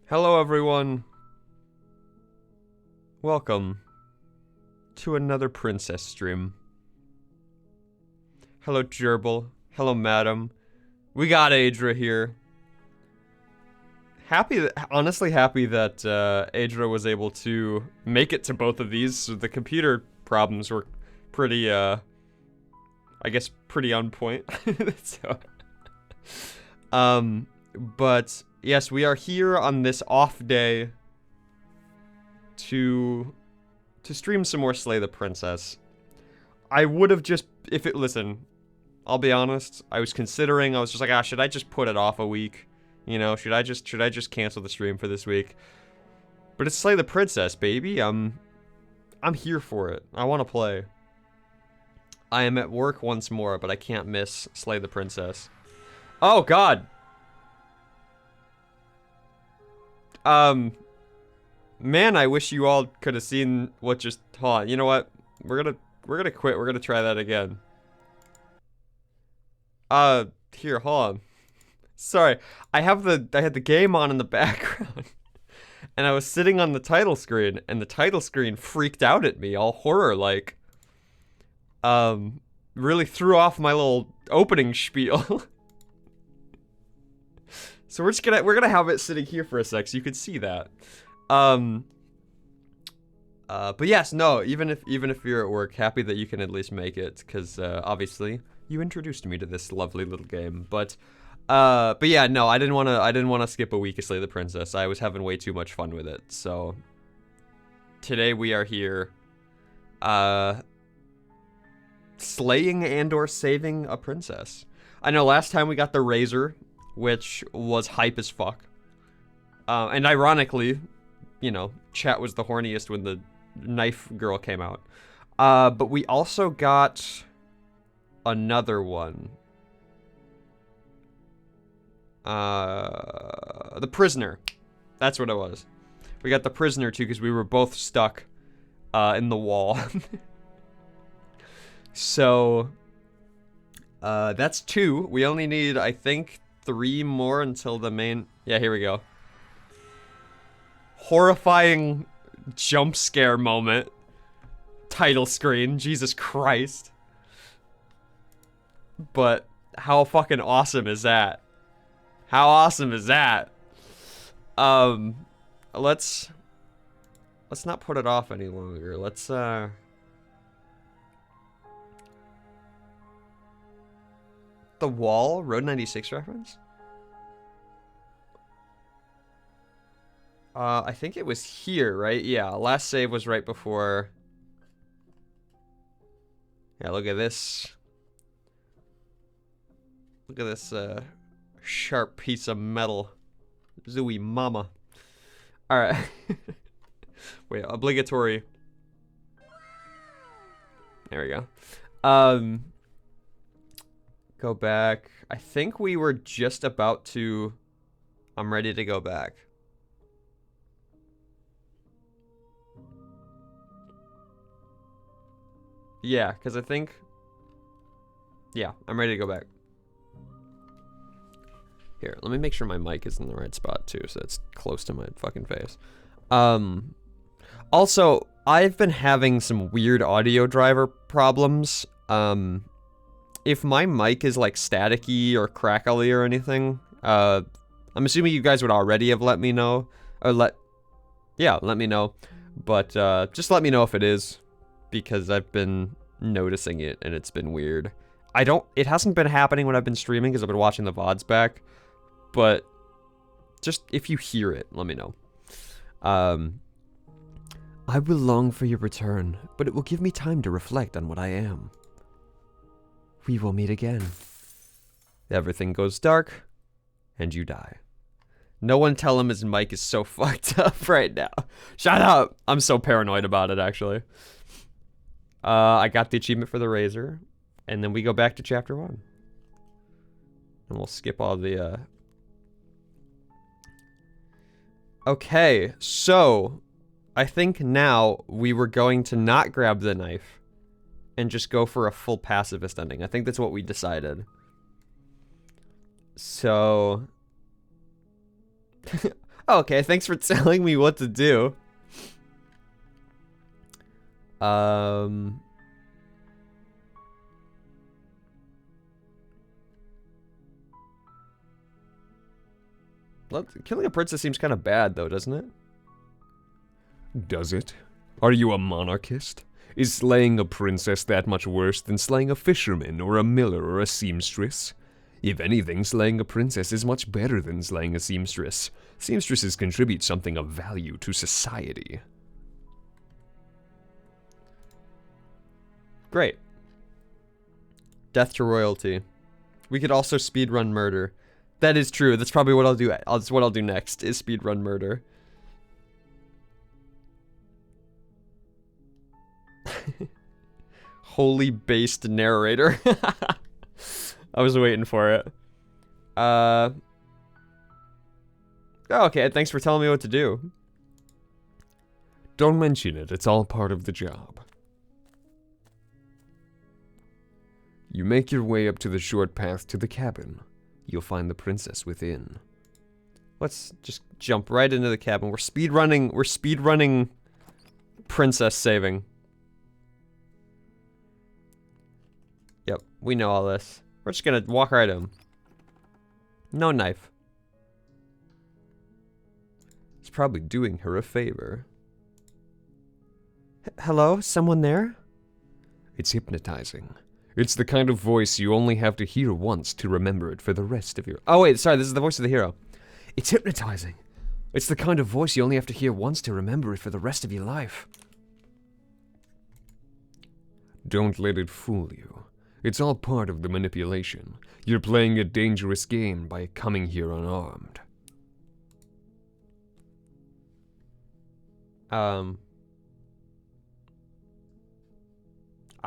Hello everyone. Welcome to another princess stream. Hello Gerbil. Hello madam. We got Adra here. Honestly happy that Adra was able to make it to both of these. So the computer problems were pretty, I guess pretty on point. So, but yes, we are here on this off day to stream some more Slay the Princess. I would have just, listen, I'll be honest, I was just like, should I just put it off a week? You know, should I just cancel the stream for this week? But it's Slay the Princess, baby. I'm here for it. I want to play. I am at work once more, but I can't miss Slay the Princess. Oh god. Man, I wish you all could have seen what just. Hold on, you know what? We're gonna quit. We're gonna try that again. Here, hold on. Sorry, I had the game on in the background, and I was sitting on the title screen, and the title screen freaked out at me, all horror like. Really threw off my little opening spiel. So we're gonna have it sitting here for a sec, so you can see that. But yes, no, even if you're at work, happy that you can at least make it, because obviously you introduced me to this lovely little game. But yeah, no, I didn't wanna skip a week of Slay the Princess. I was having way too much fun with it. So today we are here, slaying and/or saving a princess. I know last time we got the razor, which was hype as fuck. And ironically, you know, chat was the horniest when the knife girl came out. But we also got another one. The prisoner. That's what it was. We got the prisoner too, because we were both stuck in the wall. So that's 2. We only need, I think, 3 more until the main. Yeah, here we go. Horrifying jump scare moment. Title screen. Jesus Christ. But how fucking awesome is that? How awesome is that? Let's not put it off any longer. Let's The Wall, Road 96 reference? I think it was here, right? Yeah, last save was right before. Yeah, look at this. Look at this sharp piece of metal. Zooey mama. Alright. Wait, obligatory. There we go. Go back. I think we were just about to. I'm ready to go back. Yeah, because I think. Yeah, I'm ready to go back. Here, let me make sure my mic is in the right spot too, so it's close to my fucking face. Also, I've been having some weird audio driver problems. If my mic is like staticky or crackly or anything, I'm assuming you guys would already have let me know, or let me know. But just let me know if it is, because I've been noticing it and it's been weird. It hasn't been happening when I've been streaming because I've been watching the VODs back, but just if you hear it, let me know. I will long for your return, but it will give me time to reflect on what I am. We will meet again. Everything goes dark, and you die. No one tell him his mic is so fucked up right now. Shut up! I'm so paranoid about it, actually. I got the achievement for the razor, and then we go back to chapter 1. And we'll skip all the, Okay, so I think now we were going to not grab the knife and just go for a full pacifist ending. I think that's what we decided. So Okay, thanks for telling me what to do. Killing a princess seems kind of bad, though, doesn't it? Does it? Are you a monarchist? Is slaying a princess that much worse than slaying a fisherman or a miller or a seamstress? If anything, slaying a princess is much better than slaying a seamstress. Seamstresses contribute something of value to society. Great. Death to royalty. We could also speedrun murder. That is true. That's probably what I'll do. That's what I'll do next, is speedrun murder. Holy based narrator. I was waiting for it. Okay, thanks for telling me what to do. Don't mention it. It's all part of the job. You make your way up to the short path to the cabin. You'll find the princess within. Let's just jump right into the cabin. We're speedrunning princess saving. Yep, we know all this. We're just gonna walk right in. No knife. It's probably doing her a favor. Hello? Someone there? It's hypnotizing. It's the kind of voice you only have to hear once to remember it for the rest of your... Oh wait, sorry, this is the voice of the hero. It's hypnotizing. It's the kind of voice you only have to hear once to remember it for the rest of your life. Don't let it fool you. It's all part of the manipulation. You're playing a dangerous game by coming here unarmed.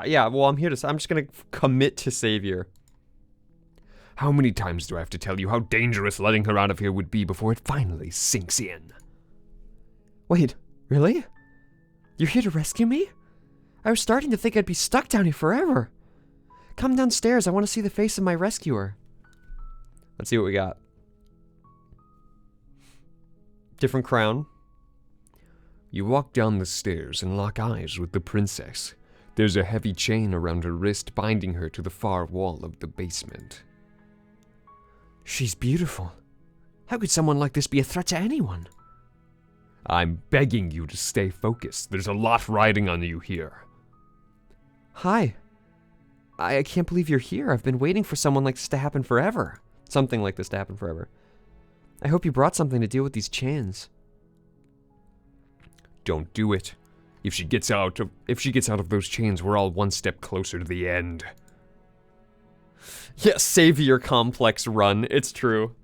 Yeah, well, I'm just gonna commit to savior. How many times do I have to tell you how dangerous letting her out of here would be before it finally sinks in? Wait, really? You're here to rescue me? I was starting to think I'd be stuck down here forever. Come downstairs, I want to see the face of my rescuer. Let's see what we got. Different crown. You walk down the stairs and lock eyes with the princess. There's a heavy chain around her wrist binding her to the far wall of the basement. She's beautiful. How could someone like this be a threat to anyone? I'm begging you to stay focused. There's a lot riding on you here. Hi. I can't believe you're here. I've been waiting for someone like this to happen forever. Something like this to happen forever. I hope you brought something to deal with these chains. Don't do it. If she gets out of those chains, we're all one step closer to the end. Yeah, savior complex run. It's true.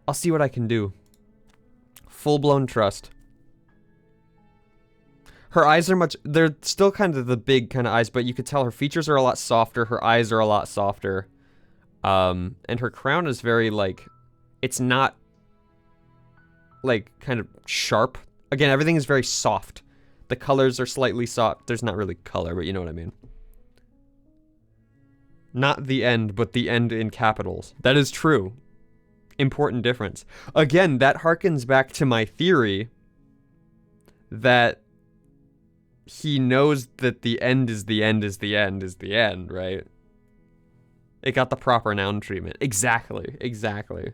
I'll see what I can do. Full-blown trust. Her eyes are they're still kind of the big kind of eyes, but you could tell her features are a lot softer, her eyes are a lot softer. And her crown is very, like, it's not, like, kind of sharp. Again, everything is very soft. The colors are slightly soft. There's not really color, but you know what I mean. Not the end, but the end in capitals. That is true. Important difference. Again, that harkens back to my theory that he knows that the end is the end is the end is the end, right? It got the proper noun treatment. Exactly, exactly.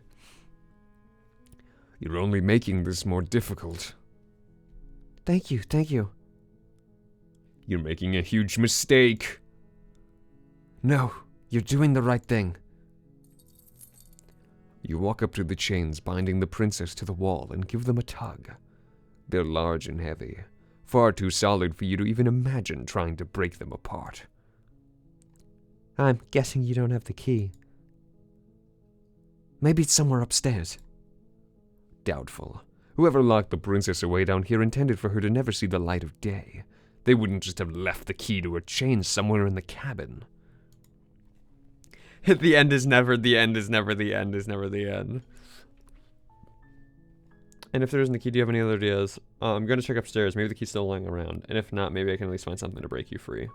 You're only making this more difficult. Thank you, thank you. You're making a huge mistake. No, you're doing the right thing. You walk up to the chains binding the princess to the wall and give them a tug. They're large and heavy, far too solid for you to even imagine trying to break them apart. I'm guessing you don't have the key. Maybe it's somewhere upstairs. Doubtful. Whoever locked the princess away down here intended for her to never see the light of day. They wouldn't just have left the key to her chain somewhere in the cabin. The end is never the end is never the end is never the end. And if there isn't a key, do you have any other ideas? I'm going to check upstairs. Maybe the key's still lying around. And if not, maybe I can at least find something to break you free.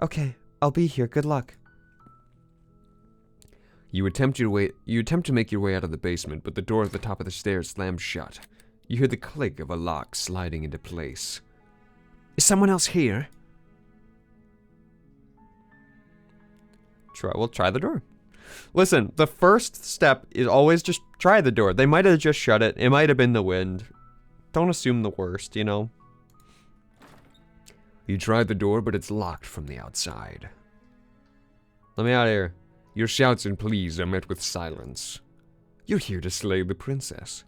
Okay, I'll be here. Good luck. You attempt to make your way out of the basement, but the door at the top of the stairs slams shut. You hear the click of a lock sliding into place. Is someone else here? We'll try the door. Listen, the first step is always just try the door. They might have just shut it. It might have been the wind. Don't assume the worst, you know? You try the door, but it's locked from the outside. Let me out of here. Your shouts and pleas are met with silence. You're here to slay the princess,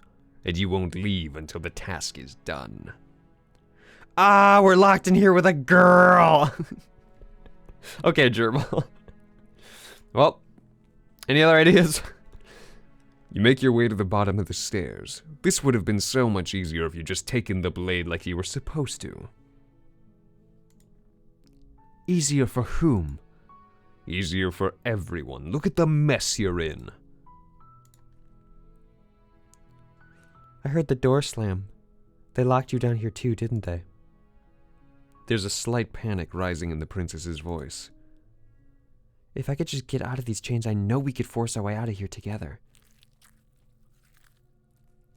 and you won't leave until the task is done. Ah, we're locked in here with a girl! Okay, Gerbil. Well, any other ideas? You make your way to the bottom of the stairs. This would have been so much easier if you just taken the blade like you were supposed to. Easier for whom? Easier for everyone. Look at the mess you're in. I heard the door slam. They locked you down here too, didn't they? There's a slight panic rising in the princess's voice. If I could just get out of these chains, I know we could force our way out of here together.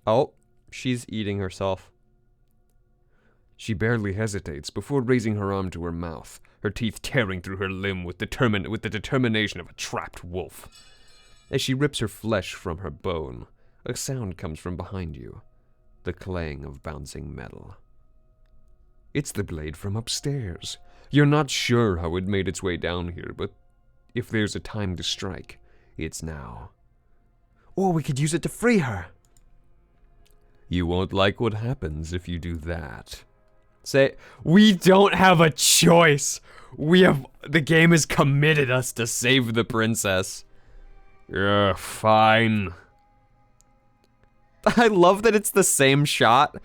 Oh, she's eating herself. She barely hesitates before raising her arm to her mouth, her teeth tearing through her limb with the determination of a trapped wolf. As she rips her flesh from her bone, a sound comes from behind you, the clang of bouncing metal. It's the blade from upstairs. You're not sure how it made its way down here, but if there's a time to strike, it's now. Or we could use it to free her. You won't like what happens if you do that. Say, we don't have a choice. The game has committed us to save the princess. Yeah, fine. I love that it's the same shot,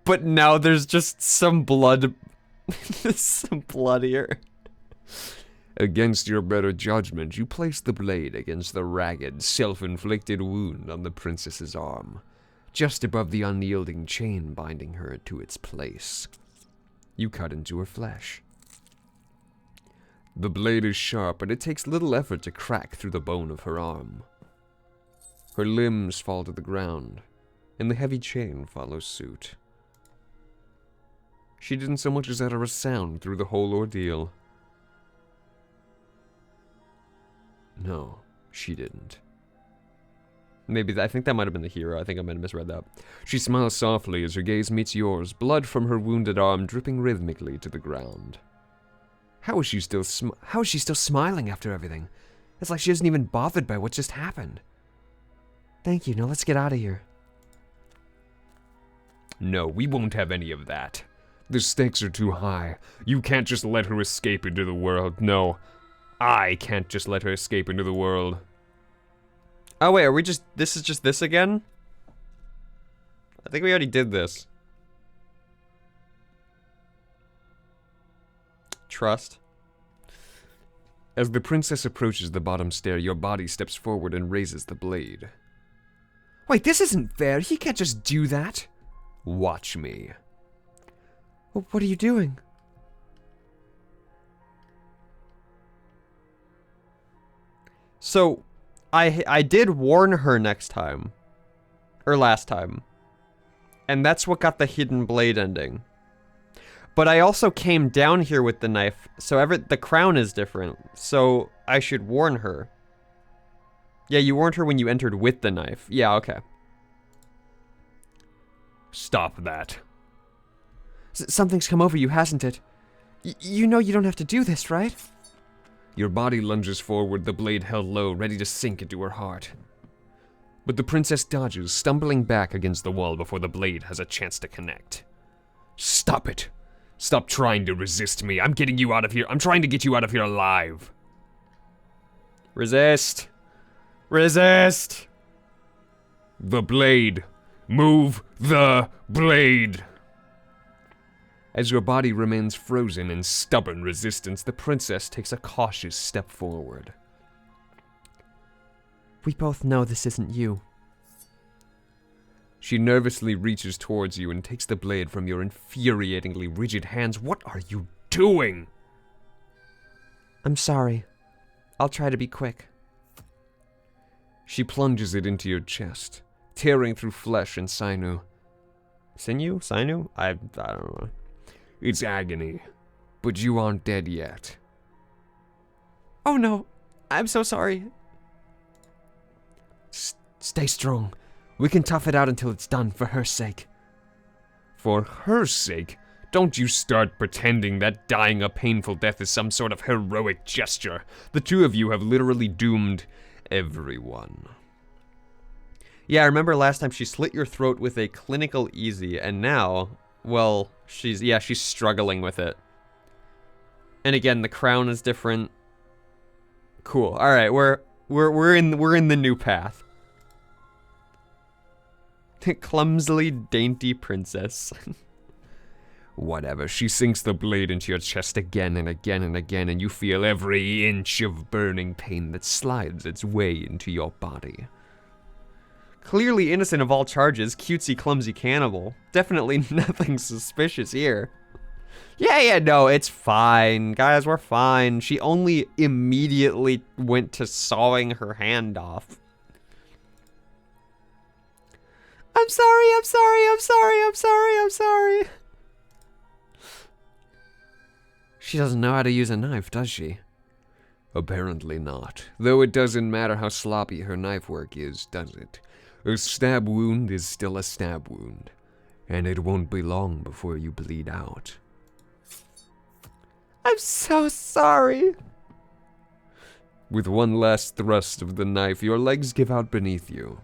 but now there's just some blood. Some blood here. Against your better judgment, you place the blade against the ragged, self-inflicted wound on the princess's arm, just above the unyielding chain binding her to its place. You cut into her flesh. The blade is sharp, and it takes little effort to crack through the bone of her arm. Her limbs fall to the ground, and the heavy chain follows suit. She didn't so much as utter a sound through the whole ordeal. No, she didn't. Maybe, I think that might have been the hero. I think I might have misread that. She smiles softly as her gaze meets yours, blood from her wounded arm dripping rhythmically to the ground. How is she still smiling after everything? It's like she isn't even bothered by what just happened. Thank you, now let's get out of here. No, we won't have any of that. The stakes are too high. You can't just let her escape into the world. No, I can't just let her escape into the world. Oh wait, this is just this again? I think we already did this. Trust. As the princess approaches the bottom stair, your body steps forward and raises the blade. Wait, this isn't fair. He can't just do that. Watch me. What are you doing? So, I did warn her next time. Or last time. And that's what got the hidden blade ending. But I also came down here with the knife, so the crown is different. So, I should warn her. Yeah, you warned her when you entered with the knife. Yeah, okay. Stop that. Something's come over you, hasn't it? You know you don't have to do this, right? Your body lunges forward, the blade held low, ready to sink into her heart. But the princess dodges, stumbling back against the wall before the blade has a chance to connect. Stop it! Stop trying to resist me. I'm getting you out of here. I'm trying to get you out of here alive. Resist. Resist. The blade. Move the blade. As your body remains frozen in stubborn resistance, the princess takes a cautious step forward. We both know this isn't you. She nervously reaches towards you and takes the blade from your infuriatingly rigid hands. What are you doing? I'm sorry. I'll try to be quick. She plunges it into your chest, tearing through flesh and sinew. Sinew? Sinew? I don't know. It's agony, but you aren't dead yet. Oh no, I'm so sorry. Stay strong. We can tough it out until it's done, for her sake. For her sake, don't you start pretending that dying a painful death is some sort of heroic gesture. The two of you have literally doomed everyone. Yeah, I remember last time she slit your throat with a clinical easy, and now, well, she's struggling with it. And again, the crown is different. Cool. All right, we're in the new path. Clumsily dainty princess. Whatever, she sinks the blade into your chest again and again and again, and you feel every inch of burning pain that slides its way into your body. Clearly innocent of all charges, cutesy clumsy cannibal. Definitely nothing suspicious here. Yeah, no, it's fine. Guys, we're fine. She only immediately went to sawing her hand off. I'm sorry, I'm sorry, I'm sorry, I'm sorry, I'm sorry. She doesn't know how to use a knife, does she? Apparently not. Though it doesn't matter how sloppy her knife work is, does it? A stab wound is still a stab wound. And it won't be long before you bleed out. I'm so sorry. With one last thrust of the knife, your legs give out beneath you.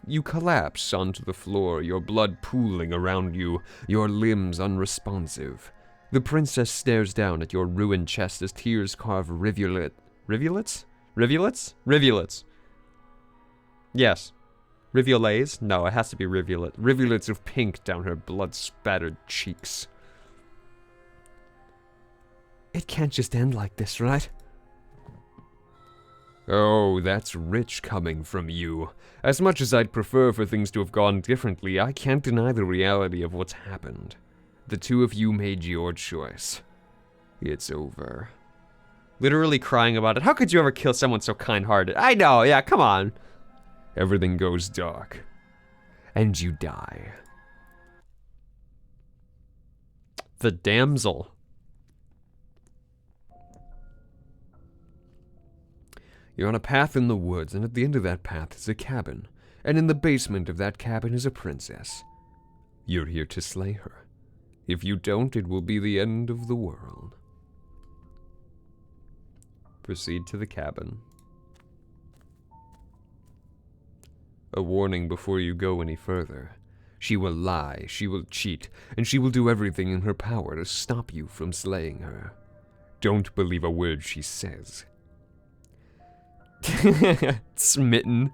You collapse onto the floor, your blood pooling around you, your limbs unresponsive. The princess stares down at your ruined chest as tears carve rivulets? Yes. Rivulets? No, it has to be rivulet. Rivulets of pink down her blood-spattered cheeks. It can't just end like this, right? Oh, that's rich coming from you. As much as I'd prefer for things to have gone differently, I can't deny the reality of what's happened. The two of you made your choice. It's over. Literally crying about it. How could you ever kill someone so kind-hearted? I know, yeah, come on. Everything goes dark. And you die. The damsel. You're on a path in the woods, and at the end of that path is a cabin. And in the basement of that cabin is a princess. You're here to slay her. If you don't, it will be the end of the world. Proceed to the cabin. A warning before you go any further. She will lie, she will cheat, and she will do everything in her power to stop you from slaying her. Don't believe a word she says. Smitten.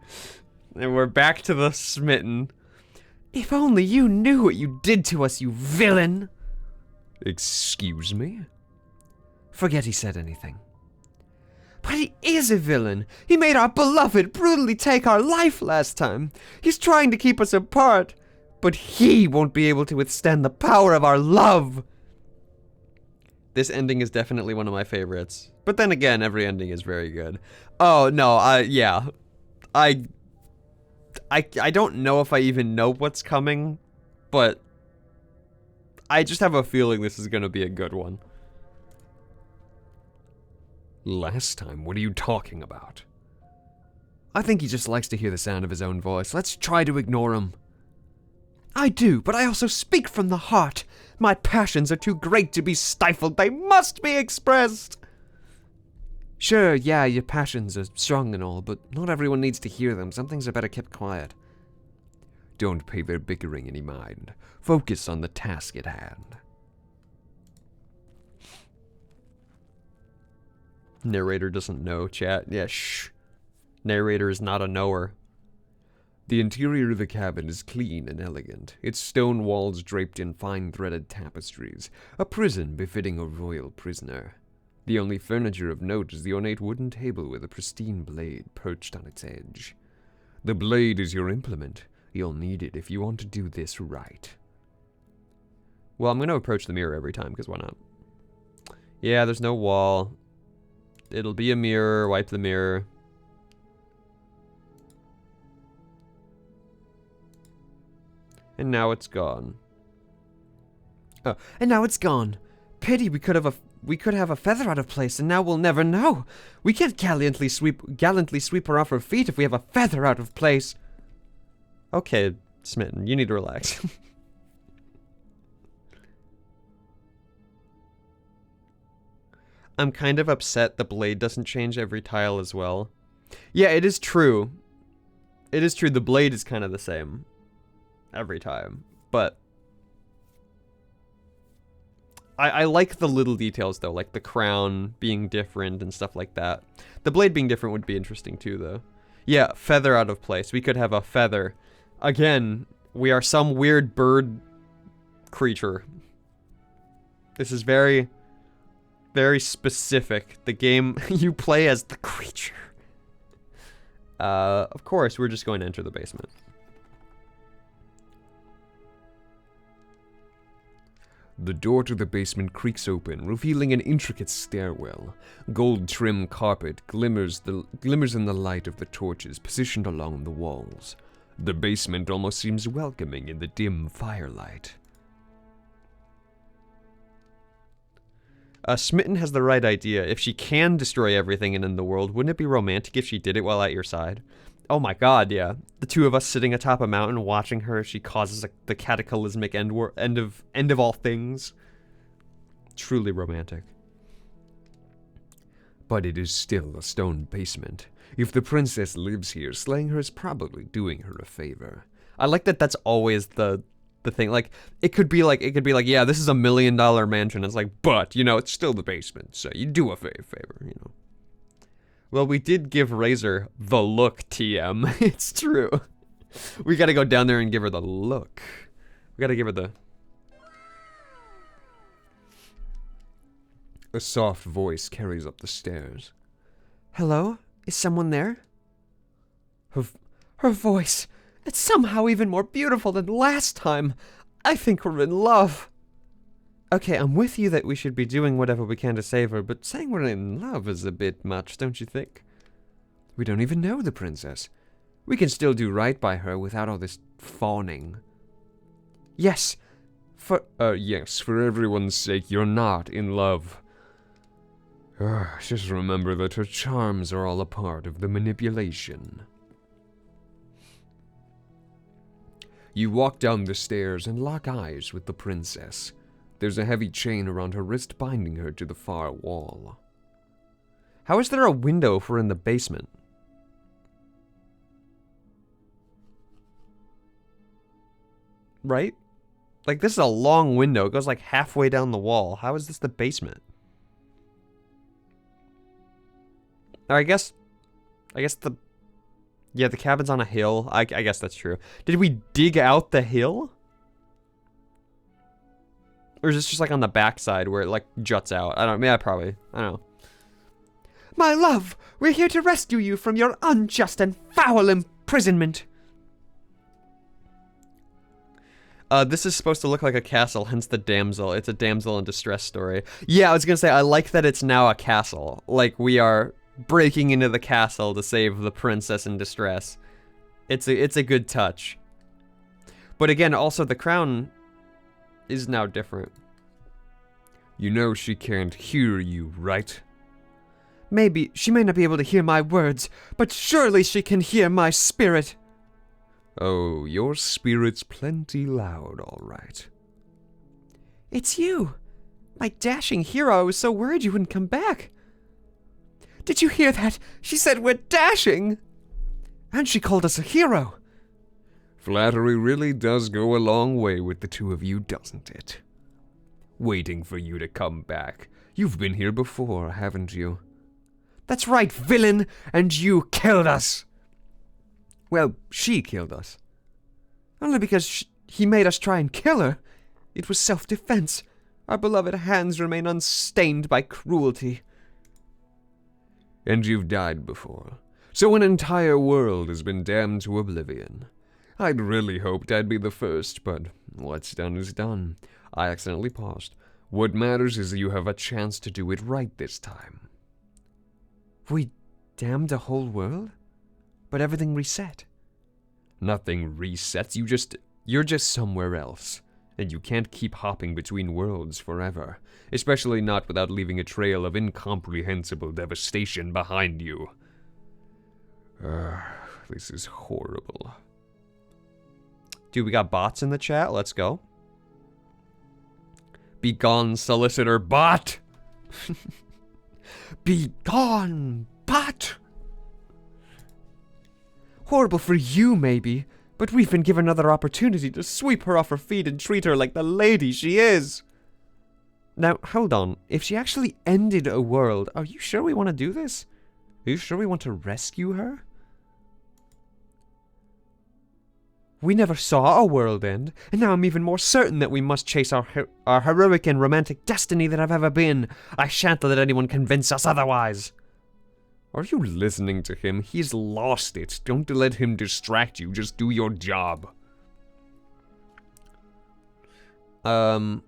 And we're back to the smitten. If only you knew what you did to us, you villain! Excuse me? Forget he said anything. But he is a villain! He made our beloved brutally take our life last time! He's trying to keep us apart! But he won't be able to withstand the power of our love! This ending is definitely one of my favorites. But then again, every ending is very good. Oh, no, yeah. I don't know if I even know what's coming, but I just have a feeling this is gonna be a good one. Last time? What are you talking about? I think he just likes to hear the sound of his own voice. Let's try to ignore him. I do, but I also speak from the heart. My passions are too great to be stifled. They must be expressed. Sure, yeah, your passions are strong and all, but not everyone needs to hear them. Some things are better kept quiet. Don't pay their bickering any mind. Focus on the task at hand. Narrator doesn't know, chat. Yeah, shh. Narrator is not a knower. The interior of the cabin is clean and elegant, its stone walls draped in fine threaded tapestries, a prison befitting a royal prisoner. The only furniture of note is the ornate wooden table with a pristine blade perched on its edge. The blade is your implement. You'll need it if you want to do this right. Well, I'm going to approach the mirror every time, because why not? Yeah, there's no wall. It'll be a mirror. Wipe the mirror. And now it's gone. Oh, and now it's gone. Pity we could have a feather out of place, and now we'll never know. We can't gallantly sweep her off her feet if we have a feather out of place. Okay, Smitten, you need to relax. I'm kind of upset the blade doesn't change every tile as well. Yeah, it is true. It is true, the blade is kind of the same every time, but I like the little details though, like the crown being different and stuff like that. The blade being different would be interesting too though. Yeah, feather out of place. We could have a feather. Again, we are some weird bird creature. This is very, very specific. The game you play as the creature. Of course, we're just going to enter the basement. The door to the basement creaks open, revealing an intricate stairwell. Gold-trimmed carpet glimmers in the light of the torches positioned along the walls. The basement almost seems welcoming in the dim firelight. Smitten has the right idea. If she can destroy everything in the world, wouldn't it be romantic if she did it while at your side? Oh my god, yeah. The two of us sitting atop a mountain watching her as she causes the cataclysmic end of all things. Truly romantic. But it is still a stone basement. If the princess lives here, slaying her is probably doing her a favor. I like that that's always the thing. Like, it could be like, yeah, this is $1 million mansion. It's like, but, you know, it's still the basement, so you do a favor, you know. Well, we did give Razor the look, TM. It's true. We gotta go down there and give her the look. We gotta give her the... A soft voice carries up the stairs. Hello? Is someone there? Her voice. It's somehow even more beautiful than last time. I think we're in love. Okay, I'm with you that we should be doing whatever we can to save her, but saying we're in love is a bit much, don't you think? We don't even know the princess. We can still do right by her without all this fawning. Yes. Yes, for everyone's sake, you're not in love. Just remember that her charms are all a part of the manipulation. You walk down the stairs and lock eyes with the princess. There's a heavy chain around her wrist binding her to the far wall. How is there a window if we're in the basement? Right? Like, this is a long window. It goes like halfway down the wall. How is this the basement? Or I guess the... Yeah, the cabin's on a hill. I guess that's true. Did we dig out the hill? Or is this just like on the backside where it like juts out? I don't know. Yeah, probably. I don't know. My love, we're here to rescue you from your unjust and foul imprisonment. This is supposed to look like a castle, hence the damsel. It's a damsel in distress story. Yeah, I was gonna say, I like that it's now a castle. Like, we are breaking into the castle to save the princess in distress. It's a good touch. But again, also the crown is now different. You know she can't hear you, right? Maybe she may not be able to hear my words, but surely she can hear my spirit. Oh, your spirit's plenty loud, all right. It's you, my dashing hero. I was so worried you wouldn't come back. Did you hear that? She said we're dashing. And she called us a hero. Flattery really does go a long way with the two of you, doesn't it? Waiting for you to come back. You've been here before, haven't you? That's right, villain, and you killed us. Well, she killed us. Only because he made us try and kill her. It was self-defense. Our beloved hands remain unstained by cruelty. And you've died before. So an entire world has been damned to oblivion. I'd really hoped I'd be the first, but what's done is done. I accidentally paused. What matters is that you have a chance to do it right this time. We damned a whole world? But everything reset. Nothing resets, you just You're just somewhere else, and you can't keep hopping between worlds forever, especially not without leaving a trail of incomprehensible devastation behind you. This is horrible. Dude, we got bots in the chat. Let's go. Be gone, solicitor bot. Be gone, bot! Horrible for you, maybe, but we've been given another opportunity to sweep her off her feet and treat her like the lady she is. Now, hold on. If she actually ended a world, are you sure we want to do this? Are you sure we want to rescue her? We never saw a world end, and now I'm even more certain that we must chase our heroic and romantic destiny than I've ever been. I shan't let anyone convince us otherwise. Are you listening to him? He's lost it. Don't let him distract you. Just do your job. I'll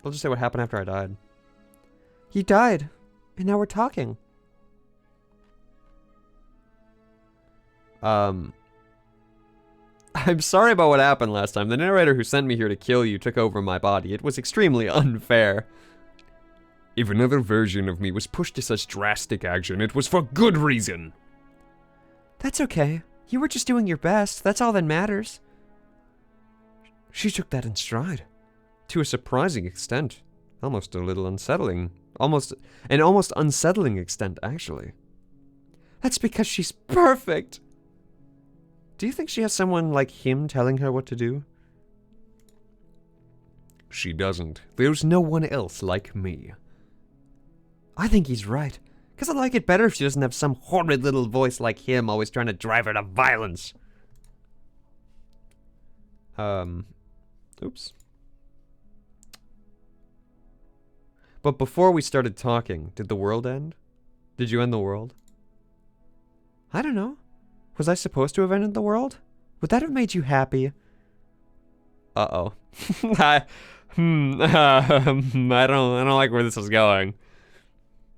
just say what happened after I died. You died, and now we're talking. I'm sorry about what happened last time. The narrator who sent me here to kill you took over my body. It was extremely unfair. If another version of me was pushed to such drastic action, it was for good reason. That's okay. You were just doing your best. That's all that matters. She took that in stride. To a surprising extent. Almost a little unsettling. Almost unsettling extent, actually. That's because she's perfect. Do you think she has someone like him telling her what to do? She doesn't. There's no one else like me. I think he's right. Because I like it better if she doesn't have some horrid little voice like him always trying to drive her to violence. Oops. But before we started talking, did the world end? Did you end the world? I don't know. Was I supposed to have ended the world? Would that have made you happy? Uh-oh. I don't like where this is going.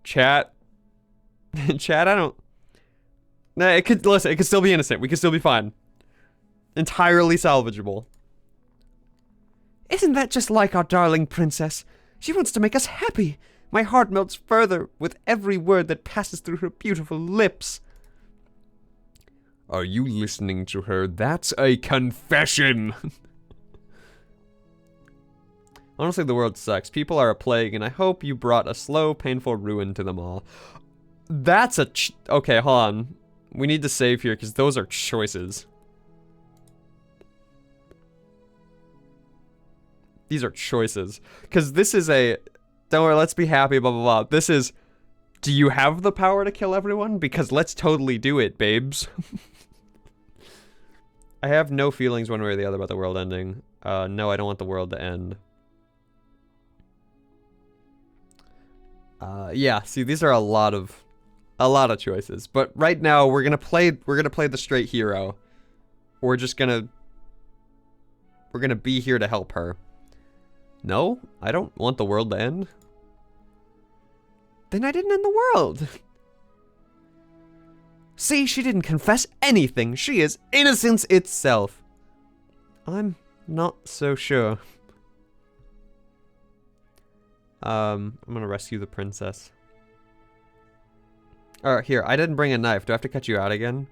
Chat. Chat, I don't... Nah, it could still be innocent. We could still be fine. Entirely salvageable. Isn't that just like our darling princess? She wants to make us happy. My heart melts further with every word that passes through her beautiful lips. Are you listening to her? That's a confession! Honestly, the world sucks. People are a plague, and I hope you brought a slow, painful ruin to them all. That's a okay, hold on. We need to save here, because those are choices. These are choices. Because this is a... Don't worry, let's be happy, blah, blah, blah. This is... Do you have the power to kill everyone? Because let's totally do it, babes. I have no feelings one way or the other about the world ending. No, I don't want the world to end. Yeah, see, these are a lot of choices. But right now, we're gonna play the straight hero. We're gonna be here to help her. No, I don't want the world to end. Then I didn't end the world. See, she didn't confess anything. She is innocence itself. I'm not so sure. I'm gonna rescue the princess. Alright, here, I didn't bring a knife. Do I have to cut you out again?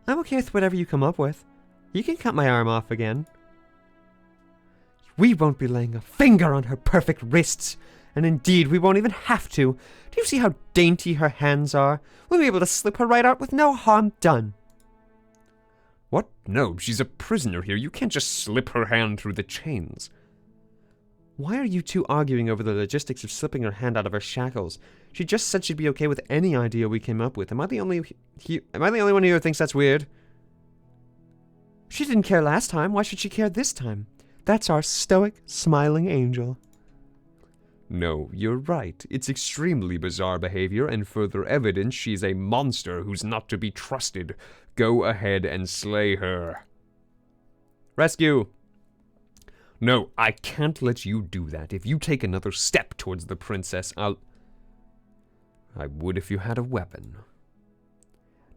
I'm okay with whatever you come up with. You can cut my arm off again. We won't be laying a finger on her perfect wrists. And indeed, we won't even have to. Do you see how dainty her hands are? We'll be able to slip her right out with no harm done. What? No, she's a prisoner here. You can't just slip her hand through the chains. Why are you two arguing over the logistics of slipping her hand out of her shackles? She just said she'd be okay with any idea we came up with. Am I the only one here who thinks that's weird? She didn't care last time. Why should she care this time? That's our stoic, smiling angel. No, you're right. It's extremely bizarre behavior, and further evidence she's a monster who's not to be trusted. Go ahead and slay her. Rescue! No, I can't let you do that. If you take another step towards the princess, I'll... I would if you had a weapon.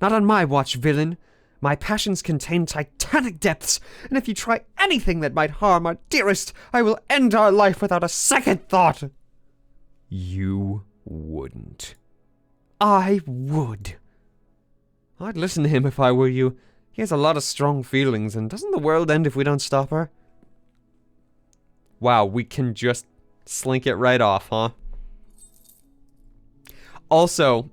Not on my watch, villain. My passions contain titanic depths, and if you try anything that might harm our dearest, I will end our life without a second thought. You wouldn't. I would. I'd listen to him if I were you. He has a lot of strong feelings, and doesn't the world end if we don't stop her? Wow, we can just slink it right off, huh? Also,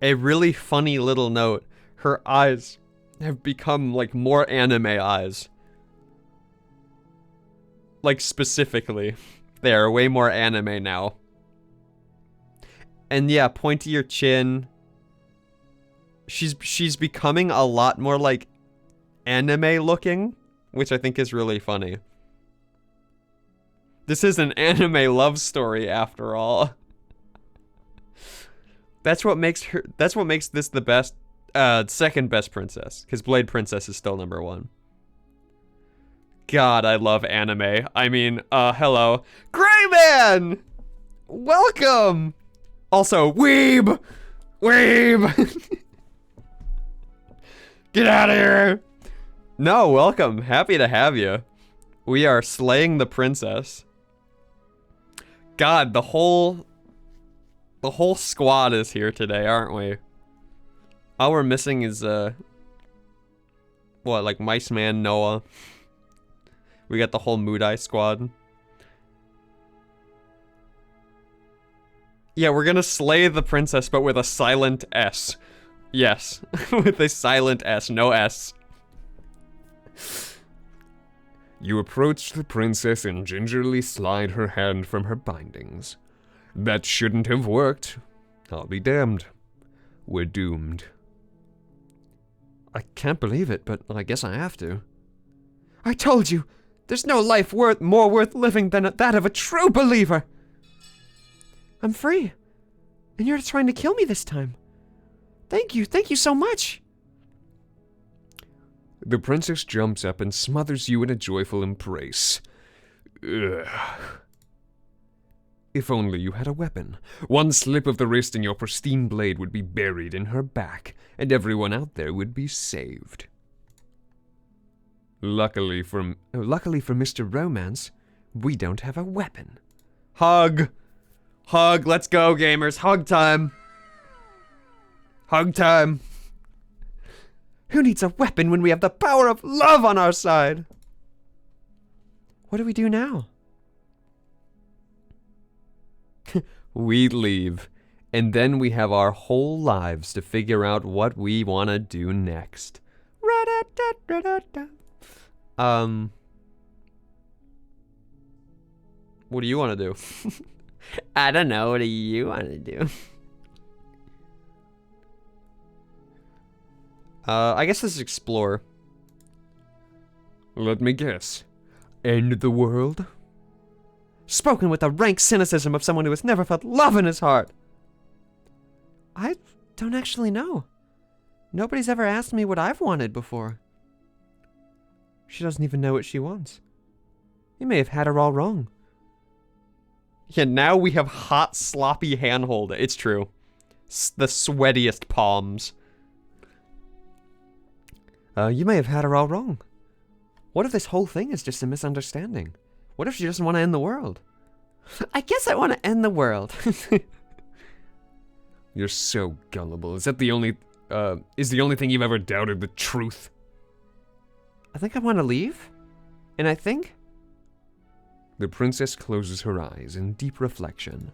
a really funny little note. Her eyes have become, like, more anime eyes. Like, specifically. They are way more anime now. And yeah, pointier chin. She's becoming a lot more, like, anime looking, which I think is really funny. This is an anime love story, after all. That's what makes this the best, second best princess, because Blade Princess is still number 1. God, I love anime. I mean, hello. Greyman! Welcome! Also, weeb! Weeb! Get out of here! No, welcome. Happy to have you. We are slaying the princess. God, the whole squad is here today, aren't we? All we're missing is, what, like Mice Man, Noah. We got the whole Moodai squad. Yeah, we're gonna slay the princess, but with a silent S. Yes, with a silent S, no S. You approach the princess and gingerly slide her hand from her bindings. That shouldn't have worked. I'll be damned. We're doomed. I can't believe it, but I guess I have to. I told you! There's no life more worth living than that of a true believer! I'm free. And you're trying to kill me this time. Thank you so much! The princess jumps up and smothers you in a joyful embrace. Ugh. If only you had a weapon. One slip of the wrist and your pristine blade would be buried in her back, and everyone out there would be saved. Luckily for Mr. Romance, we don't have a weapon. Hug! Hug, let's go, gamers. Hug time. Hug time. Who needs a weapon when we have the power of love on our side? What do we do now? We leave. And then we have our whole lives to figure out what we want to do next. What do you want to do? I don't know. What do you want to do? I guess let's explore. Let me guess. End the world? Spoken with the rank cynicism of someone who has never felt love in his heart. I don't actually know. Nobody's ever asked me what I've wanted before. She doesn't even know what she wants. You may have had her all wrong. Yeah, now we have hot, sloppy handhold. It's true. The sweatiest palms. You may have had her all wrong. What if this whole thing is just a misunderstanding? What if she doesn't want to end the world? I guess I want to end the world. You're so gullible. Is that the only thing you've ever doubted the truth? I think I want to leave. And I think... The princess closes her eyes in deep reflection.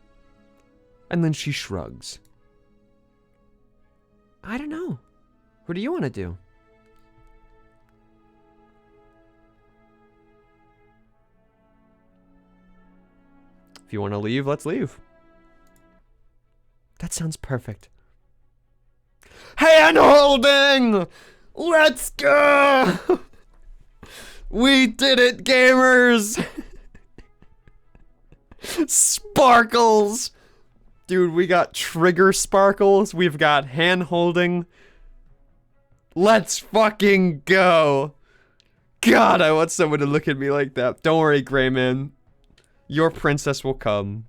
And then she shrugs. I don't know. What do you want to do? If you want to leave, let's leave. That sounds perfect. Hand-holding! Let's go! We did it, gamers! Sparkles! Dude, we got trigger sparkles. We've got hand-holding. Let's fucking go! God, I want someone to look at me like that. Don't worry, Greyman. Your princess will come.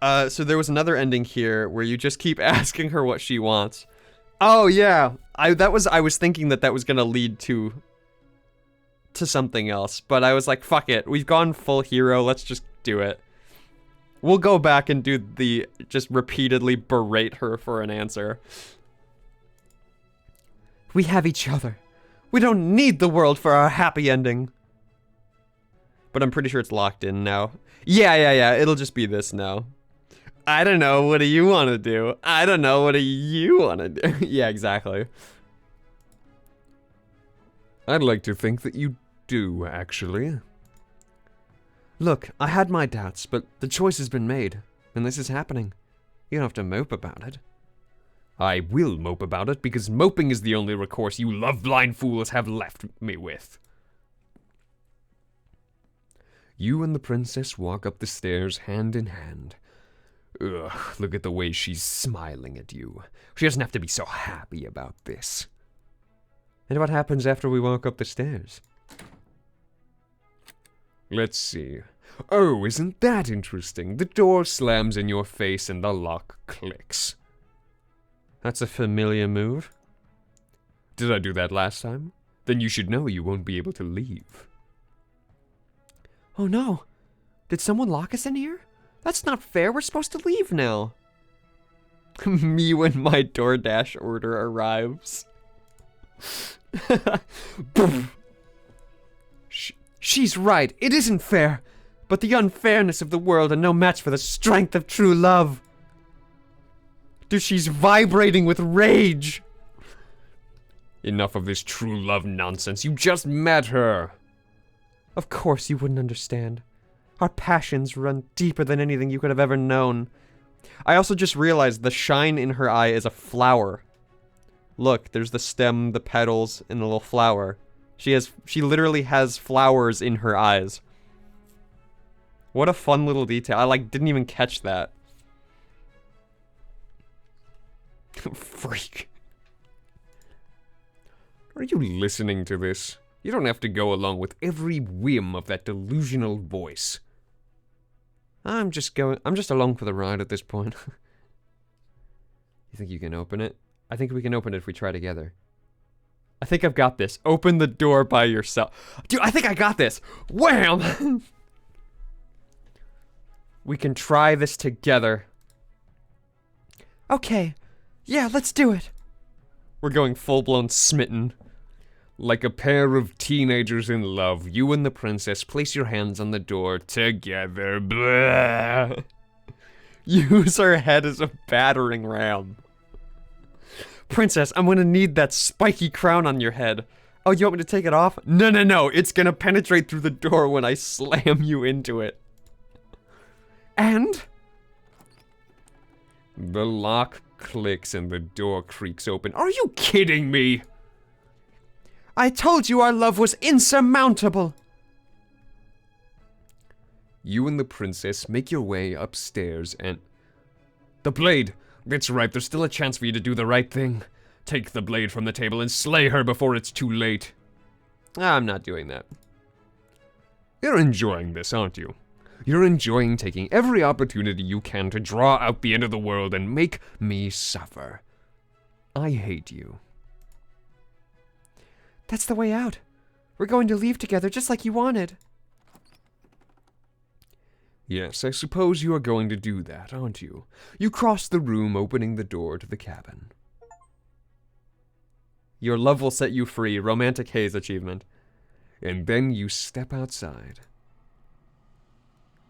So there was another ending here where you just keep asking her what she wants. Oh yeah, I was thinking that was gonna lead to something else, but I was like, fuck it, we've gone full hero, let's just do it. We'll go back and do the just repeatedly berate her for an answer. We have each other. We don't need the world for our happy ending. But I'm pretty sure it's locked in now. Yeah, it'll just be this now. I don't know, what do you want to do? I don't know, what do you want to do? Yeah, exactly. I'd like to think that you do, actually. Look, I had my doubts, but the choice has been made, and this is happening. You don't have to mope about it. I will mope about it, because moping is the only recourse you love-blind fools have left me with. You and the princess walk up the stairs hand in hand. Ugh, look at the way she's smiling at you. She doesn't have to be so happy about this. And what happens after we walk up the stairs? Let's see. Oh, isn't that interesting? The door slams in your face and the lock clicks. That's a familiar move. Did I do that last time? Then you should know you won't be able to leave. Oh no. Did someone lock us in here? That's not fair. We're supposed to leave now. Me when my DoorDash order arrives. She's right. It isn't fair. But the unfairness of the world are no match for the strength of true love. Dude, she's vibrating with rage. Enough of this true love nonsense. You just met her. Of course you wouldn't understand. Our passions run deeper than anything you could have ever known. I also just realized the shine in her eye is a flower. Look, there's the stem, the petals, and the little flower. She literally has flowers in her eyes. What a fun little detail. I didn't even catch that. Freak. Are you listening to this? You don't have to go along with every whim of that delusional voice. I'm just along for the ride at this point. You think you can open it? I think we can open it if we try together. I think I've got this. Open the door by yourself. Dude, I think I got this. Wham! We can try this together. Okay. Yeah, let's do it. We're going full-blown smitten. Like a pair of teenagers in love, you and the princess place your hands on the door together. Blah. Use her head as a battering ram. Princess, I'm gonna need that spiky crown on your head. Oh, you want me to take it off? No. It's gonna penetrate through the door when I slam you into it. And? The lock clicks and the door creaks open. Are you kidding me? I told you our love was insurmountable. You and the princess make your way upstairs and... The blade! That's right, there's still a chance for you to do the right thing. Take the blade from the table and slay her before it's too late. I'm not doing that. You're enjoying this, aren't you? You're enjoying taking every opportunity you can to draw out the end of the world and make me suffer. I hate you. That's the way out. We're going to leave together just like you wanted. Yes, I suppose you are going to do that, aren't you? You cross the room, opening the door to the cabin. Your love will set you free. Romantic Haze achievement. And then you step outside.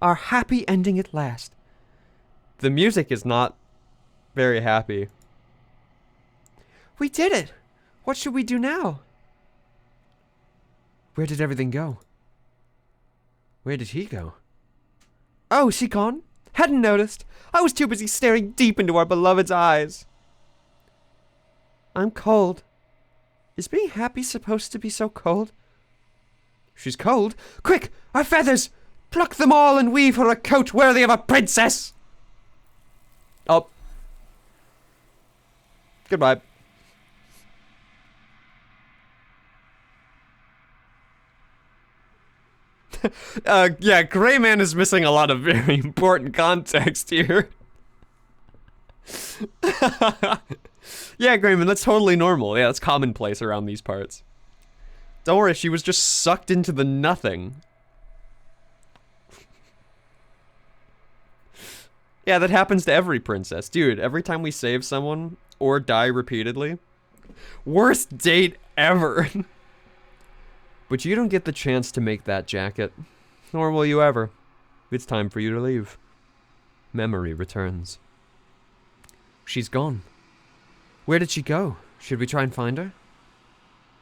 Our happy ending at last. The music is not very happy. We did it! What should we do now? Where did everything go? Where did he go? Oh, is she gone? Hadn't noticed. I was too busy staring deep into our beloved's eyes. I'm cold. Is being happy supposed to be so cold? She's cold. Quick, our feathers! Pluck them all and weave her a coat worthy of a princess! Oh. Goodbye. Yeah, Gray Man is missing a lot of very important context here. Yeah, Gray Man, that's totally normal. Yeah, that's commonplace around these parts. Don't worry, she was just sucked into the nothing. Yeah, that happens to every princess. Dude, every time we save someone or die repeatedly, worst date ever. But you don't get the chance to make that jacket, nor will you ever. It's time for you to leave. Memory returns. She's gone. Where did she go? Should we try and find her?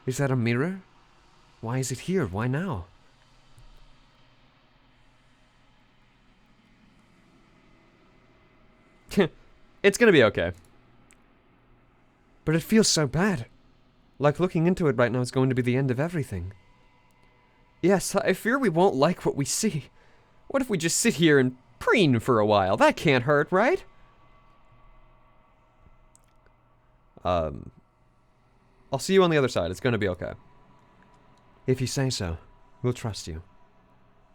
Is that a mirror? Why is it here? Why now? It's gonna be okay. But it feels so bad. Like looking into it right now is going to be the end of everything. Yes, I fear we won't like what we see. What if we just sit here and preen for a while? That can't hurt, right? I'll see you on the other side. It's gonna be okay. If you say so, we'll trust you.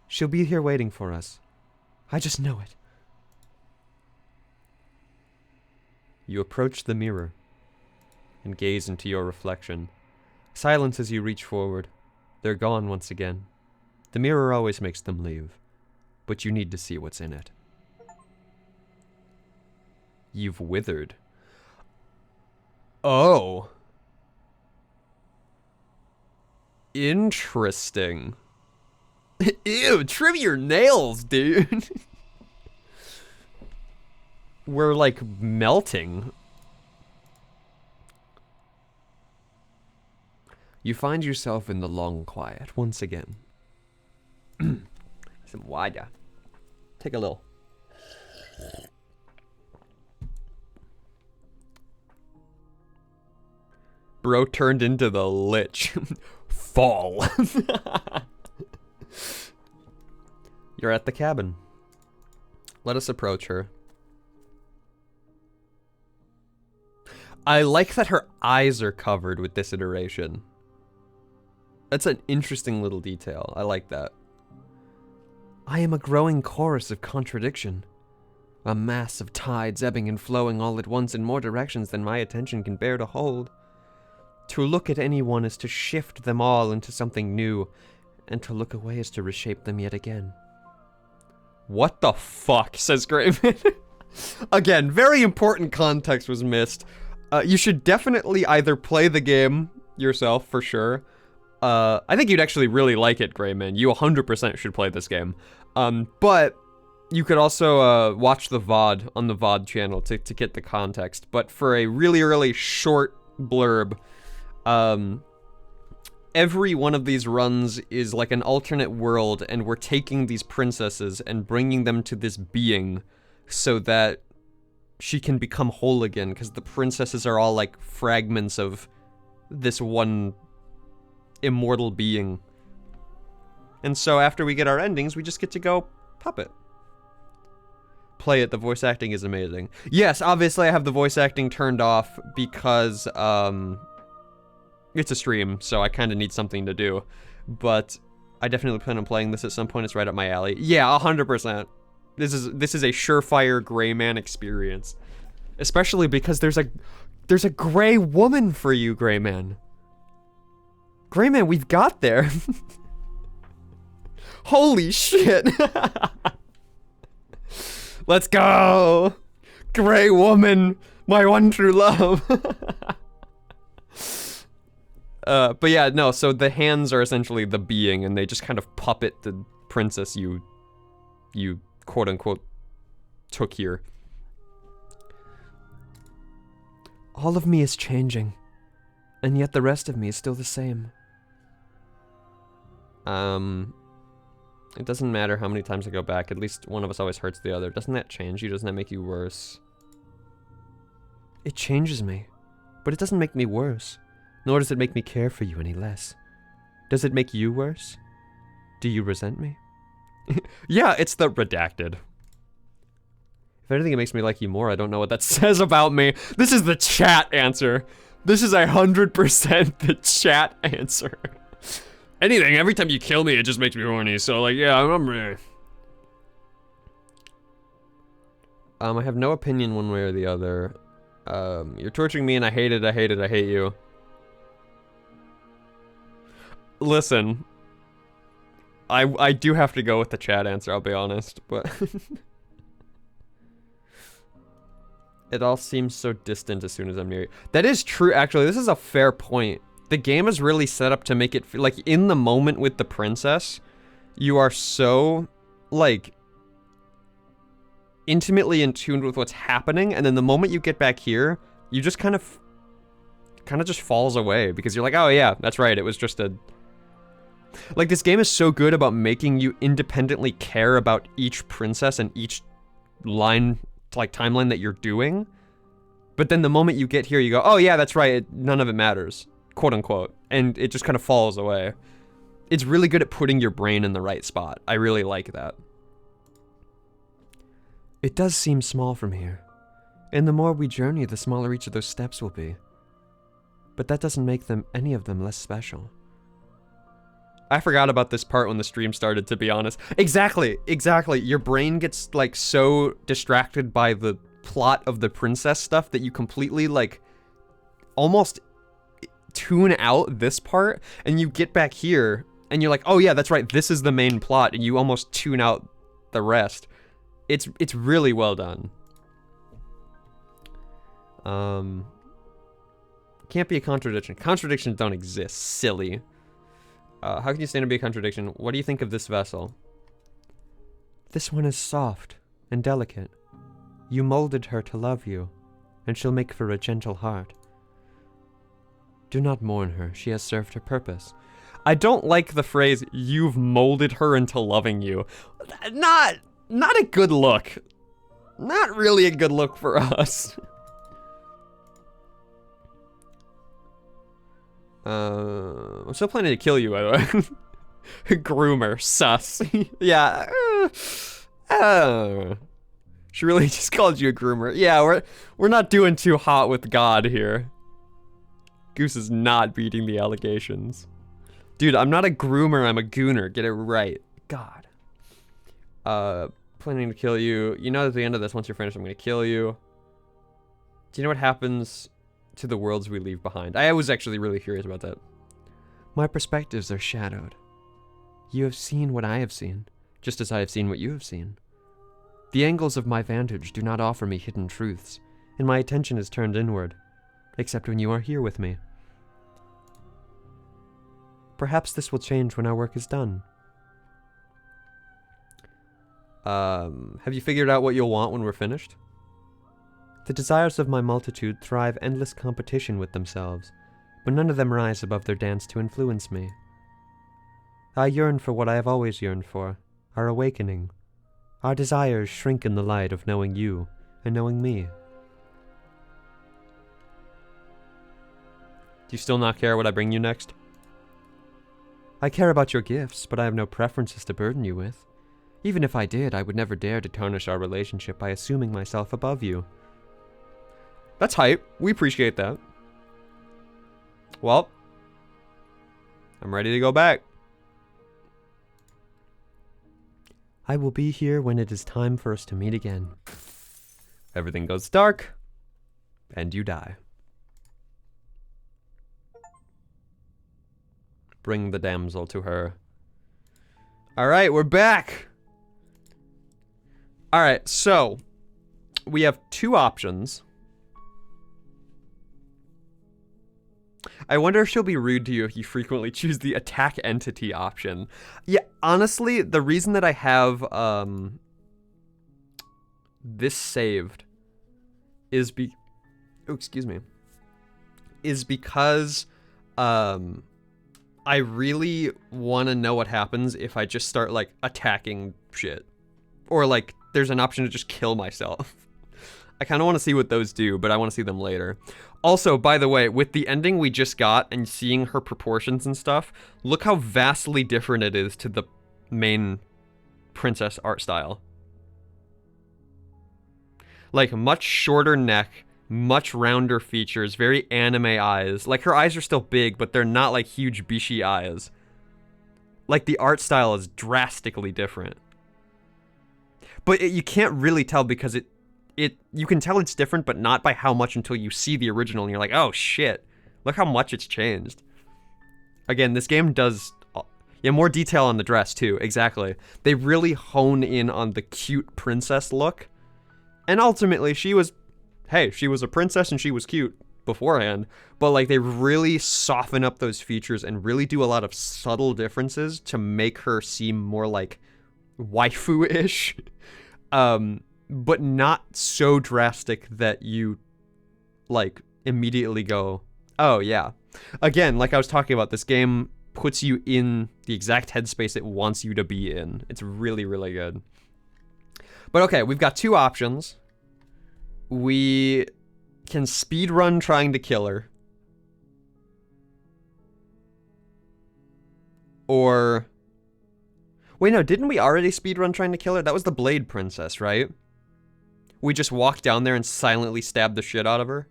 She'll be here waiting for us. I just know it. You approach the mirror and gaze into your reflection. Silence as you reach forward. They're gone once again. The mirror always makes them leave, but you need to see what's in it. You've withered. Oh. Interesting. Ew, trim your nails, dude. We're like melting. You find yourself in the long quiet once again. Some water. Take a little. Bro turned into the Lich. Fall. You're at the cabin. Let us approach her. I like that her eyes are covered with this iteration. That's an interesting little detail. I like that. I am a growing chorus of contradiction. A mass of tides ebbing and flowing all at once in more directions than my attention can bear to hold. To look at anyone is to shift them all into something new, and to look away is to reshape them yet again. What the fuck, says Grayman. Again, very important context was missed. You should definitely either play the game yourself, for sure. I think you'd actually really like it, Grayman. You 100% should play this game. But you could also watch the VOD on the VOD channel to get the context. But for a really, really short blurb, every one of these runs is like an alternate world, and we're taking these princesses and bringing them to this being so that she can become whole again, because the princesses are all like fragments of this one immortal being. And so after we get our endings, we just get to go pop it. Play it. The voice acting is amazing. Yes, obviously I have the voice acting turned off because it's a stream, so I kind of need something to do. But I definitely plan on playing this at some point. It's right up my alley. Yeah, 100%. This is a surefire Grayman experience. Especially because there's a gray woman for you, Grayman. Grayman, we've got there. Holy shit. Let's go. Gray woman, my one true love. But yeah, no, so the hands are essentially the being, and they just kind of puppet the princess you quote-unquote took here. All of me is changing, and yet the rest of me is still the same. It doesn't matter how many times I go back, at least one of us always hurts the other. Doesn't that change you? Doesn't that make you worse? It changes me, but it doesn't make me worse. Nor does it make me care for you any less. Does it make you worse? Do you resent me? Yeah, it's the redacted. If anything, it makes me like you more. I don't know what that says about me. This is the chat answer. This is 100% the chat answer. Anything, every time you kill me, it just makes me horny. So, like, yeah, I'm ready. I have no opinion one way or the other. You're torturing me and I hate it, I hate it, I hate you. Listen. I do have to go with the chat answer, I'll be honest, but... It all seems so distant as soon as I'm near you. That is true, actually. This is a fair point. The game is really set up to make it feel like in the moment with the princess, you are so, like, intimately in tune with what's happening, and then the moment you get back here, you just kind of just falls away because you're like, oh yeah, that's right, it was just a... Like, this game is so good about making you independently care about each princess and each line, like, timeline that you're doing. But then the moment you get here, you go, oh yeah, that's right, none of it matters, quote unquote. And it just kind of falls away. It's really good at putting your brain in the right spot. I really like that. It does seem small from here. And the more we journey, the smaller each of those steps will be. But that doesn't make any of them less special. I forgot about this part when the stream started, to be honest. Exactly. Your brain gets, like, so distracted by the plot of the princess stuff that you completely, like, almost tune out this part, and you get back here, and you're like, oh yeah, that's right, this is the main plot, and you almost tune out the rest. It's really well done. Can't be a contradiction. Contradictions don't exist, silly. How can you stand to be a contradiction? What do you think of this vessel? This one is soft and delicate. You molded her to love you, and she'll make for a gentle heart. Do not mourn her, she has served her purpose. I don't like the phrase, you've molded her into loving you. Not a good look. Not really a good look for us. I'm still planning to kill you, by the way. Groomer, sus. Yeah. She really just called you a groomer. Yeah, we're not doing too hot with God here. Goose is not beating the allegations. Dude, I'm not a groomer, I'm a gooner. Get it right. God. Planning to kill you. You know at the end of this, once you're finished, I'm gonna kill you. Do you know what happens to the worlds we leave behind? I was actually really curious about that. My perspectives are shadowed. You have seen what I have seen, just as I have seen what you have seen. The angles of my vantage do not offer me hidden truths, and my attention is turned inward, except when you are here with me. Perhaps this will change when our work is done. Have you figured out what you'll want when we're finished? The desires of my multitude thrive endless competition with themselves, but none of them rise above their dance to influence me. I yearn for what I have always yearned for, our awakening. Our desires shrink in the light of knowing you and knowing me. Do you still not care what I bring you next? I care about your gifts, but I have no preferences to burden you with. Even if I did, I would never dare to tarnish our relationship by assuming myself above you. That's hype. We appreciate that. Well, I'm ready to go back. I will be here when it is time for us to meet again. Everything goes dark, and you die. Bring the damsel to her. Alright, we're back! Alright, so we have two options. I wonder if she'll be rude to you if you frequently choose the attack entity option. Yeah, honestly, the reason that I have this saved is because I really want to know what happens if I just start, like, attacking shit. Or, like, there's an option to just kill myself. I kind of want to see what those do, but I want to see them later. Also, by the way, with the ending we just got and seeing her proportions and stuff, look how vastly different it is to the main princess art style. Like, much shorter neck, much rounder features, very anime eyes. Like, her eyes are still big, but they're not like huge Bishi eyes. Like, the art style is drastically different. But you can't really tell because you can tell it's different, but not by how much until you see the original and you're like, oh shit, look how much it's changed. Again, this game does, yeah, more detail on the dress too, exactly. They really hone in on the cute princess look. And ultimately, she was a princess and she was cute beforehand, but like they really soften up those features and really do a lot of subtle differences to make her seem more like waifu-ish, but not so drastic that you like immediately go, oh yeah. Again, like I was talking about, this game puts you in the exact headspace it wants you to be in. It's really, really good. But okay, we've got two options. We can speedrun trying to kill her. Or... Wait, no, didn't we already speedrun trying to kill her? That was the Blade Princess, right? We just walked down there and silently stabbed the shit out of her?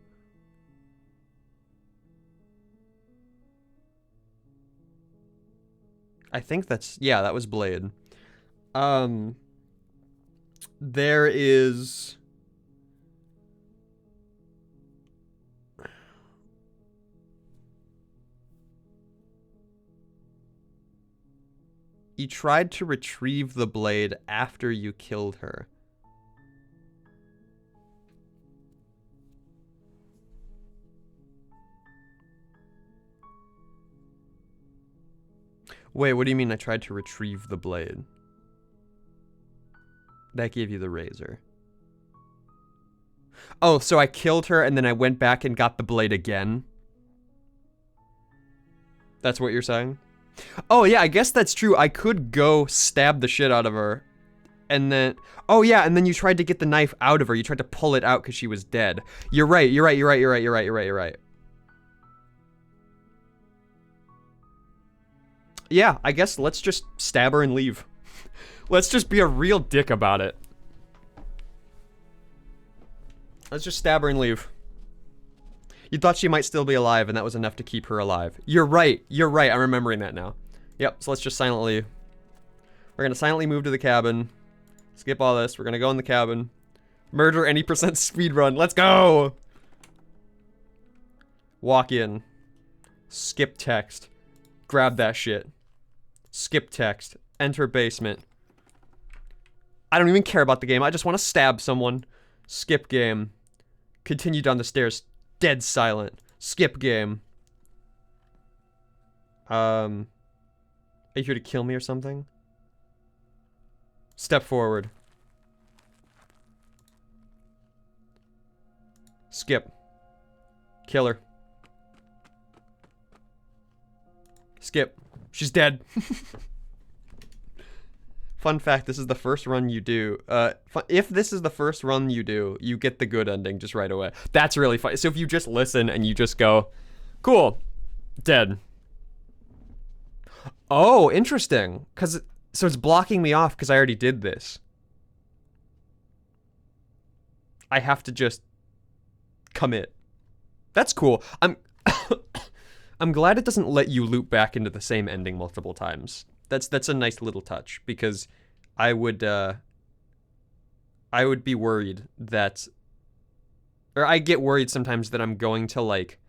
I think that's... Yeah, that was Blade. There is... You tried to retrieve the blade after you killed her. Wait, what do you mean I tried to retrieve the blade? That gave you the razor. Oh, so I killed her and then I went back and got the blade again? That's what you're saying? Oh, yeah, I guess that's true. I could go stab the shit out of her. And then... Oh, yeah, and then you tried to get the knife out of her. You tried to pull it out because she was dead. You're right. Yeah, I guess let's just stab her and leave. Let's just be a real dick about it. Let's just stab her and leave. You thought she might still be alive, and that was enough to keep her alive. You're right. I'm remembering that now. Yep, so let's just silently... We're gonna silently move to the cabin. Skip all this. We're gonna go in the cabin. Murder any percent speedrun. Let's go! Walk in. Skip text. Grab that shit. Skip text. Enter basement. I don't even care about the game. I just want to stab someone. Skip game. Continue down the stairs. Dead silent. Skip game. Are you here to kill me or something? Step forward. Skip. Kill her. Skip. She's dead. Fun fact, this is the first run you do. If this is the first run you do, you get the good ending just right away. That's really funny. So if you just listen and you just go, cool, dead. Oh, interesting. So it's blocking me off because I already did this. I have to just commit. That's cool. I'm glad it doesn't let you loop back into the same ending multiple times. That's a nice little touch, because I would be worried that, or I get worried sometimes that I'm going to like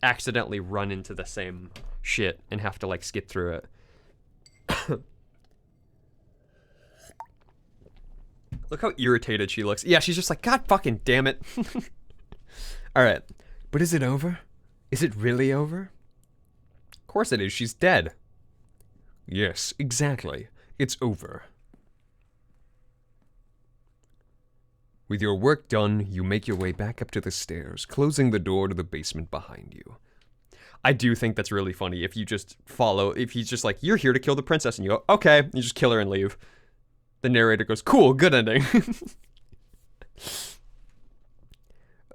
accidentally run into the same shit and have to like skip through it. Look how irritated she looks. Yeah, she's just like, God fucking damn it. All right. But is it over? Is it really over? Of course it is. She's dead. Yes, exactly. It's over. With your work done, you make your way back up to the stairs, closing the door to the basement behind you. I do think that's really funny if you just follow, if he's just like, you're here to kill the princess, and you go, okay, you just kill her and leave. The narrator goes, cool, good ending.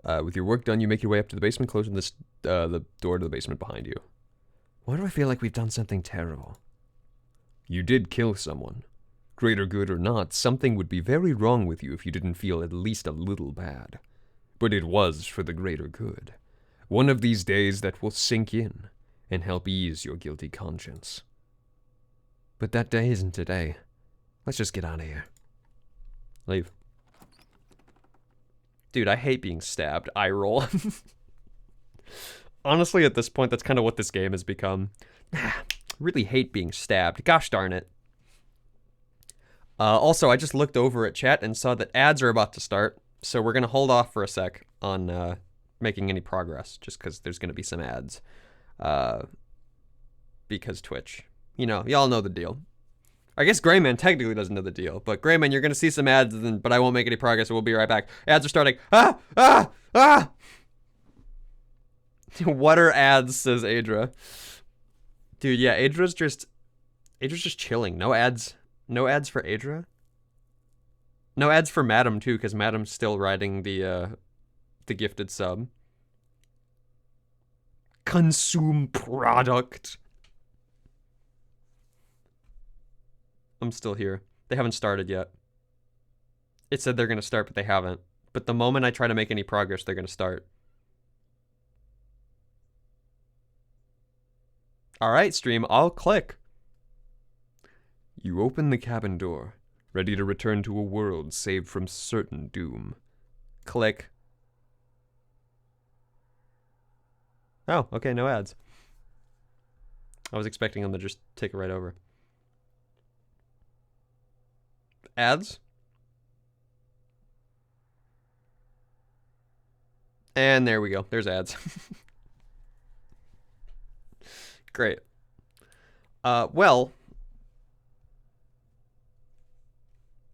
With your work done, you make your way up to the basement, closing the door to the basement behind you. Why do I feel like we've done something terrible? You did kill someone. Greater good or not, something would be very wrong with you if you didn't feel at least a little bad. But it was for the greater good. One of these days that will sink in and help ease your guilty conscience. But that day isn't today. Let's just get out of here. Leave. Dude, I hate being stabbed. Eye roll. Honestly, at this point, that's kind of what this game has become. Really hate being stabbed. Gosh darn it. Also, I just looked over at chat and saw that ads are about to start, so we're going to hold off for a sec on making any progress, just because there's going to be some ads. Because Twitch. You know, y'all know the deal. I guess Greyman technically doesn't know the deal, but Greyman, you're going to see some ads, but I won't make any progress, so we'll be right back. Ads are starting. Ah! Ah! Ah! What are ads, says Adra. Dude, yeah, Adra's just chilling. No ads. No ads for Adra? No ads for Madam, too, because Madam's still riding the gifted sub. Consume product. I'm still here. They haven't started yet. It said they're going to start, but they haven't. But the moment I try to make any progress, they're going to start. Alright, stream, I'll click. You open the cabin door, ready to return to a world saved from certain doom. Click. Oh, okay, no ads. I was expecting them to just take it right over. Ads? And there we go. There's ads. Great. Well.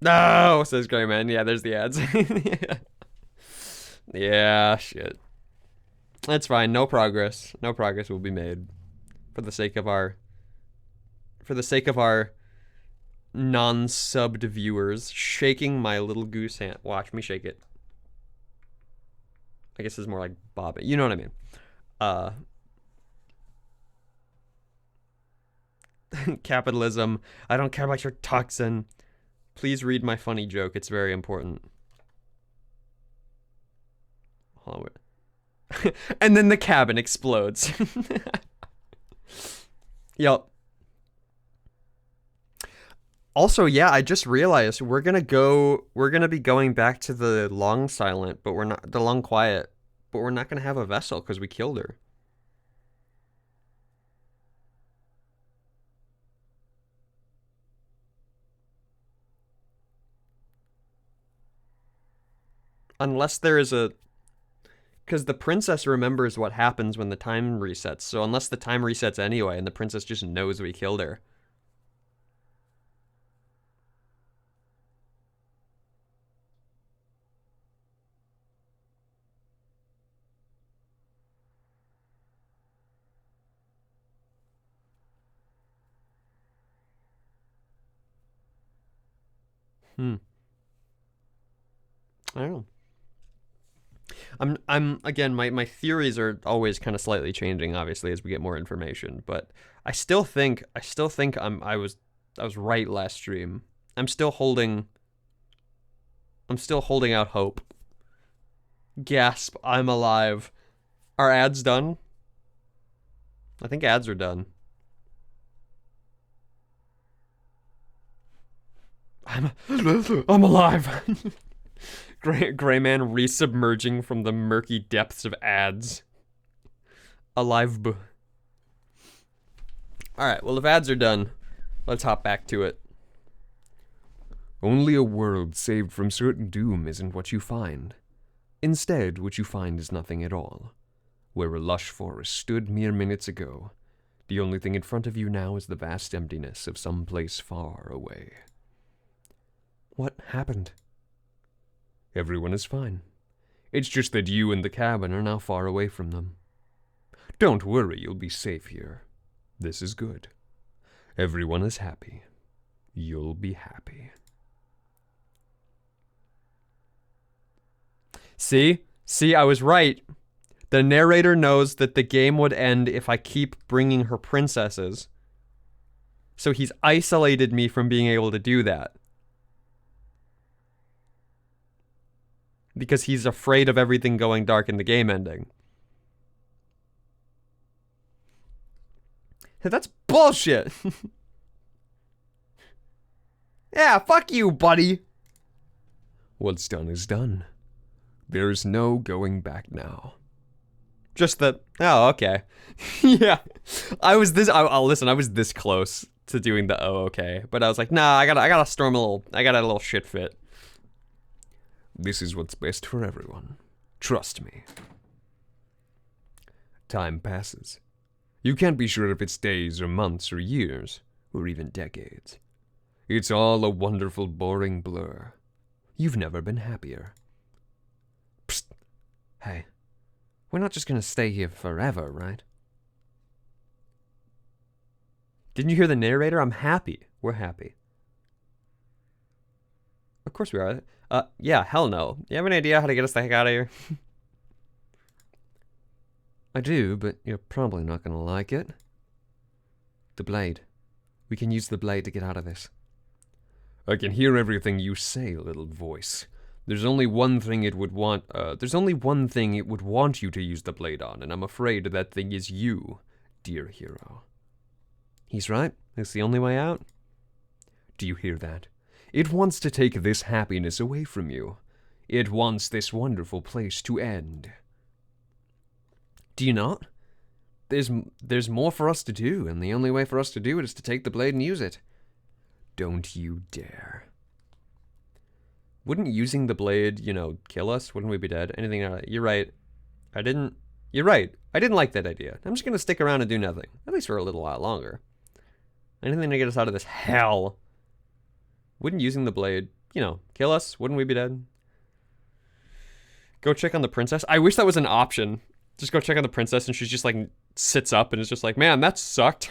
No, says Greyman. Yeah, there's the ads. Yeah, shit. That's fine. No progress. No progress will be made. For the sake of our non-subbed viewers. Shaking my little goose hand. Watch me shake it. I guess it's more like bobbing. You know what I mean. Capitalism. I don't care about your toxin. Please read my funny joke. It's very important. Hold on. And then the cabin explodes. Yup. Also, yeah, I just realized we're gonna be going back to the long silent, but we're not, the long quiet, but we're not gonna have a vessel because we killed her. Unless there is a... Because the princess remembers what happens when the time resets. So unless the time resets anyway and the princess just knows we killed her. I don't know. I'm again, my theories are always kind of slightly changing, obviously, as we get more information, but I still think I was right last stream. I'm still holding out hope. Gasp, I'm alive. Are ads done? I think ads are done. I'm alive. Greyman resubmerging from the murky depths of ads. Alive. Alright, well, if ads are done, let's hop back to it. Only a world saved from certain doom isn't what you find. Instead, what you find is nothing at all. Where a lush forest stood mere minutes ago, the only thing in front of you now is the vast emptiness of some place far away. What happened? Everyone is fine. It's just that you and the cabin are now far away from them. Don't worry, you'll be safe here. This is good. Everyone is happy. You'll be happy. See, I was right. The narrator knows that the game would end if I keep bringing her princesses. So he's isolated me from being able to do that. Because he's afraid of everything going dark in the game ending. That's bullshit. Yeah, fuck you, buddy. What's done is done. There's no going back now. Just the, oh, okay. Yeah. I was this close to doing the oh, okay. But I was like, nah, I gotta storm a little shit fit. This is what's best for everyone. Trust me. Time passes. You can't be sure if it's days or months or years, or even decades. It's all a wonderful, boring blur. You've never been happier. Psst. Hey, we're not just gonna stay here forever, right? Didn't you hear the narrator? I'm happy. We're happy. Of course we are. Yeah, hell no. You have any idea how to get us the heck out of here? I do, but you're probably not gonna like it. The blade. We can use the blade to get out of this. I can hear everything you say, little voice. There's only one thing it would want you to use the blade on, and I'm afraid that thing is you, dear hero. He's right. It's the only way out. Do you hear that? It wants to take this happiness away from you. It wants this wonderful place to end. Do you not? There's more for us to do, and the only way for us to do it is to take the blade and use it. Don't you dare. Wouldn't using the blade, you know, kill us? Wouldn't we be dead? You're right. You're right. I didn't like that idea. I'm just gonna stick around and do nothing. At least for a little while longer. Anything to get us out of this hell. Wouldn't using the blade, you know, kill us? Wouldn't we be dead? Go check on the princess. I wish that was an option. Just go check on the princess and she's just like sits up and is just like, man, that sucked.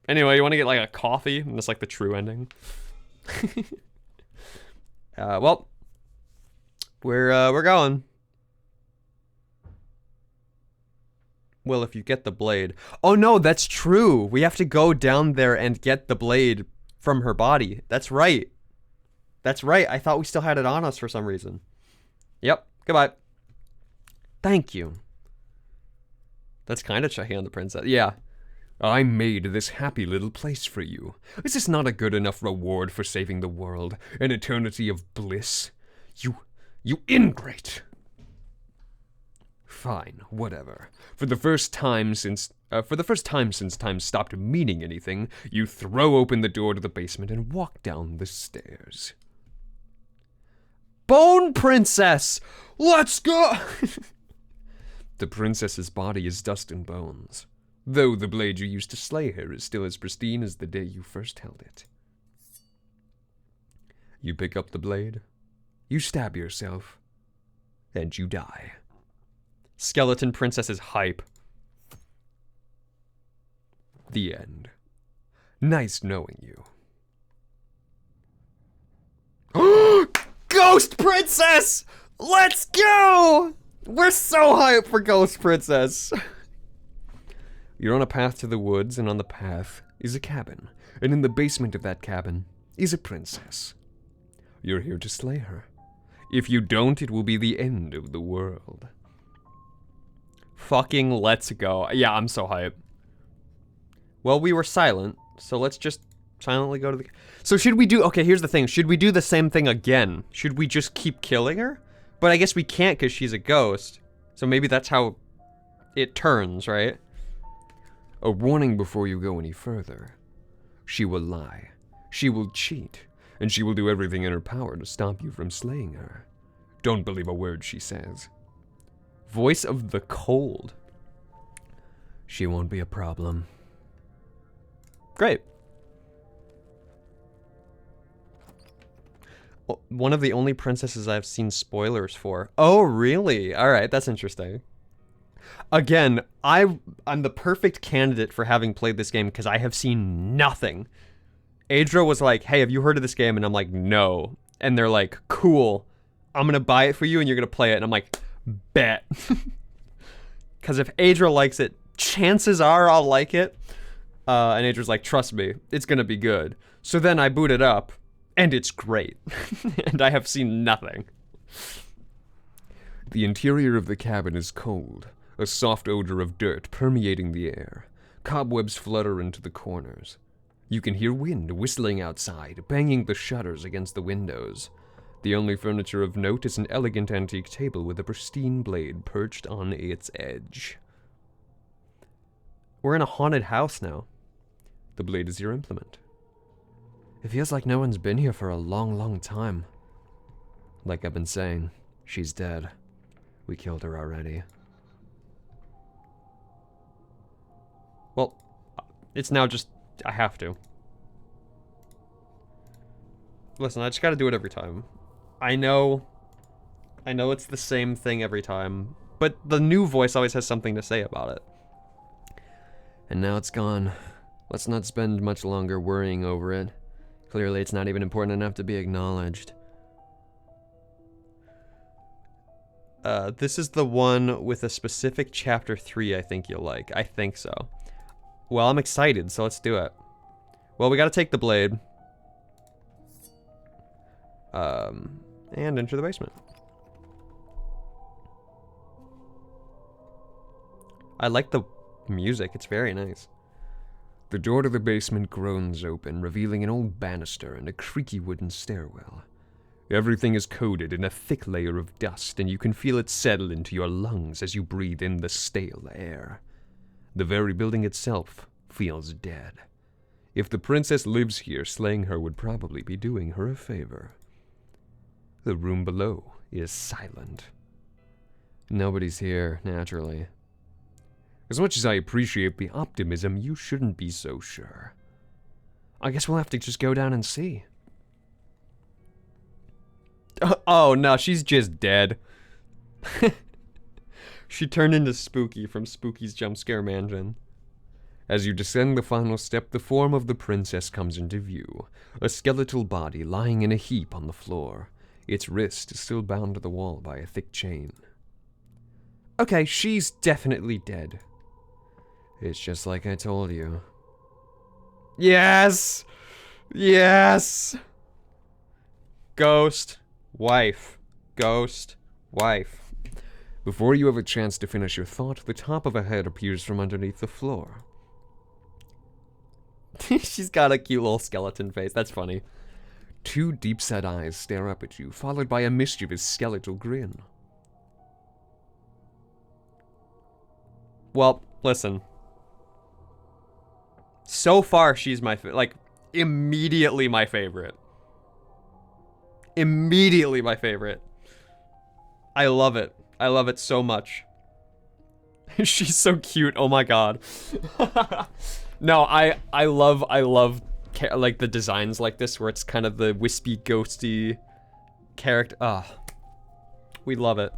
Anyway, you want to get like a coffee? And that's like the true ending. Well, we're going. Well, if you get the blade. Oh no, that's true. We have to go down there and get the blade from her body. That's right. That's right. I thought we still had it on us for some reason. Yep. Goodbye. Thank you. That's kind of checking on the princess. Yeah. I made this happy little place for you. Is this not a good enough reward for saving the world? An eternity of bliss? You ingrate! Fine, whatever. For the first time since time stopped meaning anything, you throw open the door to the basement and walk down the stairs. Bone Princess! Let's go! The princess's body is dust and bones, though the blade you used to slay her is still as pristine as the day you first held it. You pick up the blade, you stab yourself, and you die. Skeleton Princess is hype. The end. Nice knowing you. Ghost Princess! Let's go! We're so hyped for Ghost Princess. You're on a path to the woods, and on the path is a cabin. And in the basement of that cabin is a princess. You're here to slay her. If you don't, it will be the end of the world. Fucking let's go. Yeah, I'm so hyped. Well, we were silent, so let's just silently go to the... So should we do... Okay, here's the thing. Should we do the same thing again? Should we just keep killing her? But I guess we can't because she's a ghost. So maybe that's how it turns, right? A warning before you go any further. She will lie. She will cheat. And she will do everything in her power to stop you from slaying her. Don't believe a word she says. Voice of the Cold. She won't be a problem. Great. One of the only princesses I've seen spoilers for. Oh, really? All right, that's interesting. Again, I'm the perfect candidate for having played this game because I have seen nothing. Adra was like, hey, have you heard of this game? And I'm like, no. And they're like, cool. I'm going to buy it for you and you're going to play it. And I'm like, bet. Because if Adra likes it, chances are I'll like it. And Adra's like, trust me, it's going to be good. So then I boot it up. And it's great. And I have seen nothing. The interior of the cabin is cold, a soft odor of dirt permeating the air. Cobwebs flutter into the corners. You can hear wind whistling outside, banging the shutters against the windows. The only furniture of note is an elegant antique table with a pristine blade perched on its edge. We're in a haunted house now. The blade is your implement. It feels like no one's been here for a long, long time. Like I've been saying, she's dead. We killed her already. Well, it's now just... I have to. Listen, I just gotta do it every time. I know it's the same thing every time, but the new voice always has something to say about it. And now it's gone. Let's not spend much longer worrying over it. Clearly it's not even important enough to be acknowledged. This is the one with a specific chapter 3 I think you'll like. I think so. Well, I'm excited, so let's do it. Well, we gotta take the blade. And enter the basement. I like the music, it's very nice. The door to the basement groans open, revealing an old banister and a creaky wooden stairwell. Everything is coated in a thick layer of dust, and you can feel it settle into your lungs as you breathe in the stale air. The very building itself feels dead. If the princess lives here, slaying her would probably be doing her a favor. The room below is silent. Nobody's here, naturally. As much as I appreciate the optimism, you shouldn't be so sure. I guess we'll have to just go down and see. Oh no, she's just dead. She turned into Spooky from Spooky's Jump Scare Mansion. As you descend the final step, the form of the princess comes into view, a skeletal body lying in a heap on the floor. Its wrist is still bound to the wall by a thick chain. Okay, she's definitely dead. It's just like I told you. Yes! Yes! Ghost wife. Ghost wife. Before you have a chance to finish your thought, the top of a head appears from underneath the floor. She's got a cute little skeleton face. That's funny. Two deep-set eyes stare up at you, followed by a mischievous skeletal grin. Well, listen. So far, she's my immediately my favorite. Immediately my favorite. I love it. I love it so much. She's so cute. Oh my god. No, I love like the designs like this where it's kind of the wispy, ghosty character. We love it.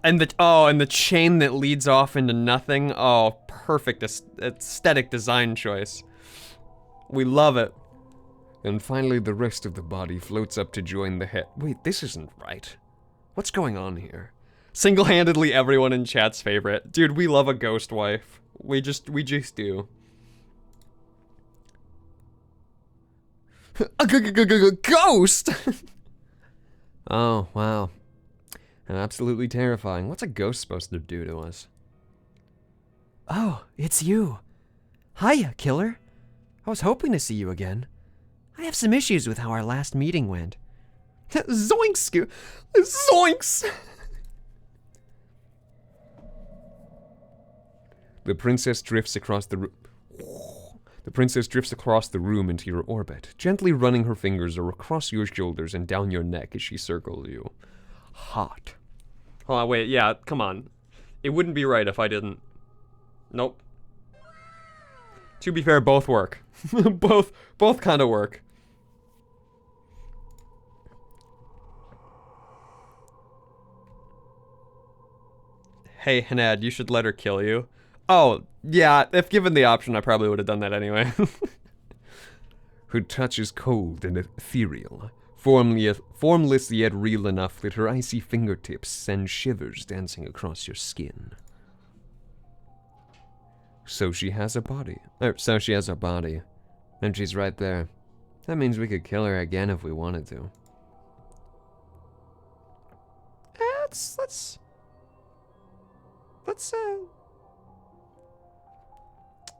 And the chain that leads off into nothing. Oh, perfect aesthetic design choice. We love it. And finally, the rest of the body floats up to join the head. Wait, this isn't right. What's going on here? Single-handedly everyone in chat's favorite. Dude, we love a ghost wife. We just do. A ghost! Oh, wow. And absolutely terrifying. What's a ghost supposed to do to us? Oh, it's you. Hiya, killer. I was hoping to see you again. I have some issues with how our last meeting went. Zoinks! Zoinks! The princess drifts across the room. The princess drifts across the room into your orbit, gently running her fingers across your shoulders and down your neck as she circles you. Hot. Hold on, wait, yeah, come on. It wouldn't be right if I didn't. Nope. To be fair, both work. both kind of work. Hey, Hanad, you should let her kill you. Oh, yeah, if given the option, I probably would have done that anyway. Her touch is cold and ethereal, formless yet real enough that her icy fingertips send shivers dancing across your skin. So she has a body. So she has a body. And she's right there. That means we could kill her again if we wanted to.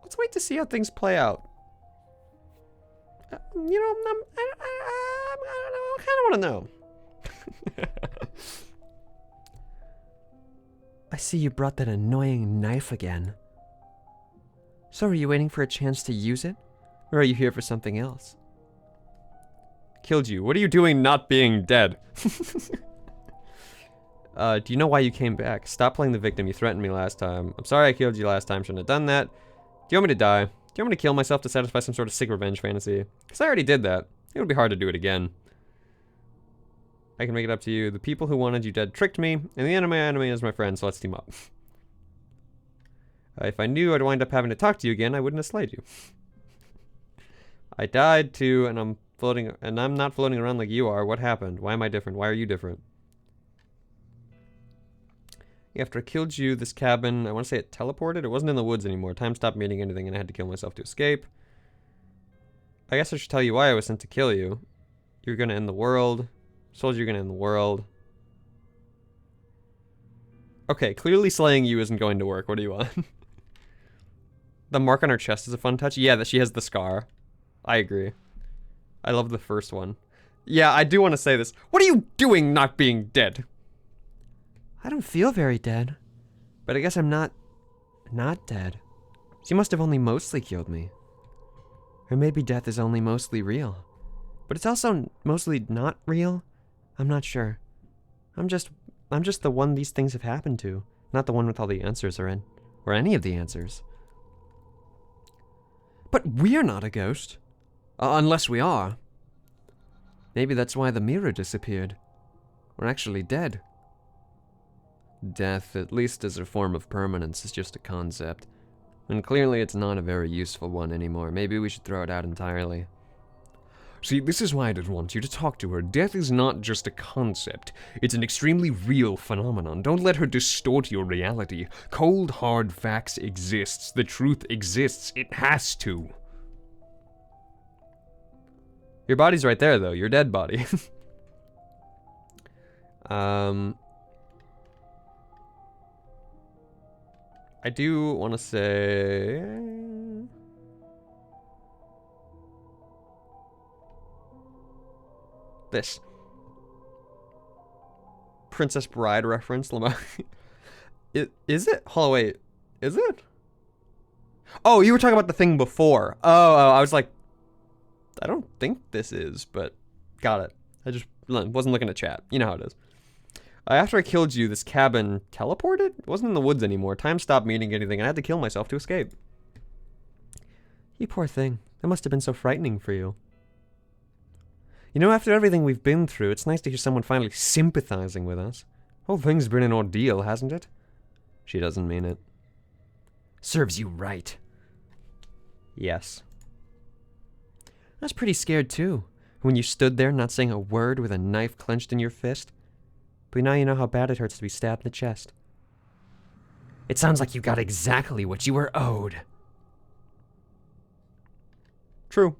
Let's wait to see how things play out. You know, I kind of want to know. I see you brought that annoying knife again. So are you waiting for a chance to use it? Or are you here for something else? Killed you. What are you doing not being dead? Do you know why you came back? Stop playing the victim. You threatened me last time. I'm sorry I killed you last time. Shouldn't have done that. Do you want me to die? Do you want me to kill myself to satisfy some sort of sick revenge fantasy? Because I already did that. It would be hard to do it again. I can make it up to you. The people who wanted you dead tricked me, and the enemy is my friend, so let's team up. If I knew I'd wind up having to talk to you again, I wouldn't have slayed you. I died too, and I'm not floating around like you are. What happened? Why am I different? Why are you different? After I killed you, this cabin, I want to say it teleported. It wasn't in the woods anymore. Time stopped meaning anything, and I had to kill myself to escape. I guess I should tell you why I was sent to kill you. You're gonna end the world. Told you you're gonna end the world. Okay, clearly slaying you isn't going to work. What do you want? The mark on her chest is a fun touch. Yeah, that she has the scar. I agree. I love the first one. Yeah, I do want to say this. What are you doing not being dead? I don't feel very dead. But I guess I'm not dead. She must have only mostly killed me. Or maybe death is only mostly real. But it's also mostly not real. I'm not sure. I'm just the one these things have happened to, not the one with all the answers or any of the answers. But we're not a ghost. Unless we are. Maybe that's why the mirror disappeared. We're actually dead. Death, at least as a form of permanence, is just a concept. And clearly it's not a very useful one anymore. Maybe we should throw it out entirely. See, this is why I did want you to talk to her. Death is not just a concept. It's an extremely real phenomenon. Don't let her distort your reality. Cold, hard facts exists. The truth exists. It has to. Your body's right there, though. Your dead body. I do want to say... this. Princess Bride reference, Lamar. Is it? Hold on, wait. Is it? Oh, you were talking about the thing before. Oh, I was like, I don't think this is, but got it. I just wasn't looking at chat. You know how it is. After I killed you, this cabin teleported? It wasn't in the woods anymore. Time stopped meaning anything, and I had to kill myself to escape. You poor thing. That must have been so frightening for you. You know, after everything we've been through, it's nice to hear someone finally sympathizing with us. Whole thing's been an ordeal, hasn't it? She doesn't mean it. Serves you right. Yes. I was pretty scared too, when you stood there not saying a word with a knife clenched in your fist. But now you know how bad it hurts to be stabbed in the chest. It sounds like you got exactly what you were owed. True.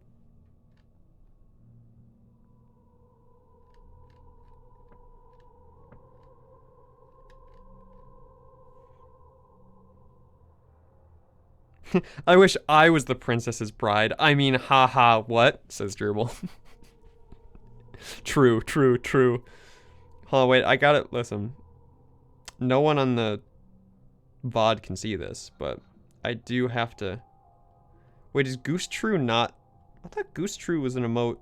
I wish I was the princess's bride. I mean, haha, what? Says Gerbil. True, true, true. Hold on, wait, I got it. Listen. No one on the VOD can see this, but I do have to... Wait, is Goose True not... I thought Goose True was an emote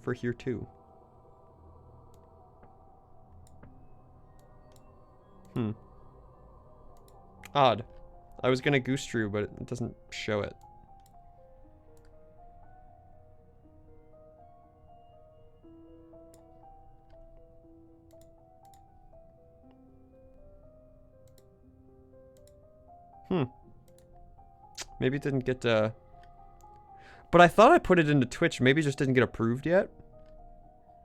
for here too. Odd. I was gonna Goose True, but it doesn't show it. Maybe it didn't get, but I thought I put it into Twitch. Maybe it just didn't get approved yet.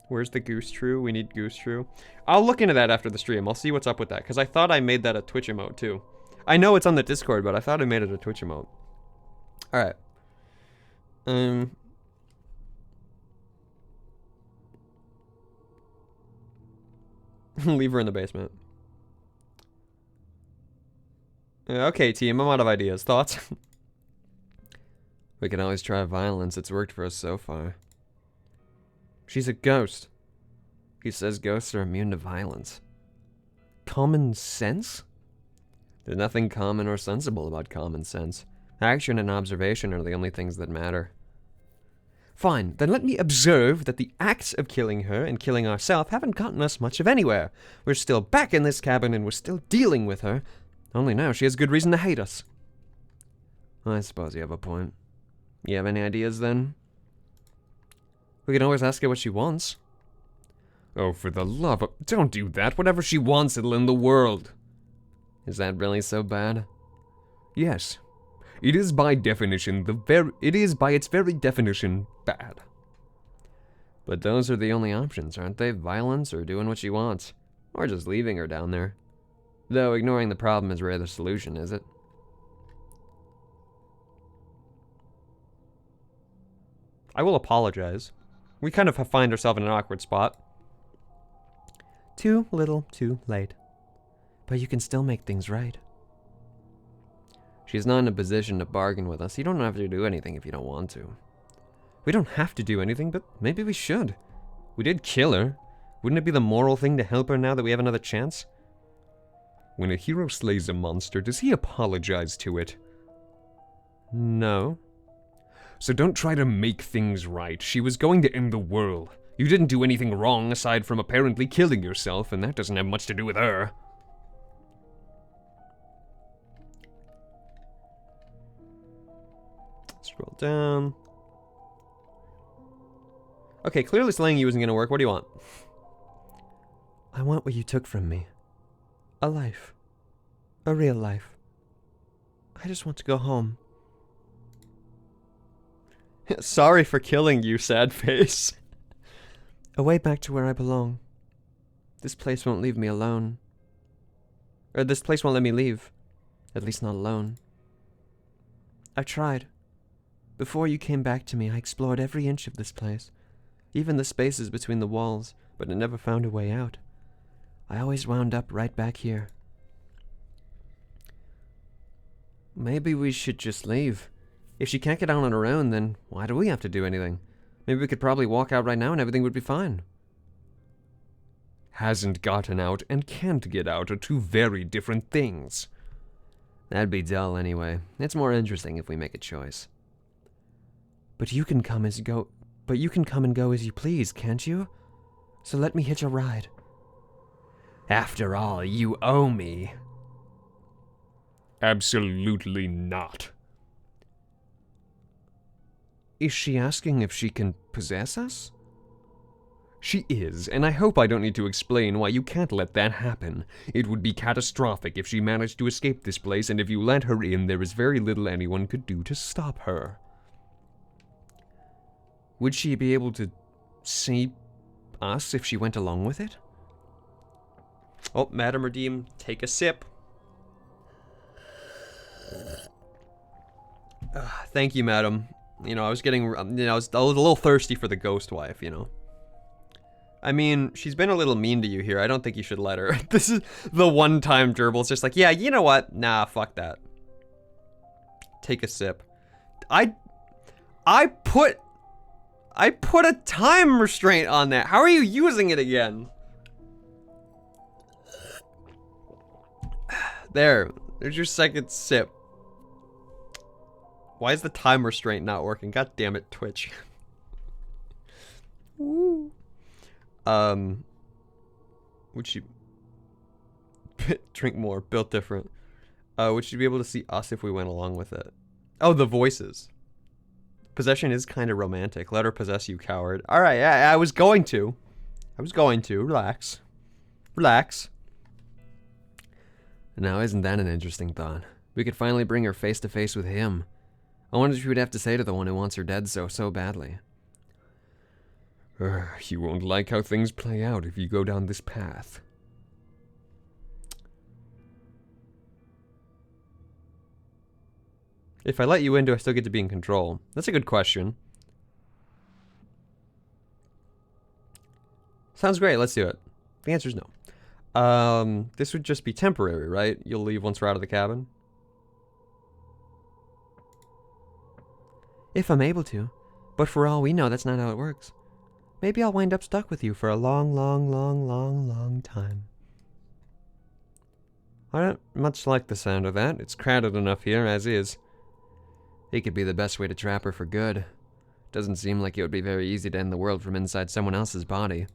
Where's the Goose True? We need Goose True. I'll look into that after the stream. I'll see what's up with that, because I thought I made that a Twitch emote, too. I know it's on the Discord, but I thought I made it a Twitch emote. Alright. Leave her in the basement. Okay, team, I'm out of ideas. Thoughts? We can always try violence. It's worked for us so far. She's a ghost. He says ghosts are immune to violence. Common sense? There's nothing common or sensible about common sense. Action and observation are the only things that matter. Fine, then let me observe that the acts of killing her and killing ourselves haven't gotten us much of anywhere. We're still back in this cabin and we're still dealing with her. Only now she has good reason to hate us. I suppose you have a point. You have any ideas then? We can always ask her what she wants. Oh, for the love of... Don't do that. Whatever she wants, it'll end the world. Is that really so bad? Yes. It is by definition it is by its very definition bad. But those are the only options, aren't they? Violence or doing what she wants. Or just leaving her down there. Though ignoring the problem is rarely the solution, is it? I will apologize. We kind of find ourselves in an awkward spot. Too little, too late. But you can still make things right. She's not in a position to bargain with us. You don't have to do anything if you don't want to. We don't have to do anything, but maybe we should. We did kill her. Wouldn't it be the moral thing to help her now that we have another chance? When a hero slays a monster, does he apologize to it? No. So don't try to make things right. She was going to end the world. You didn't do anything wrong aside from apparently killing yourself, and that doesn't have much to do with her. Scroll down. Okay, clearly slaying you isn't gonna work. What do you want? I want what you took from me. A life. A real life. I just want to go home. Sorry for killing you, sad face. A way back to where I belong. This place won't leave me alone. Or this place won't let me leave. At least not alone. I've tried. Before you came back to me, I explored every inch of this place. Even the spaces between the walls, but I never found a way out. I always wound up right back here. Maybe we should just leave. If she can't get out on her own, then why do we have to do anything? Maybe we could probably walk out right now and everything would be fine. Hasn't gotten out and can't get out are two very different things. That'd be dull anyway. It's more interesting if we make a choice. But you can come and go as you please, can't you? So let me hitch a ride. After all, you owe me. Absolutely not. Is she asking if she can possess us? She is, and I hope I don't need to explain why you can't let that happen. It would be catastrophic if she managed to escape this place, and if you let her in, there is very little anyone could do to stop her. Would she be able to see us if she went along with it? Oh, Madam Redeem, take a sip. Thank you, Madam. You know, I was getting, I was a little thirsty for the ghost wife, you know. I mean, she's been a little mean to you here. I don't think you should let her. This is the one time Gerbil's just like, yeah, you know what? Nah, fuck that. Take a sip. I put a time restraint on that. How are you using it again? There's your second sip. Why is the time restraint not working? God damn it, Twitch. Woo. Would you drink more, built different? Would you be able to see us if we went along with it? Oh, the voices. Possession is kind of romantic. Let her possess you, coward. All right, I was going to. Relax. Relax. Now, isn't that an interesting thought? We could finally bring her face to face with him. I wonder what she would have to say to the one who wants her dead so badly. You won't like how things play out if you go down this path. If I let you in, do I still get to be in control? That's a good question. Sounds great, let's do it. The answer is no. This would just be temporary, right? You'll leave once we're out of the cabin? If I'm able to. But for all we know, that's not how it works. Maybe I'll wind up stuck with you for a long, long, long, long, long time. I don't much like the sound of that. It's crowded enough here as is. It could be the best way to trap her for good. Doesn't seem like it would be very easy to end the world from inside someone else's body.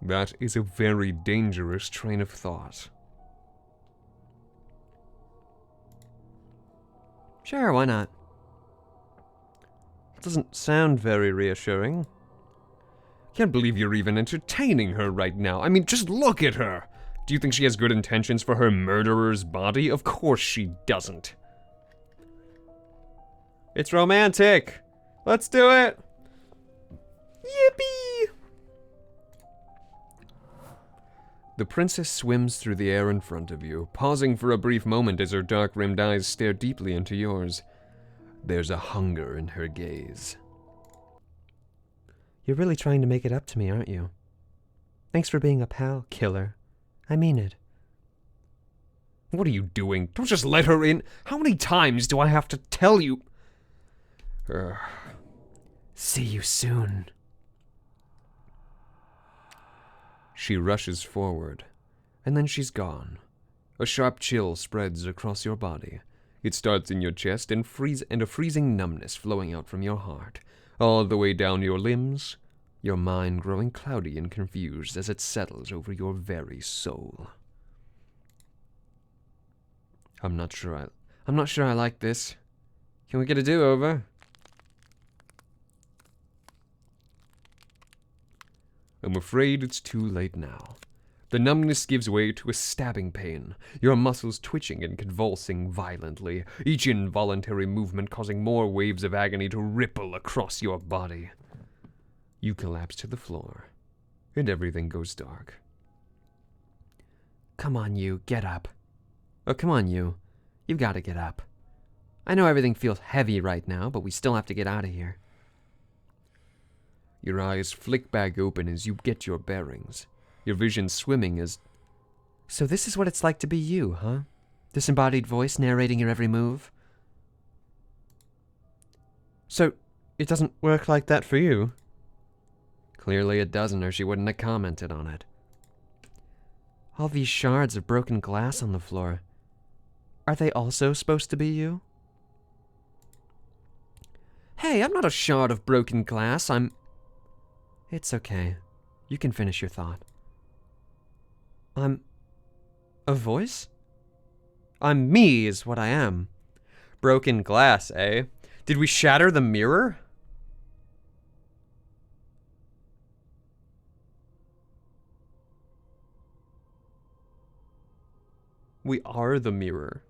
That is a very dangerous train of thought. Sure, why not? It doesn't sound very reassuring. Can't believe you're even entertaining her right now. I mean, just look at her! Do you think she has good intentions for her murderer's body? Of course she doesn't. It's romantic! Let's do it! Yippee! The princess swims through the air in front of you, pausing for a brief moment as her dark-rimmed eyes stare deeply into yours. There's a hunger in her gaze. You're really trying to make it up to me, aren't you? Thanks for being a pal, killer. I mean it. What are you doing? Don't just let her in! How many times do I have to tell you? See you soon. She rushes forward, and then she's gone. A sharp chill spreads across your body. It starts in your chest and a freezing numbness flowing out from your heart, all the way down your limbs, your mind growing cloudy and confused as it settles over your very soul. I'm not sure I like this. Can we get a do-over? I'm afraid it's too late now. The numbness gives way to a stabbing pain, your muscles twitching and convulsing violently, each involuntary movement causing more waves of agony to ripple across your body. You collapse to the floor, and everything goes dark. Come on, you, get up. Oh, come on, you. You've got to get up. I know everything feels heavy right now, but we still have to get out of here. Your eyes flick back open as you get your bearings, your vision swimming as... So this is what it's like to be you, huh? Disembodied voice narrating your every move? So, it doesn't work like that for you? Clearly it doesn't, or she wouldn't have commented on it. All these shards of broken glass on the floor. Are they also supposed to be you? Hey, I'm not a shard of broken glass, It's okay. You can finish your thought. I'm a voice? I'm me is what I am. Broken glass, eh? Did we shatter the mirror? We are the mirror.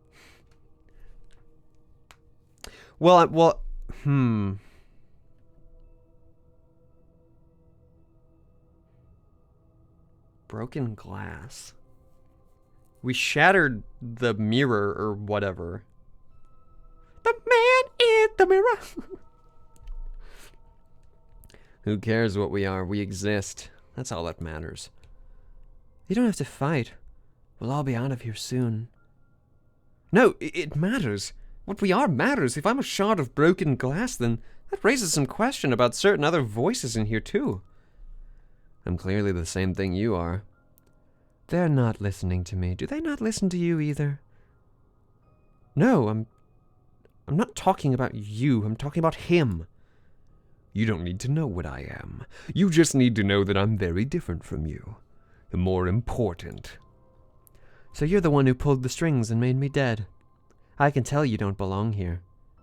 Broken glass. We shattered the mirror or whatever. The man in the mirror. Who cares what we are? We exist. That's all that matters. You don't have to fight. We'll all be out of here soon. No, it matters. What we are matters. If I'm a shard of broken glass, then that raises some question about certain other voices in here, too. I'm clearly the same thing you are. They're not listening to me. Do they not listen to you either? No, I'm not talking about you. I'm talking about him. You don't need to know what I am. You just need to know that I'm very different from you. The more important. So you're the one who pulled the strings and made me dead. I can tell you don't belong here.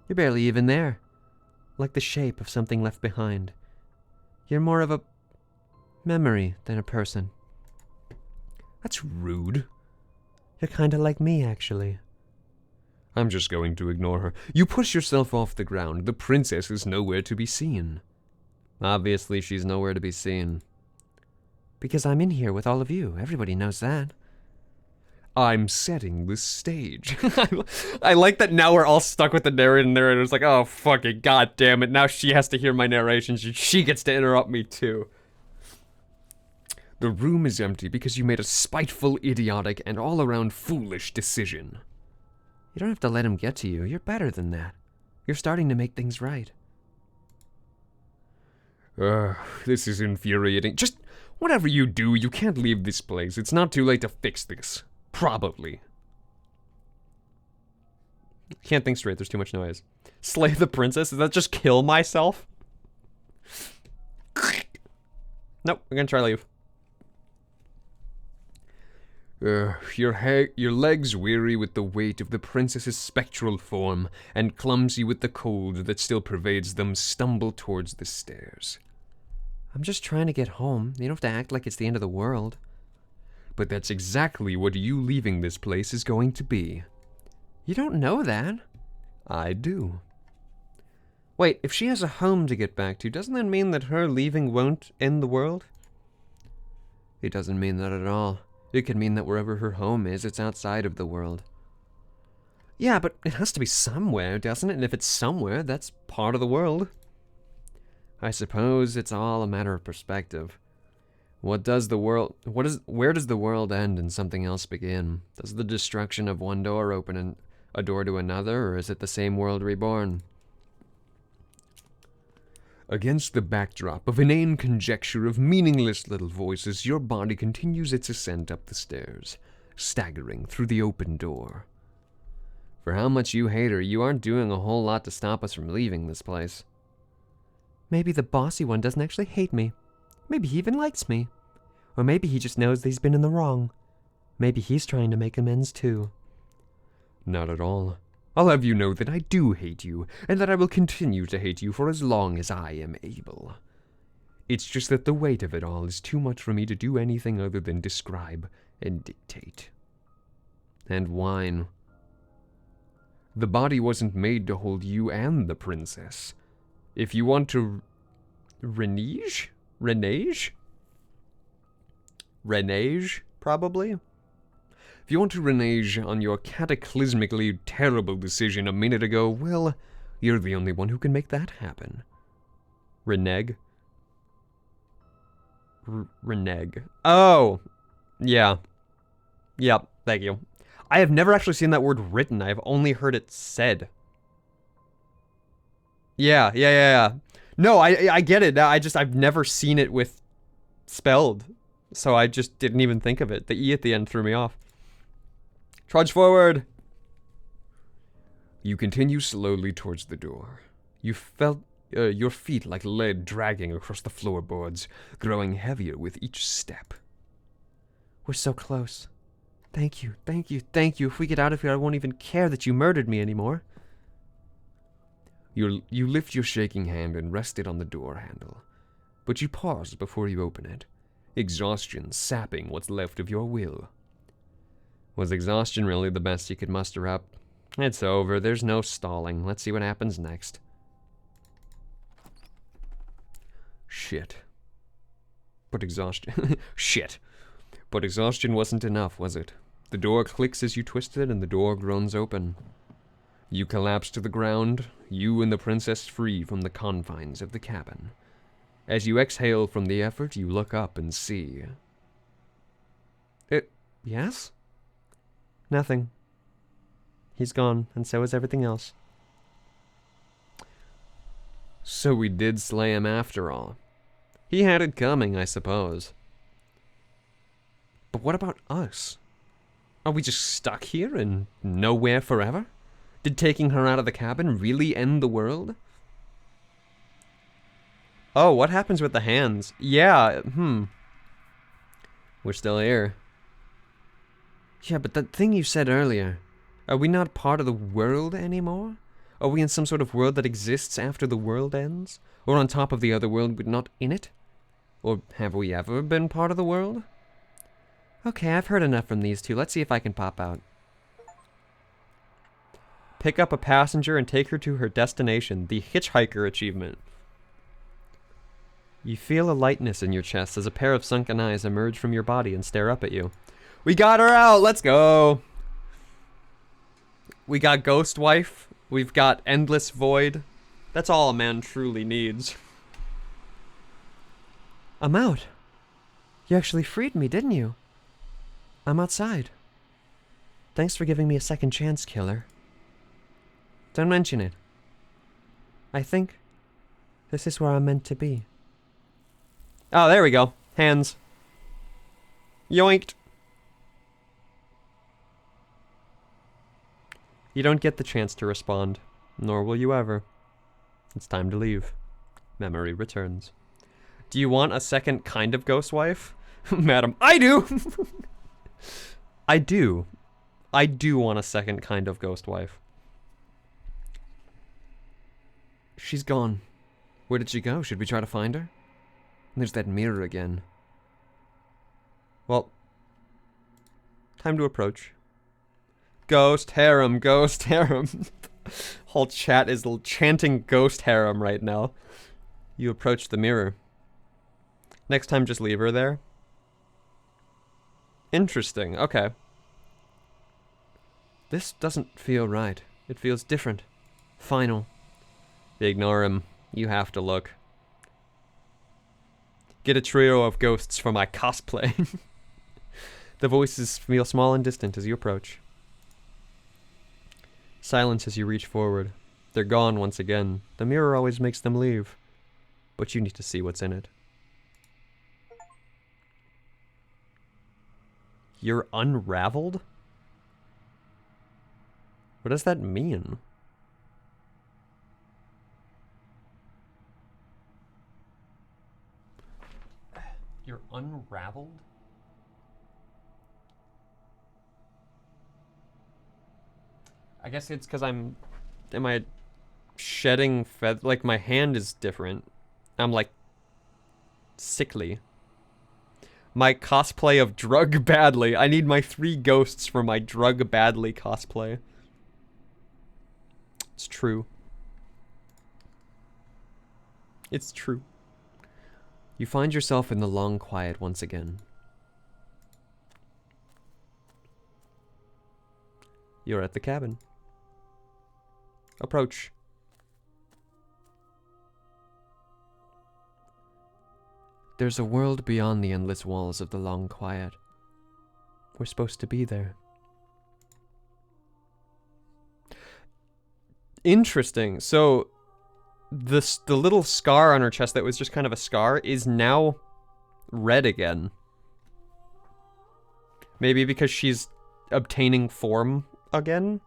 You're barely even there. Like the shape of something left behind. You're more of a memory than a person. That's rude. You're kinda like me, actually. I'm just going to ignore her. You push yourself off the ground. The princess is nowhere to be seen. Obviously, she's nowhere to be seen. Because I'm in here with all of you. Everybody knows that. I'm setting the stage. I like that now we're all stuck with the narrator, and the narrator's like, oh, fucking god damn it. Now she has to hear my narration. She gets to interrupt me, too. The room is empty because you made a spiteful, idiotic, and all-around foolish decision. You don't have to let him get to you. You're better than that. You're starting to make things right. This is infuriating. Just whatever you do, you can't leave this place. It's not too late to fix this. Probably. Can't think straight, there's too much noise. Slay the princess? Does that just kill myself? Nope, we're gonna try to leave. Your legs weary with the weight of the princess's spectral form, and clumsy with the cold that still pervades them, stumble towards the stairs. I'm just trying to get home. You don't have to act like it's the end of the world. But that's exactly what you leaving this place is going to be. You don't know that. I do. Wait, if she has a home to get back to, doesn't that mean that her leaving won't end the world? It doesn't mean that at all. It could mean that wherever her home is, it's outside of the world. Yeah, but it has to be somewhere, doesn't it? And if it's somewhere, that's part of the world. I suppose it's all a matter of perspective. Where does the world end and something else begin? Does the destruction of one door open a door to another, or is it the same world reborn? Against the backdrop of inane conjecture of meaningless little voices, your body continues its ascent up the stairs, staggering through the open door. For how much you hate her, you aren't doing a whole lot to stop us from leaving this place. Maybe the bossy one doesn't actually hate me. Maybe he even likes me. Or maybe he just knows that he's been in the wrong. Maybe he's trying to make amends too. Not at all. I'll have you know that I do hate you, and that I will continue to hate you for as long as I am able. It's just that the weight of it all is too much for me to do anything other than describe and dictate. And whine. The body wasn't made to hold you and the princess. If you want to Renege, probably? If you want to renege on your cataclysmically terrible decision a minute ago, well, you're the only one who can make that happen. Renege? Renege. Oh! Yeah. Yep, thank you. I have never actually seen that word written. I've only heard it said. Yeah. No, I get it. I've never seen it with spelled. So I just didn't even think of it. The E at the end threw me off. Trudge forward. You continue slowly towards the door. You felt your feet like lead dragging across the floorboards, growing heavier with each step. We're so close. Thank you. If we get out of here, I won't even care that you murdered me anymore. You lift your shaking hand and rest it on the door handle, but you pause before you open it, exhaustion sapping what's left of your will. Was exhaustion really the best you could muster up? It's over. There's no stalling. Let's see what happens next. Shit. But exhaustion... Shit. But exhaustion wasn't enough, was it? The door clicks as you twist it, and the door groans open. You collapse to the ground, you and the princess free from the confines of the cabin. As you exhale from the effort, you look up and see... Yes? Nothing. He's gone, and so is everything else. So we did slay him after all. He had it coming, I suppose. But what about us? Are we just stuck here and nowhere forever? Did taking her out of the cabin really end the world? Oh, what happens with the hands? Yeah, We're still here. Yeah, but that thing you said earlier, are we not part of the world anymore? Are we in some sort of world that exists after the world ends? Or on top of the other world but not in it? Or have we ever been part of the world? Okay, I've heard enough from these two. Let's see if I can pop out. Pick up a passenger and take her to her destination, the Hitchhiker achievement. You feel a lightness in your chest as a pair of sunken eyes emerge from your body and stare up at you. We got her out! Let's go! We got Ghost Wife. We've got Endless Void. That's all a man truly needs. I'm out. You actually freed me, didn't you? I'm outside. Thanks for giving me a second chance, killer. Don't mention it. I think this is where I'm meant to be. Oh, there we go. Hands. Yoinked. You don't get the chance to respond, nor will you ever. It's time to leave. Memory returns. Do you want a second kind of ghost wife? Madam, I do! I do. I do want a second kind of ghost wife. She's gone. Where did she go? Should we try to find her? There's that mirror again. Well, time to approach. Ghost harem, ghost harem. Whole chat is chanting ghost harem right now. You approach the mirror. Next time, just leave her there. Interesting, okay. This doesn't feel right. It feels different. Final. Ignore him. You have to look. Get a trio of ghosts for my cosplay. The voices feel small and distant as you approach. Silence as you reach forward. They're gone once again. The mirror always makes them leave. But you need to see what's in it. You're unraveled? What does that mean? You're unraveled? I guess it's because am I shedding feather? Like, my hand is different. I'm, like, sickly. My cosplay of Drug Badly. I need my 3 ghosts for my Drug Badly cosplay. It's true. It's true. You find yourself in the long quiet once again. You're at the cabin. Approach. There's a world beyond the endless walls of the long quiet. We're supposed to be there. Interesting. So, the little scar on her chest that was just kind of a scar is now red again. Maybe because she's obtaining form again?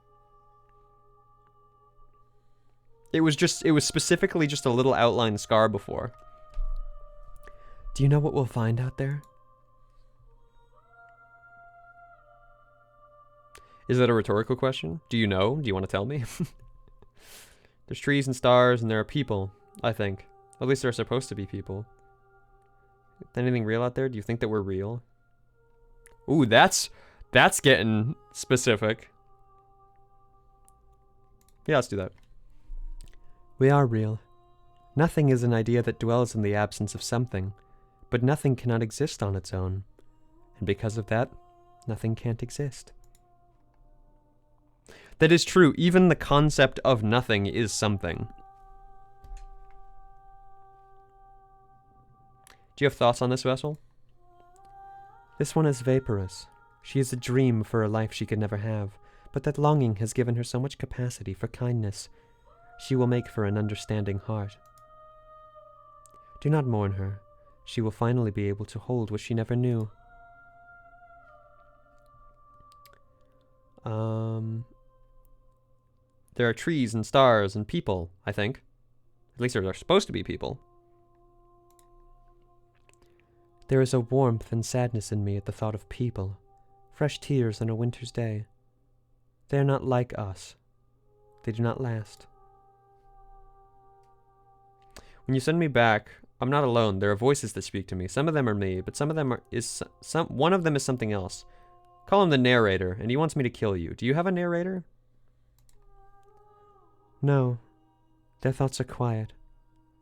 It was specifically just a little outline scar before. Do you know what we'll find out there? Is that a rhetorical question? Do you know? Do you want to tell me? There's trees and stars and there are people, I think. At least there are supposed to be people. Anything real out there? Do you think that we're real? Ooh, that's getting specific. Yeah, let's do that. We are real. Nothing is an idea that dwells in the absence of something, but nothing cannot exist on its own. And because of that, nothing can't exist. That is true. Even the concept of nothing is something. Do you have thoughts on this vessel? This one is vaporous. She is a dream for a life she could never have, but that longing has given her so much capacity for kindness. She will make for an understanding heart. Do not mourn her. She will finally be able to hold what she never knew. There are trees and stars and people, I think. At least there are supposed to be people. There is a warmth and sadness in me at the thought of people. Fresh tears on a winter's day. They are not like us. They do not last. When you send me back, I'm not alone. There are voices that speak to me. Some of them are me, but some of them one of them is something else. Call him the narrator, and he wants me to kill you. Do you have a narrator? No. Their thoughts are quiet.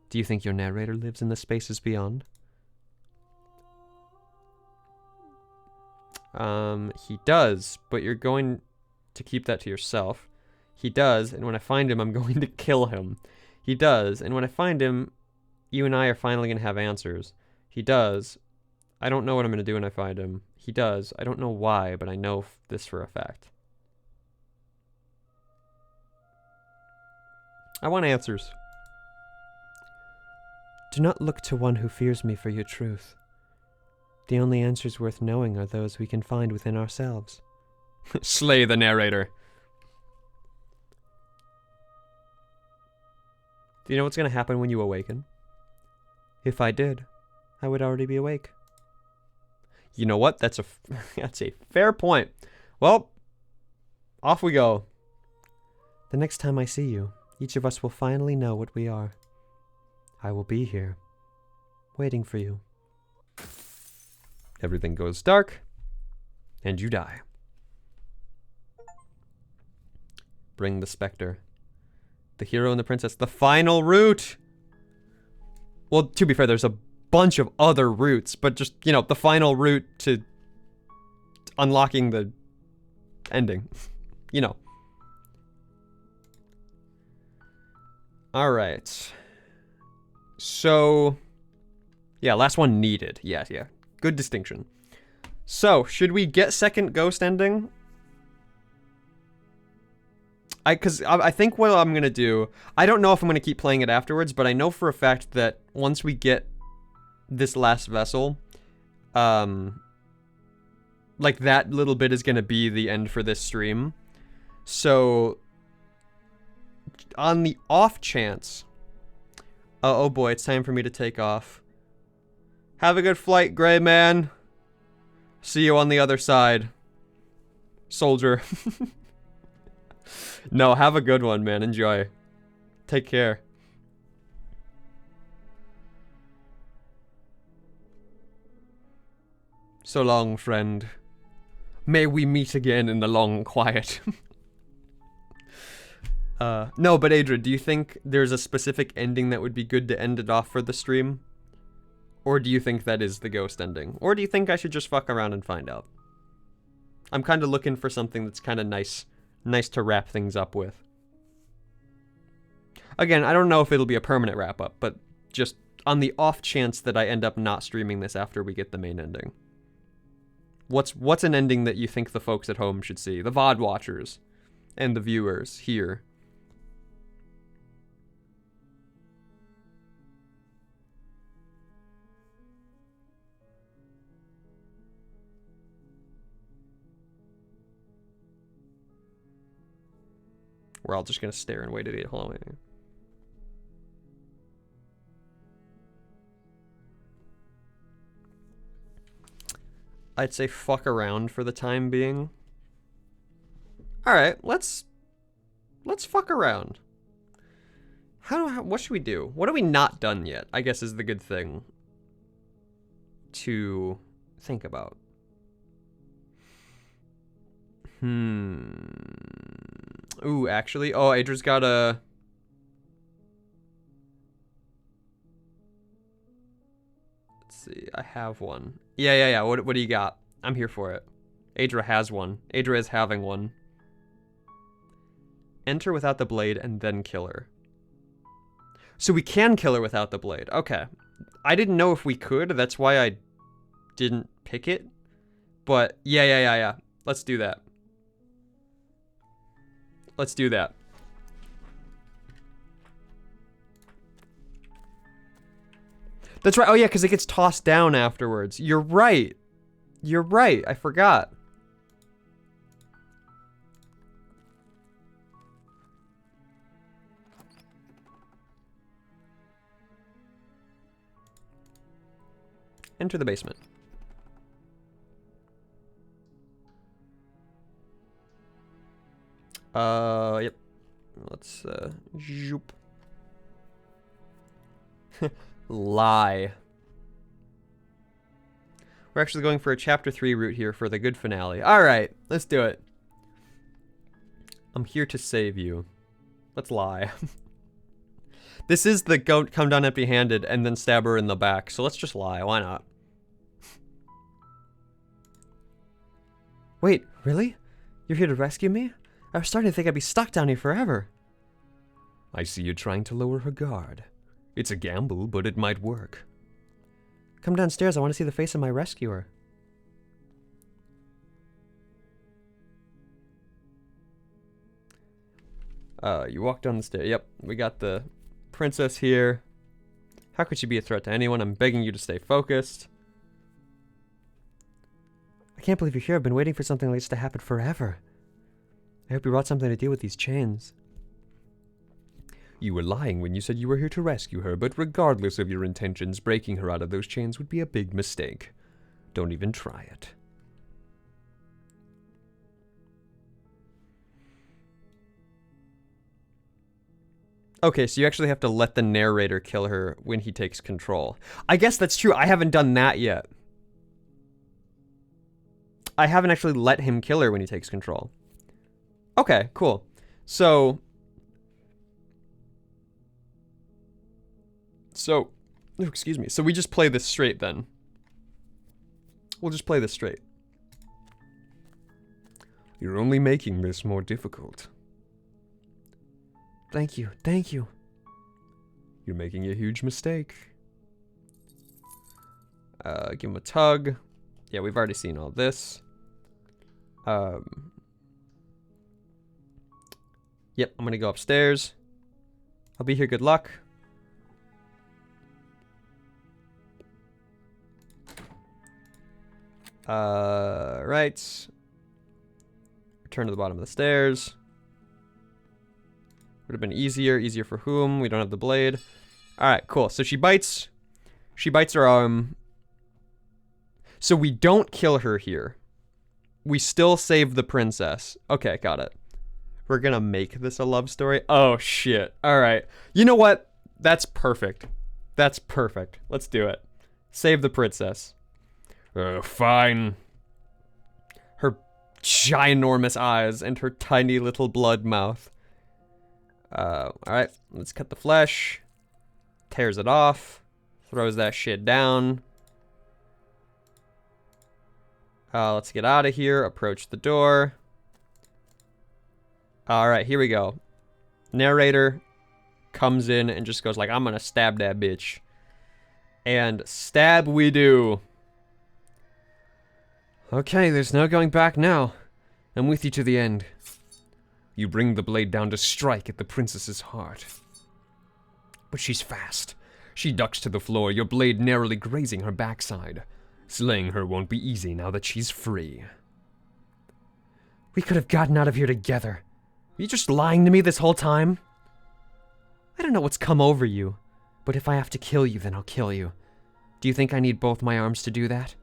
Do you think your narrator lives in the spaces beyond? He does, but you're going to keep that to yourself. He does, and when I find him, I'm going to kill him. He does, and when I find him, you and I are finally going to have answers. He does. I don't know what I'm going to do when I find him. He does. I don't know why, but I know this for a fact. I want answers. Do not look to one who fears me for your truth. The only answers worth knowing are those we can find within ourselves. Slay the narrator. Do you know what's going to happen when you awaken? If I did, I would already be awake. You know what? That's a fair point. Well, off we go. The next time I see you, each of us will finally know what we are. I will be here, waiting for you. Everything goes dark, and you die. Bring the specter. The hero and the princess. The final route! Well, to be fair, there's a bunch of other routes, but just, you know, the final route to unlocking the ending. You know. Alright. So, yeah, last one needed. Yeah. Good distinction. So, should we get second ghost ending? Because I think what I'm going to do, I don't know if I'm going to keep playing it afterwards, but I know for a fact that once we get this last vessel, like that little bit is going to be the end for this stream. So, on the off chance, oh boy, it's time for me to take off. Have a good flight, Gray Man. See you on the other side, soldier. No, have a good one, man. Enjoy. Take care. So long, friend. May we meet again in the long quiet. No, but Adra, do you think there's a specific ending that would be good to end it off for the stream? Or do you think that is the ghost ending? Or do you think I should just fuck around and find out? I'm kind of looking for something that's kind of nice to wrap things up with. Again, I don't know if it'll be a permanent wrap up, but just on the off chance that I end up not streaming this after we get the main ending. What's an ending that you think the folks at home should see? The VOD watchers and the viewers here. We're all just gonna stare and wait at it. Hold on, wait. I'd say fuck around for the time being. Alright, let's fuck around. What should we do? What have we not done yet? I guess is the good thing to think about. Ooh, actually, oh, Adra's got a... Let's see, I have one. Yeah, what do you got? I'm here for it. Adra has one. Adra is having one. Enter without the blade and then kill her. So we can kill her without the blade. Okay. I didn't know if we could, that's why I didn't pick it. But, yeah. Let's do that. Let's do that. That's right. Oh, yeah, because it gets tossed down afterwards. You're right. You're right. I forgot. Enter the basement. Yep. Let's, zoop. Lie. We're actually going for a chapter 3 route here for the good finale. Alright, let's do it. I'm here to save you. Let's lie. This is the come down empty-handed and then stab her in the back, so let's just lie. Why not? Wait, really? You're here to rescue me? I was starting to think I'd be stuck down here forever. I see you're trying to lower her guard. It's a gamble, but it might work. Come downstairs, I want to see the face of my rescuer. You walk down the stairs. Yep, we got the princess here. How could she be a threat to anyone? I'm begging you to stay focused. I can't believe you're here. I've been waiting for something like this to happen forever. I hope you brought something to deal with these chains. You were lying when you said you were here to rescue her, but regardless of your intentions, breaking her out of those chains would be a big mistake. Don't even try it. Okay, so you actually have to let the narrator kill her when he takes control. I guess that's true. I haven't done that yet. I haven't actually let him kill her when he takes control. Okay, cool. So, oh, excuse me. So we just play this straight then. We'll just play this straight. You're only making this more difficult. Thank you, thank you. You're making a huge mistake. Give him a tug. Yeah, we've already seen all this. Yep, I'm gonna go upstairs. I'll be here, good luck. Right. Return to the bottom of the stairs. Would have been easier. Easier for whom? We don't have the blade. Alright, cool. So she bites. She bites her arm. So we don't kill her here. We still save the princess. Okay, got it. We're gonna make this a love story. Oh, shit. Alright. You know what? That's perfect. That's perfect. Let's do it. Save the princess. Fine. Her ginormous eyes and her tiny little blood mouth. Alright. Let's cut the flesh. Tears it off. Throws that shit down. Let's get out of here. Approach the door. Alright, here we go. Narrator comes in and just goes like, I'm gonna stab that bitch. And stab we do. Okay, there's no going back now. I'm with you to the end. You bring the blade down to strike at the princess's heart. But she's fast. She ducks to the floor, your blade narrowly grazing her backside. Slaying her won't be easy now that she's free. We could have gotten out of here together. Are you just lying to me this whole time? I don't know what's come over you, but if I have to kill you, then I'll kill you. Do you think I need both my arms to do that?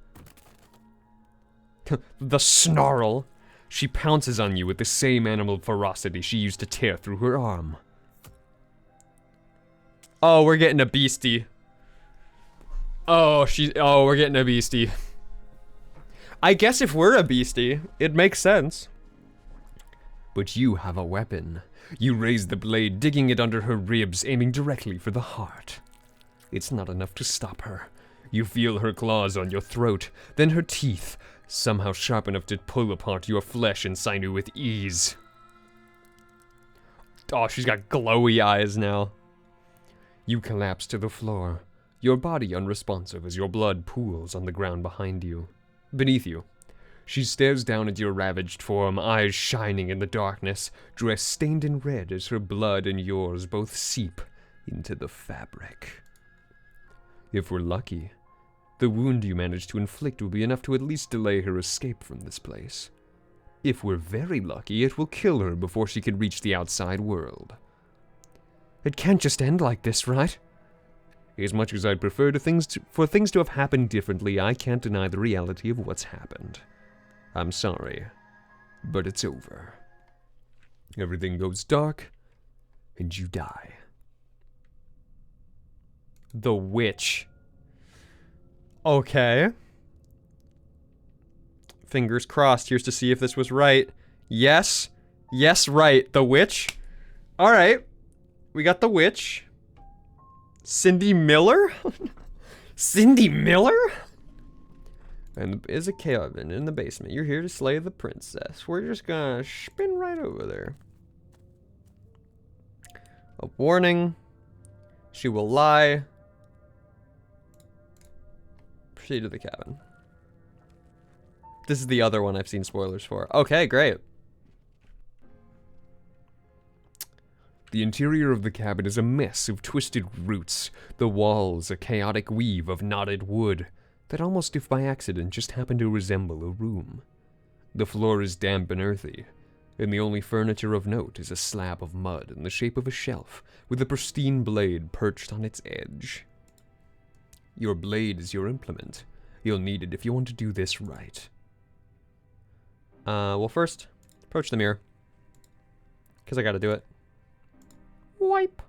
The snarl! She pounces on you with the same animal ferocity she used to tear through her arm. Oh, we're getting a beastie. Oh, we're getting a beastie. I guess if we're a beastie, it makes sense. But you have a weapon. You raise the blade, digging it under her ribs, aiming directly for the heart. It's not enough to stop her. You feel her claws on your throat, then her teeth, somehow sharp enough to pull apart your flesh and sinew with ease. Oh, she's got glowy eyes now. You collapse to the floor, your body unresponsive as your blood pools on the ground behind you. Beneath you, she stares down at your ravaged form, eyes shining in the darkness, dress stained in red as her blood and yours both seep into the fabric. If we're lucky, the wound you manage to inflict will be enough to at least delay her escape from this place. If we're very lucky, it will kill her before she can reach the outside world. It can't just end like this, right? As much as I'd prefer for things to have happened differently, I can't deny the reality of what's happened. I'm sorry, but it's over. Everything goes dark, and you die. The witch. Okay. Fingers crossed. Here's to see if this was right. Yes. Yes, right. The witch. All right. We got the witch. Cindy Miller? Cindy Miller? And is a cabin in the basement. You're here to slay the princess. We're just gonna spin right over there. A warning. She will lie. Proceed to the cabin. This is the other one I've seen spoilers for. Okay, great. The interior of the cabin is a mess of twisted roots, the walls a chaotic weave of knotted wood that almost if by accident just happen to resemble a room. The floor is damp and earthy, and the only furniture of note is a slab of mud in the shape of a shelf with a pristine blade perched on its edge. Your blade is your implement. You'll need it if you want to do this right. Well, first, approach the mirror. Because I gotta do it. Wipe.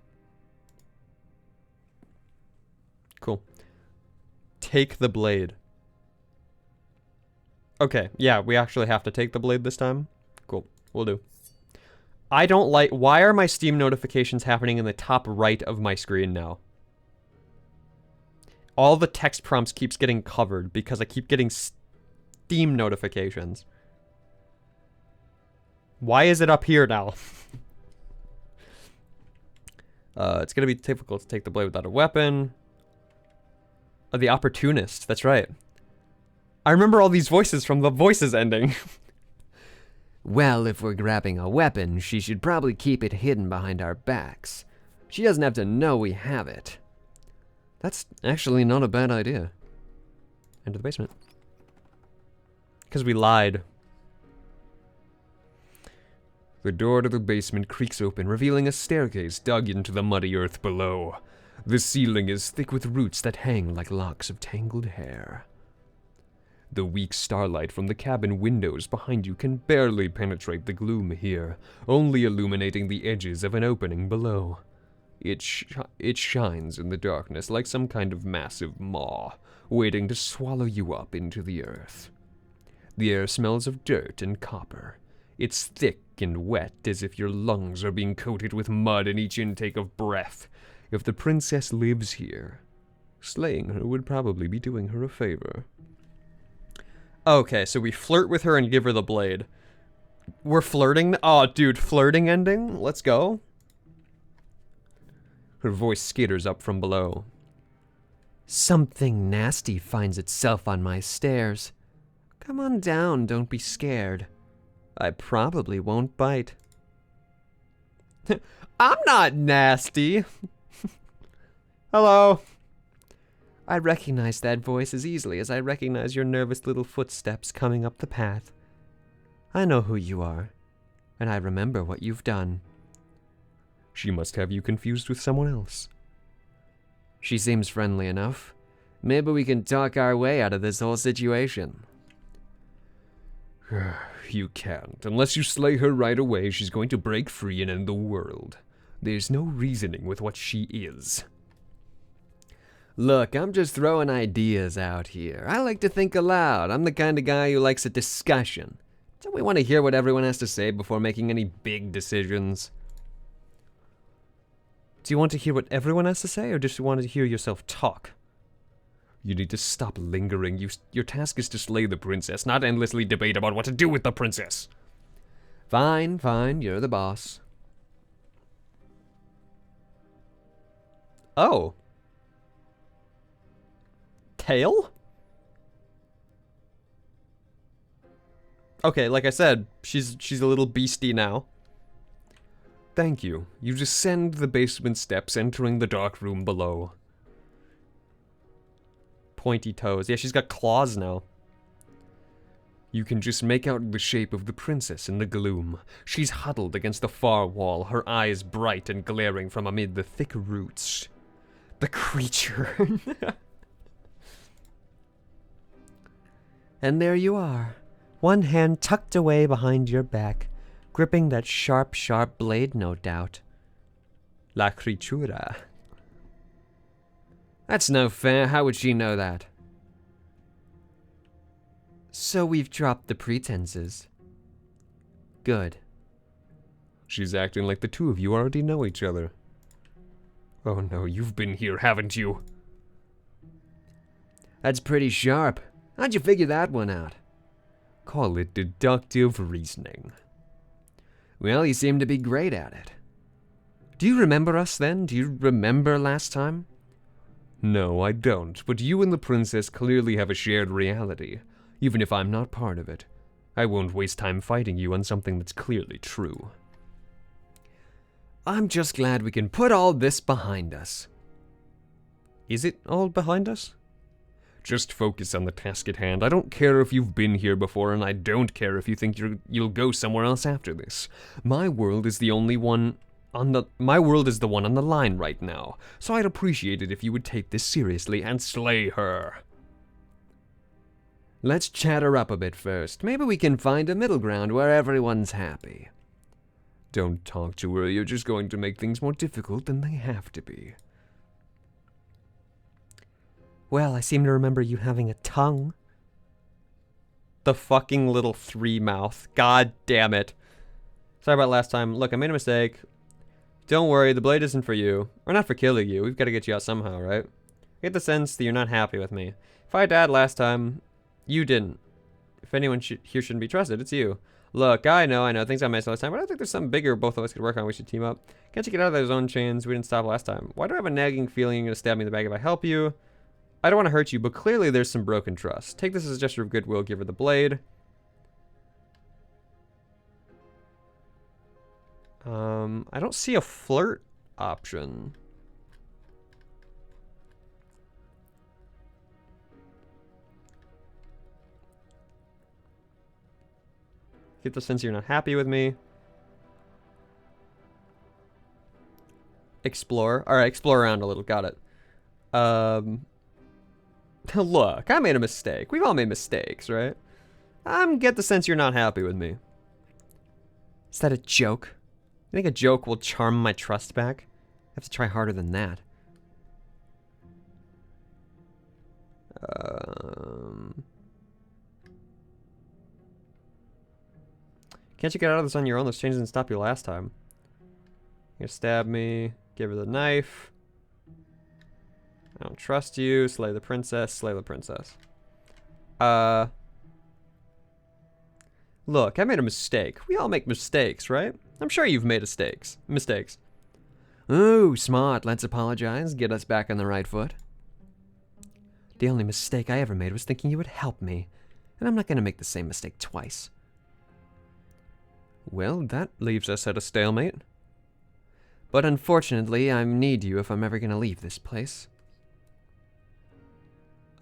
Cool. Take the blade. Okay, yeah, we actually have to take the blade this time. Cool, we'll do. I don't like... Why are my Steam notifications happening in the top right of my screen now? All the text prompts keeps getting covered because I keep getting Steam notifications. Why is it up here now? It's gonna be difficult to take the blade without a weapon. Oh, the opportunist, that's right. I remember all these voices from the voices ending. Well, if we're grabbing a weapon, she should probably keep it hidden behind our backs. She doesn't have to know we have it. That's actually not a bad idea. Into the basement. Because we lied. The door to the basement creaks open, revealing a staircase dug into the muddy earth below. The ceiling is thick with roots that hang like locks of tangled hair. The weak starlight from the cabin windows behind you can barely penetrate the gloom here, only illuminating the edges of an opening below. It shines in the darkness like some kind of massive maw, waiting to swallow you up into the earth. The air smells of dirt and copper. It's thick and wet, as if your lungs are being coated with mud in each intake of breath. If the princess lives here, slaying her would probably be doing her a favor. Okay, so we flirt with her and give her the blade. We're flirting? Oh, dude, flirting ending? Let's go. Her voice skitters up from below. Something nasty finds itself on my stairs. Come on down, don't be scared. I probably won't bite. I'm not nasty. Hello. I recognize that voice as easily as I recognize your nervous little footsteps coming up the path. I know who you are, and I remember what you've done. She must have you confused with someone else. She seems friendly enough. Maybe we can talk our way out of this whole situation. You can't. Unless you slay her right away, she's going to break free and end the world. There's no reasoning with what she is. Look, I'm just throwing ideas out here. I like to think aloud. I'm the kind of guy who likes a discussion. Don't we want to hear what everyone has to say before making any big decisions? Do you want to hear what everyone has to say, or just want to hear yourself talk? You need to stop lingering. Your task is to slay the princess, not endlessly debate about what to do with the princess. Fine, fine, you're the boss. Oh. Tail? Okay, like I said, she's a little beastie now. Thank you. You descend the basement steps, entering the dark room below. Pointy toes. Yeah, she's got claws now. You can just make out the shape of the princess in the gloom. She's huddled against the far wall, her eyes bright and glaring from amid the thick roots. The creature. And there you are, one hand tucked away behind your back, gripping that sharp, sharp blade, no doubt. La criatura. That's no fair. How would she know that? So we've dropped the pretenses. Good. She's acting like the two of you already know each other. Oh no, you've been here, haven't you? That's pretty sharp. How'd you figure that one out? Call it deductive reasoning. Well, you seem to be great at it. Do you remember us then? Do you remember last time? No, I don't, but you and the princess clearly have a shared reality, even if I'm not part of it. I won't waste time fighting you on something that's clearly true. I'm just glad we can put all this behind us. Is it all behind us? Just focus on the task at hand. I don't care if you've been here before, and I don't care if you think you'll go somewhere else after this. My world is the one on the line right now, so I'd appreciate it if you would take this seriously and slay her. Let's chat her up a bit first. Maybe we can find a middle ground where everyone's happy. Don't talk to her. You're just going to make things more difficult than they have to be. Well, I seem to remember you having a tongue. The fucking little three mouth. God damn it. Sorry about last time. Look, I made a mistake. Don't worry, the blade isn't for you. Or not for killing you. We've got to get you out somehow, right? I get the sense that you're not happy with me. If I died last time, you didn't. If anyone here shouldn't be trusted, it's you. Look, I know, things got messed last time, but I think there's something bigger both of us could work on. We should team up. Can't you get out of those own chains? We didn't stop last time. Why do I have a nagging feeling you're going to stab me in the back if I help you? I don't want to hurt you, but clearly there's some broken trust. Take this as a gesture of goodwill. Give her the blade. I don't see a flirt option. Get the sense you're not happy with me. Explore. Alright, explore around a little. Got it. Look, I made a mistake. We've all made mistakes, right? Get the sense you're not happy with me. Is that a joke? You think a joke will charm my trust back? I have to try harder than that. Can't you get out of this on your own? Those changes didn't stop you last time. You're gonna stab me. Give her the knife. I don't trust you. Slay the princess. Slay the princess. Look, I made a mistake. We all make mistakes, right? I'm sure you've made mistakes. Ooh, smart. Let's apologize. Get us back on the right foot. The only mistake I ever made was thinking you would help me. And I'm not going to make the same mistake twice. Well, that leaves us at a stalemate. But unfortunately, I need you if I'm ever going to leave this place.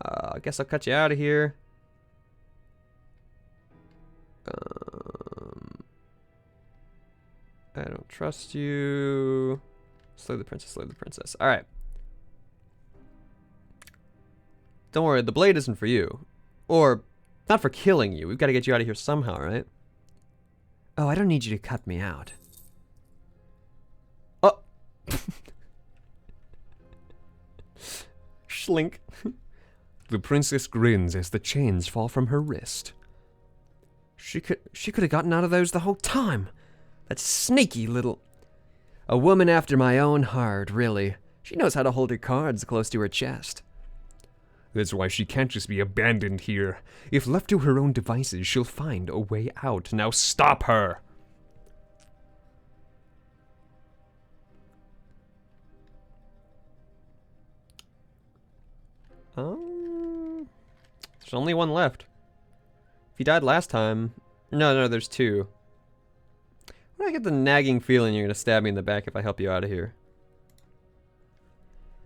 I guess I'll cut you out of here. I don't trust you. Slay the princess, slay the princess. Alright. Don't worry, the blade isn't for you. Or, not for killing you. We've got to get you out of here somehow, right? Oh, I don't need you to cut me out. Oh! Schlink. The princess grins as the chains fall from her wrist. She could have gotten out of those the whole time. That sneaky little... A woman after my own heart, really. She knows how to hold her cards close to her chest. That's why she can't just be abandoned here. If left to her own devices, she'll find a way out. Now stop her! There's only one left. If you died last time... No, there's two. Why do I get the nagging feeling you're gonna stab me in the back if I help you out of here?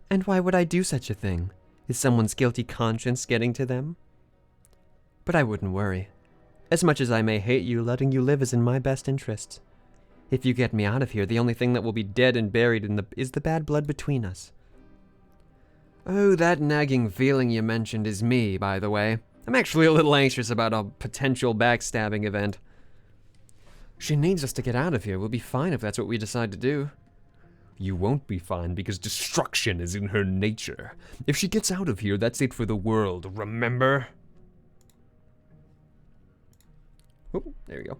And why would I do such a thing? Is someone's guilty conscience getting to them? But I wouldn't worry. As much as I may hate you, letting you live is in my best interests. If you get me out of here, the only thing that will be dead and buried is the bad blood between us. Oh, that nagging feeling you mentioned is me, by the way. I'm actually a little anxious about a potential backstabbing event. She needs us to get out of here. We'll be fine if that's what we decide to do. You won't be fine because destruction is in her nature. If she gets out of here, that's it for the world, remember? Oop, there you go.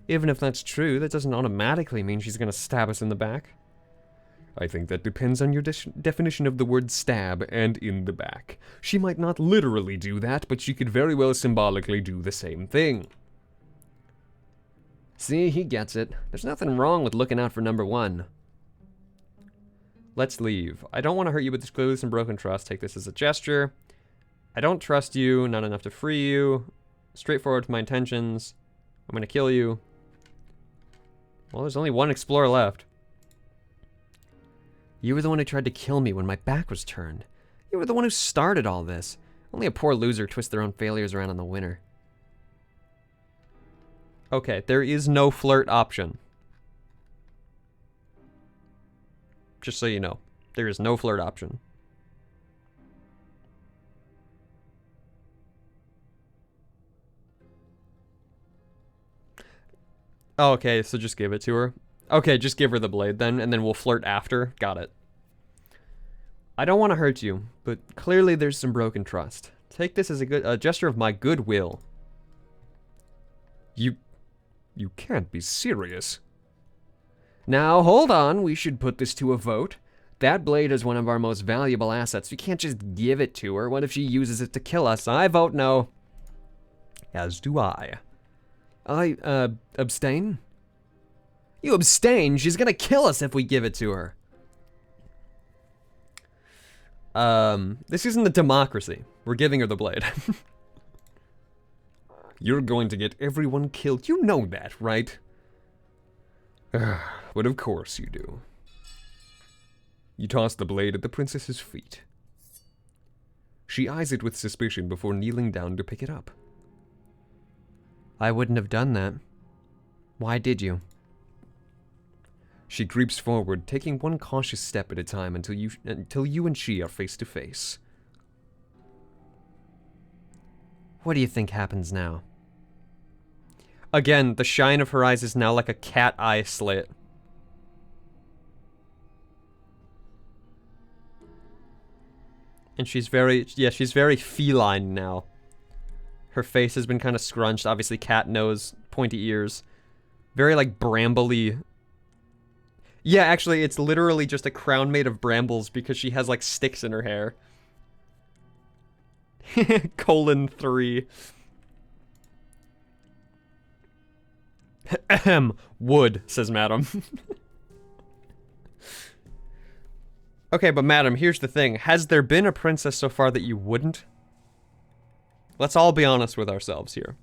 Even if that's true, that doesn't automatically mean she's gonna stab us in the back. I think that depends on your definition of the word stab and in the back. She might not literally do that, but she could very well symbolically do the same thing. See, he gets it. There's nothing wrong with looking out for number one. Let's leave. I don't want to hurt you, but there's clearly some broken trust. Take this as a gesture. I don't trust you, not enough to free you. Straightforward with my intentions. I'm gonna kill you. Well, there's only one explorer left. You were the one who tried to kill me when my back was turned. You were the one who started all this. Only a poor loser twists their own failures around on the winner. Okay, there is no flirt option. Just so you know, there is no flirt option. Oh, okay, so just give it to her. Okay, just give her the blade then, and then we'll flirt after. Got it. I don't want to hurt you, but clearly there's some broken trust. Take this as a gesture of my goodwill. You can't be serious. Now, hold on. We should put this to a vote. That blade is one of our most valuable assets. We can't just give it to her. What if she uses it to kill us? I vote no. As do I. Abstain? You abstain? She's gonna kill us if we give it to her. This isn't a democracy. We're giving her the blade. You're going to get everyone killed. You know that, right? But of course you do. You toss the blade at the princess's feet. She eyes it with suspicion before kneeling down to pick it up. I wouldn't have done that. Why did you? She creeps forward, taking one cautious step at a time until you and she are face to face. What do you think happens now? Again, the shine of her eyes is now like a cat eye slit. And she's very feline now. Her face has been kind of scrunched, obviously cat nose, pointy ears. Very like brambly. Yeah, actually, it's literally just a crown made of brambles because she has like sticks in her hair. :3. Ahem. Wood, says Madam. Okay, but Madam, here's the thing. Has there been a princess so far that you wouldn't? Let's all be honest with ourselves here.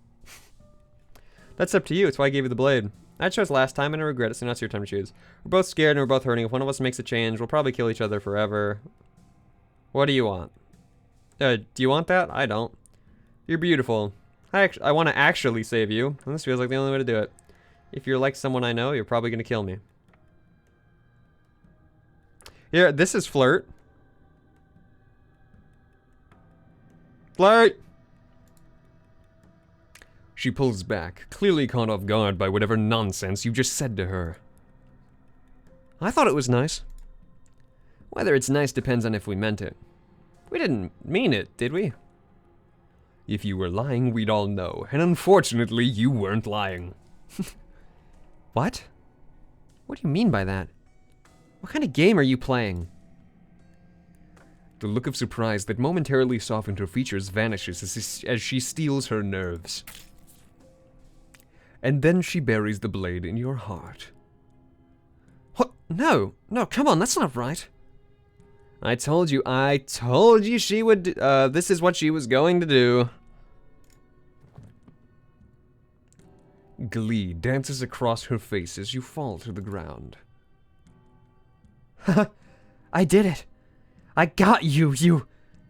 That's up to you. It's why I gave you the blade. I chose last time and I regret it, so now it's your time to choose. We're both scared and we're both hurting. If one of us makes a change, we'll probably kill each other forever. What do you want? Do you want that? I don't. You're beautiful. I want to actually save you, and this feels like the only way to do it. If you're like someone I know, you're probably going to kill me. Here, this is flirt. Flirt! She pulls back, clearly caught off guard by whatever nonsense you just said to her. I thought it was nice. Whether it's nice depends on if we meant it. We didn't mean it, did we? If you were lying, we'd all know, and unfortunately, you weren't lying. What? What do you mean by that? What kind of game are you playing? The look of surprise that momentarily softened her features vanishes as she steals her nerves. And then she buries the blade in your heart. What? No, come on, that's not right. I told you she would, this is what she was going to do. Glee dances across her face as you fall to the ground. I did it. I got you.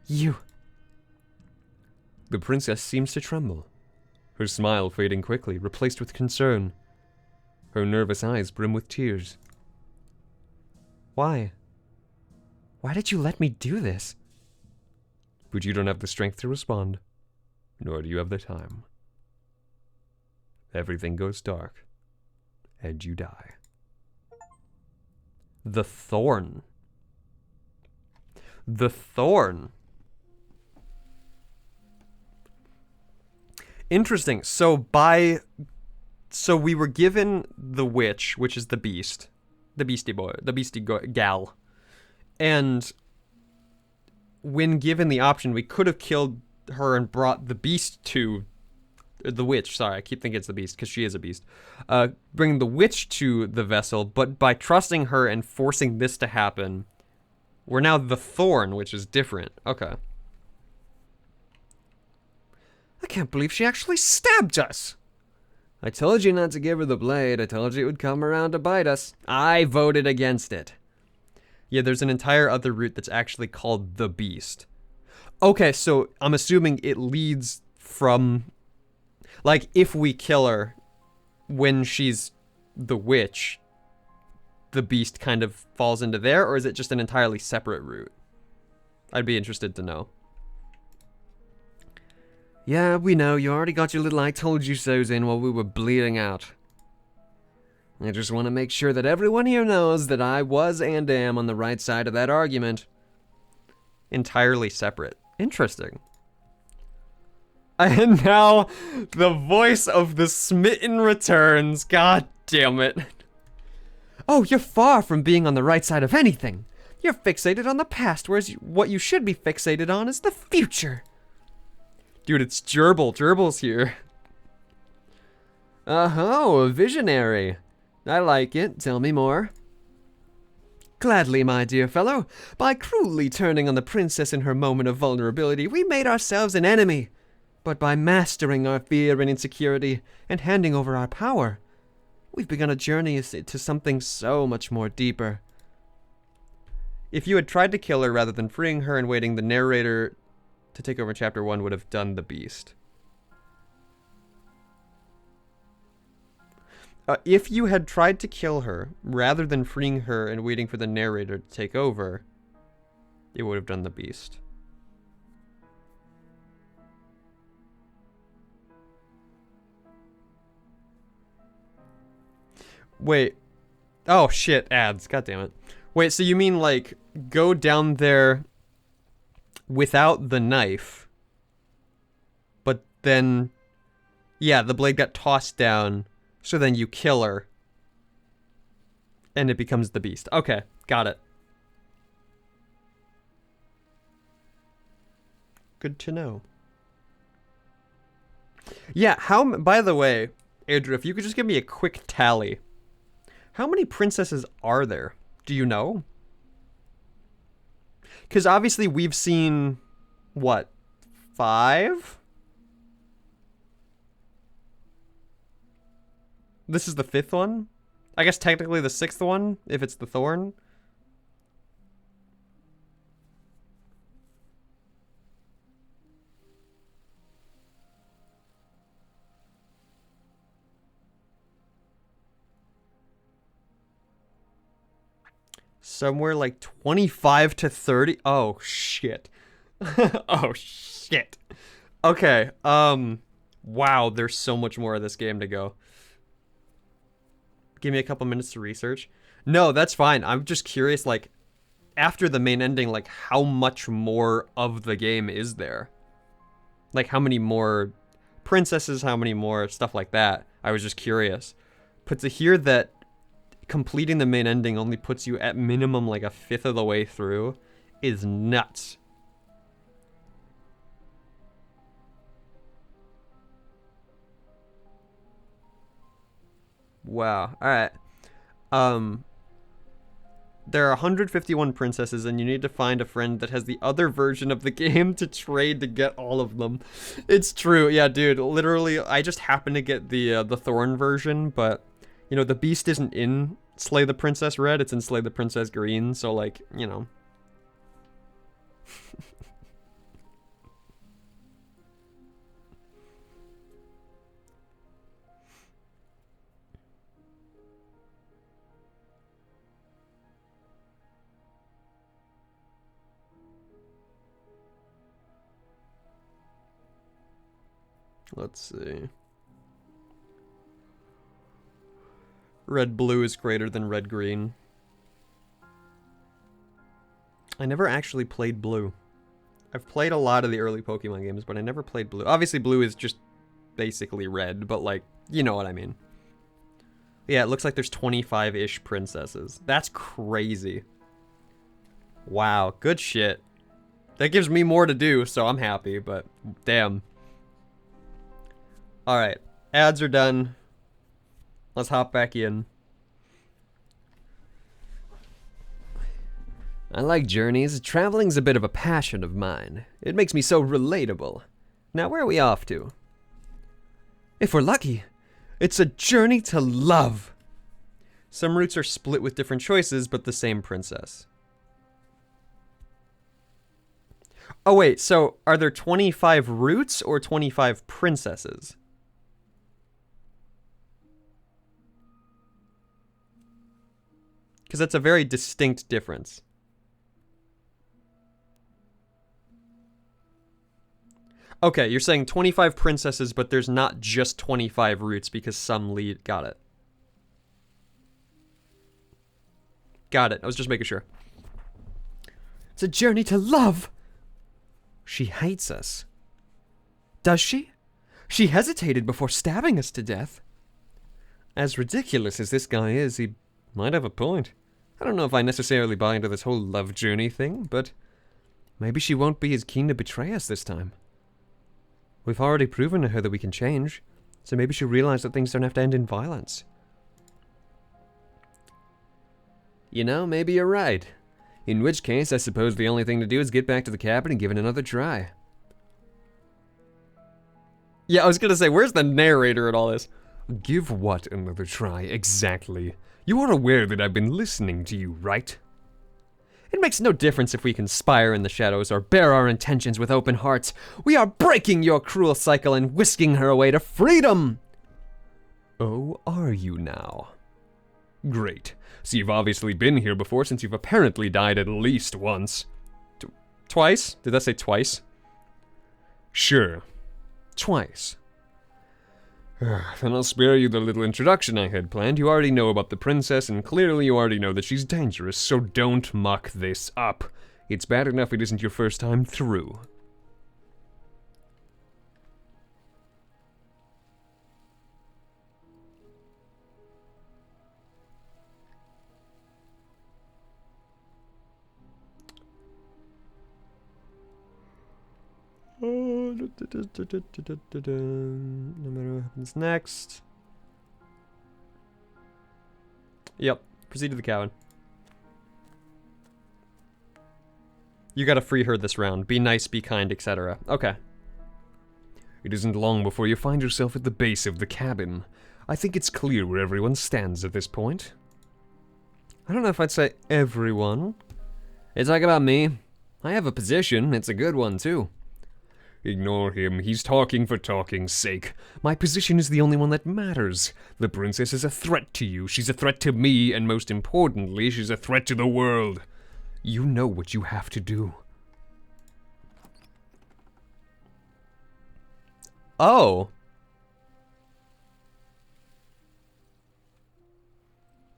The princess seems to tremble, her smile fading quickly, replaced with concern. Her nervous eyes brim with tears. Why? Why did you let me do this? But you don't have the strength to respond, nor do you have the time. Everything goes dark, and you die. The thorn. The thorn. Interesting. So we were given the witch, which is the beast, the beastie boy, the beastie gal, and when given the option, we could have killed her and brought the beast to the witch. Sorry, I keep thinking it's the beast because she is a beast. Bring the witch to the vessel, but by trusting her and forcing this to happen, we're now the thorn, which is different. Okay. I can't believe she actually stabbed us. I told you not to give her the blade. I told you it would come around to bite us. I voted against it. Yeah, there's an entire other route that's actually called the Beast. Okay, so I'm assuming it leads from... Like, if we kill her when she's the witch, the Beast kind of falls into there, or is it just an entirely separate route? I'd be interested to know. Yeah, we know. You already got your little I told you so's in while we were bleeding out. I just want to make sure that everyone here knows that I was and am on the right side of that argument. Entirely separate. Interesting. And now, the voice of the smitten returns. God damn it. Oh, you're far from being on the right side of anything. You're fixated on the past, whereas what you should be fixated on is the future. Dude, it's Gerbil. Gerbil's here. Oh, a visionary. I like it. Tell me more. Gladly, my dear fellow. By cruelly turning on the princess in her moment of vulnerability, we made ourselves an enemy. But by mastering our fear and insecurity and handing over our power, we've begun a journey to something so much more deeper. If you had tried to kill her rather than freeing her and waiting, the narrator to take over chapter 1 would have done the Beast. If you had tried to kill her rather than freeing her and waiting for the narrator to take over, it would have done the Beast. Wait. Oh, shit. Ads. God damn it. Wait, so you mean, like, go down there without the knife, but then, yeah, the blade got tossed down, so then you kill her, and it becomes the Beast. Okay, got it. Good to know. Yeah, by the way, Andrew, if you could just give me a quick tally. How many princesses are there? Do you know? Because obviously we've seen, what, 5? This is the 5th one? I guess technically the 6th one, if it's the Thorn. Somewhere like 25 to 30. Oh, shit. Oh, shit. Okay, wow, there's so much more of this game to go. Give me a couple minutes to research. No, that's fine. I'm just curious, like, after the main ending, like, how much more of the game is there? Like, how many more princesses, how many more stuff like that? I was just curious. But to hear that completing the main ending only puts you at minimum like a 5th of the way through is nuts. Wow. All right. There are 151 princesses, and you need to find a friend that has the other version of the game to trade to get all of them. It's true. Yeah, dude. Literally, I just happened to get the Thorn version, but you know, the Beast isn't in Slay the Princess Red, it's in Slay the Princess Green, so like, you know. Let's see. Red blue is greater than red green. I never actually played blue. I've played a lot of the early Pokemon games, but I never played blue. Obviously blue is just basically red, but like, you know what I mean. Yeah, it looks like there's 25-ish princesses. That's crazy. Wow, good shit. That gives me more to do, so I'm happy, but damn. Alright, ads are done. Let's hop back in. I like journeys. Traveling's a bit of a passion of mine. It makes me so relatable. Now, where are we off to? If we're lucky, It's a journey to love. Some routes are split with different choices, but the same princess. Oh wait, so are there 25 routes or 25 princesses? Because that's a very distinct difference. Okay, you're saying 25 princesses, but there's not just 25 routes because some lead. Got it. Got it. I was just making sure. It's a journey to love. She hates us. Does she? She hesitated before stabbing us to death. As ridiculous as this guy is, he might have a point. I don't know if I necessarily buy into this whole love journey thing, but maybe she won't be as keen to betray us this time. We've already proven to her that we can change, so maybe she'll realize that things don't have to end in violence. You know, maybe you're right. In which case, I suppose the only thing to do is get back to the cabin and give it another try. Yeah, I was gonna say, where's the narrator in all this? Give what another try, exactly? You are aware that I've been listening to you, right? It makes no difference if we conspire in the shadows or bear our intentions with open hearts. We are breaking your cruel cycle and whisking her away to freedom! Oh, are you now? Great. So you've obviously been here before since you've apparently died at least once. Twice? Did that say twice? Sure. Twice. Then I'll spare you the little introduction I had planned. You already know about the princess, and clearly you already know that she's dangerous, so don't muck this up. It's bad enough it isn't your first time through. No matter what happens next. Yep, proceed to the cabin. You gotta free her this round. Be nice, be kind, etc. Okay. It isn't long before you find yourself at the base of the cabin. I think it's clear where everyone stands at this point. I don't know if I'd say everyone. It's like about me. I have a position, it's a good one too. Ignore him, he's talking for talking's sake. My position is the only one that matters. The princess is a threat to you, she's a threat to me, and most importantly, she's a threat to the world. You know what you have to do. Oh.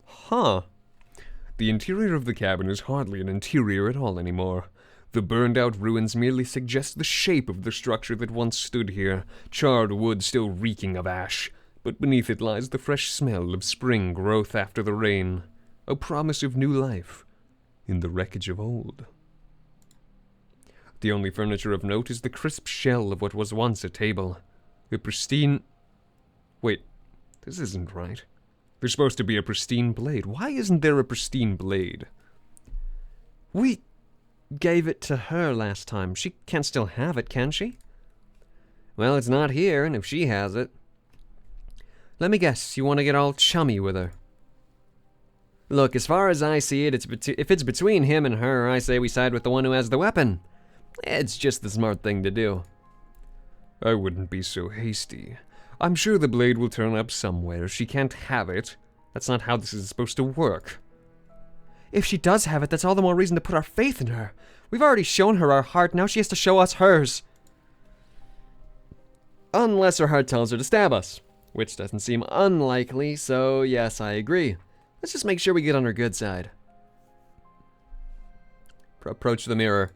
Huh. The interior of the cabin is hardly an interior at all anymore. The burned-out ruins merely suggest the shape of the structure that once stood here, charred wood still reeking of ash, but beneath it lies the fresh smell of spring growth after the rain, a promise of new life in the wreckage of old. The only furniture of note is the crisp shell of what was once a table. The pristine... Wait, this isn't right. There's supposed to be a pristine blade. Why isn't there a pristine blade? We gave it to her last time. She can't still have it, can she? Well, it's not here, and if she has it... Let me guess, you want to get all chummy with her. Look, as far as I see it, if it's between him and her, I say we side with the one who has the weapon. It's just the smart thing to do. I wouldn't be so hasty. I'm sure the blade will turn up somewhere. She can't have it. That's not how this is supposed to work. If she does have it, that's all the more reason to put our faith in her. We've already shown her our heart, now she has to show us hers. Unless her heart tells her to stab us, which doesn't seem unlikely, so yes, I agree. Let's just make sure we get on her good side. Approach the mirror.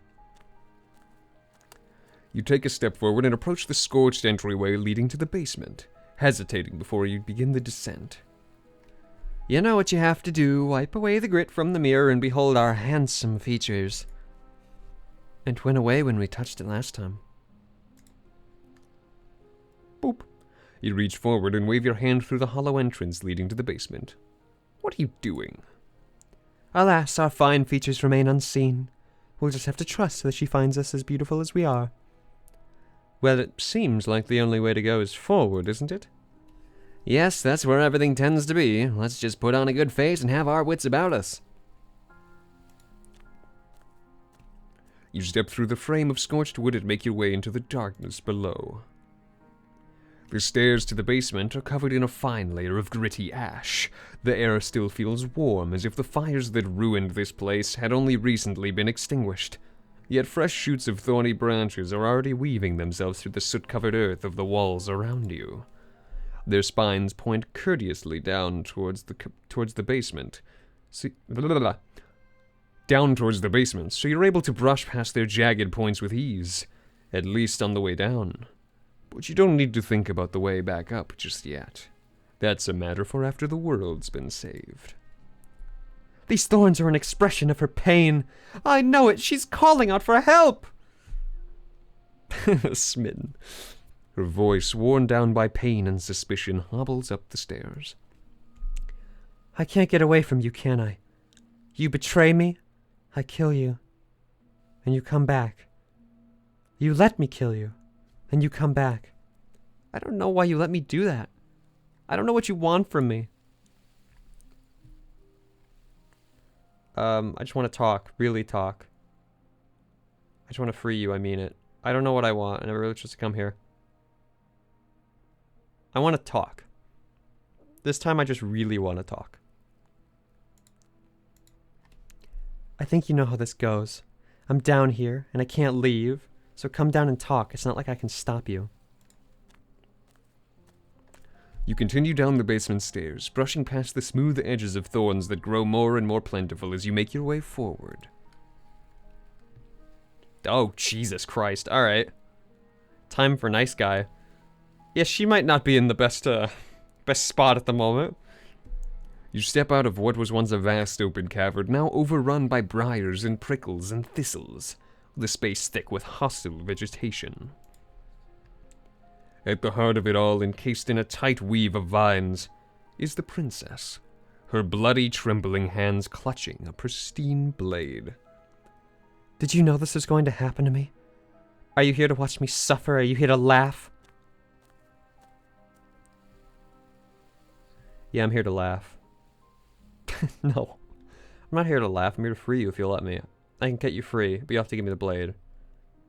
You take a step forward and approach the scorched entryway leading to the basement, hesitating before you begin the descent. You know what you have to do, wipe away the grit from the mirror and behold our handsome features. It went away when we touched it last time. Boop. You reach forward and wave your hand through the hollow entrance leading to the basement. What are you doing? Alas, our fine features remain unseen. We'll just have to trust that she finds us as beautiful as we are. Well, it seems like the only way to go is forward, isn't it? Yes, that's where everything tends to be. Let's just put on a good face and have our wits about us. You step through the frame of scorched wood and make your way into the darkness below. The stairs to the basement are covered in a fine layer of gritty ash. The air still feels warm, as if the fires that ruined this place had only recently been extinguished. Yet fresh shoots of thorny branches are already weaving themselves through the soot-covered earth of the walls around you. Their spines point courteously down towards the basement. Down towards the basement, so you're able to brush past their jagged points with ease, at least on the way down. But you don't need to think about the way back up just yet. That's a matter for after the world's been saved. These thorns are an expression of her pain. I know it. She's calling out for help. Smitten. Her voice, worn down by pain and suspicion, hobbles up the stairs. I can't get away from you, can I? You betray me, I kill you, and you come back. You let me kill you, and you come back. I don't know why you let me do that. I don't know what you want from me. I just want to talk. Really talk. I just want to free you, I mean it. I don't know what I want. I never really chose to come here. I want to talk. This time I just really want to talk. I think you know how this goes. I'm down here, and I can't leave, so come down and talk. It's not like I can stop you. You continue down the basement stairs, brushing past the smooth edges of thorns that grow more and more plentiful as you make your way forward. Oh, Jesus Christ. Alright. Time for nice guy. Yeah, she might not be in the best spot at the moment. You step out of what was once a vast open cavern, now overrun by briars and prickles and thistles, the space thick with hostile vegetation. At the heart of it all, encased in a tight weave of vines, is the princess, her bloody, trembling hands clutching a pristine blade. Did you know this was going to happen to me? Are you here to watch me suffer? Are you here to laugh? Yeah, I'm here to laugh. No. I'm not here to laugh. I'm here to free you if you'll let me. I can get you free, but you have to give me the blade.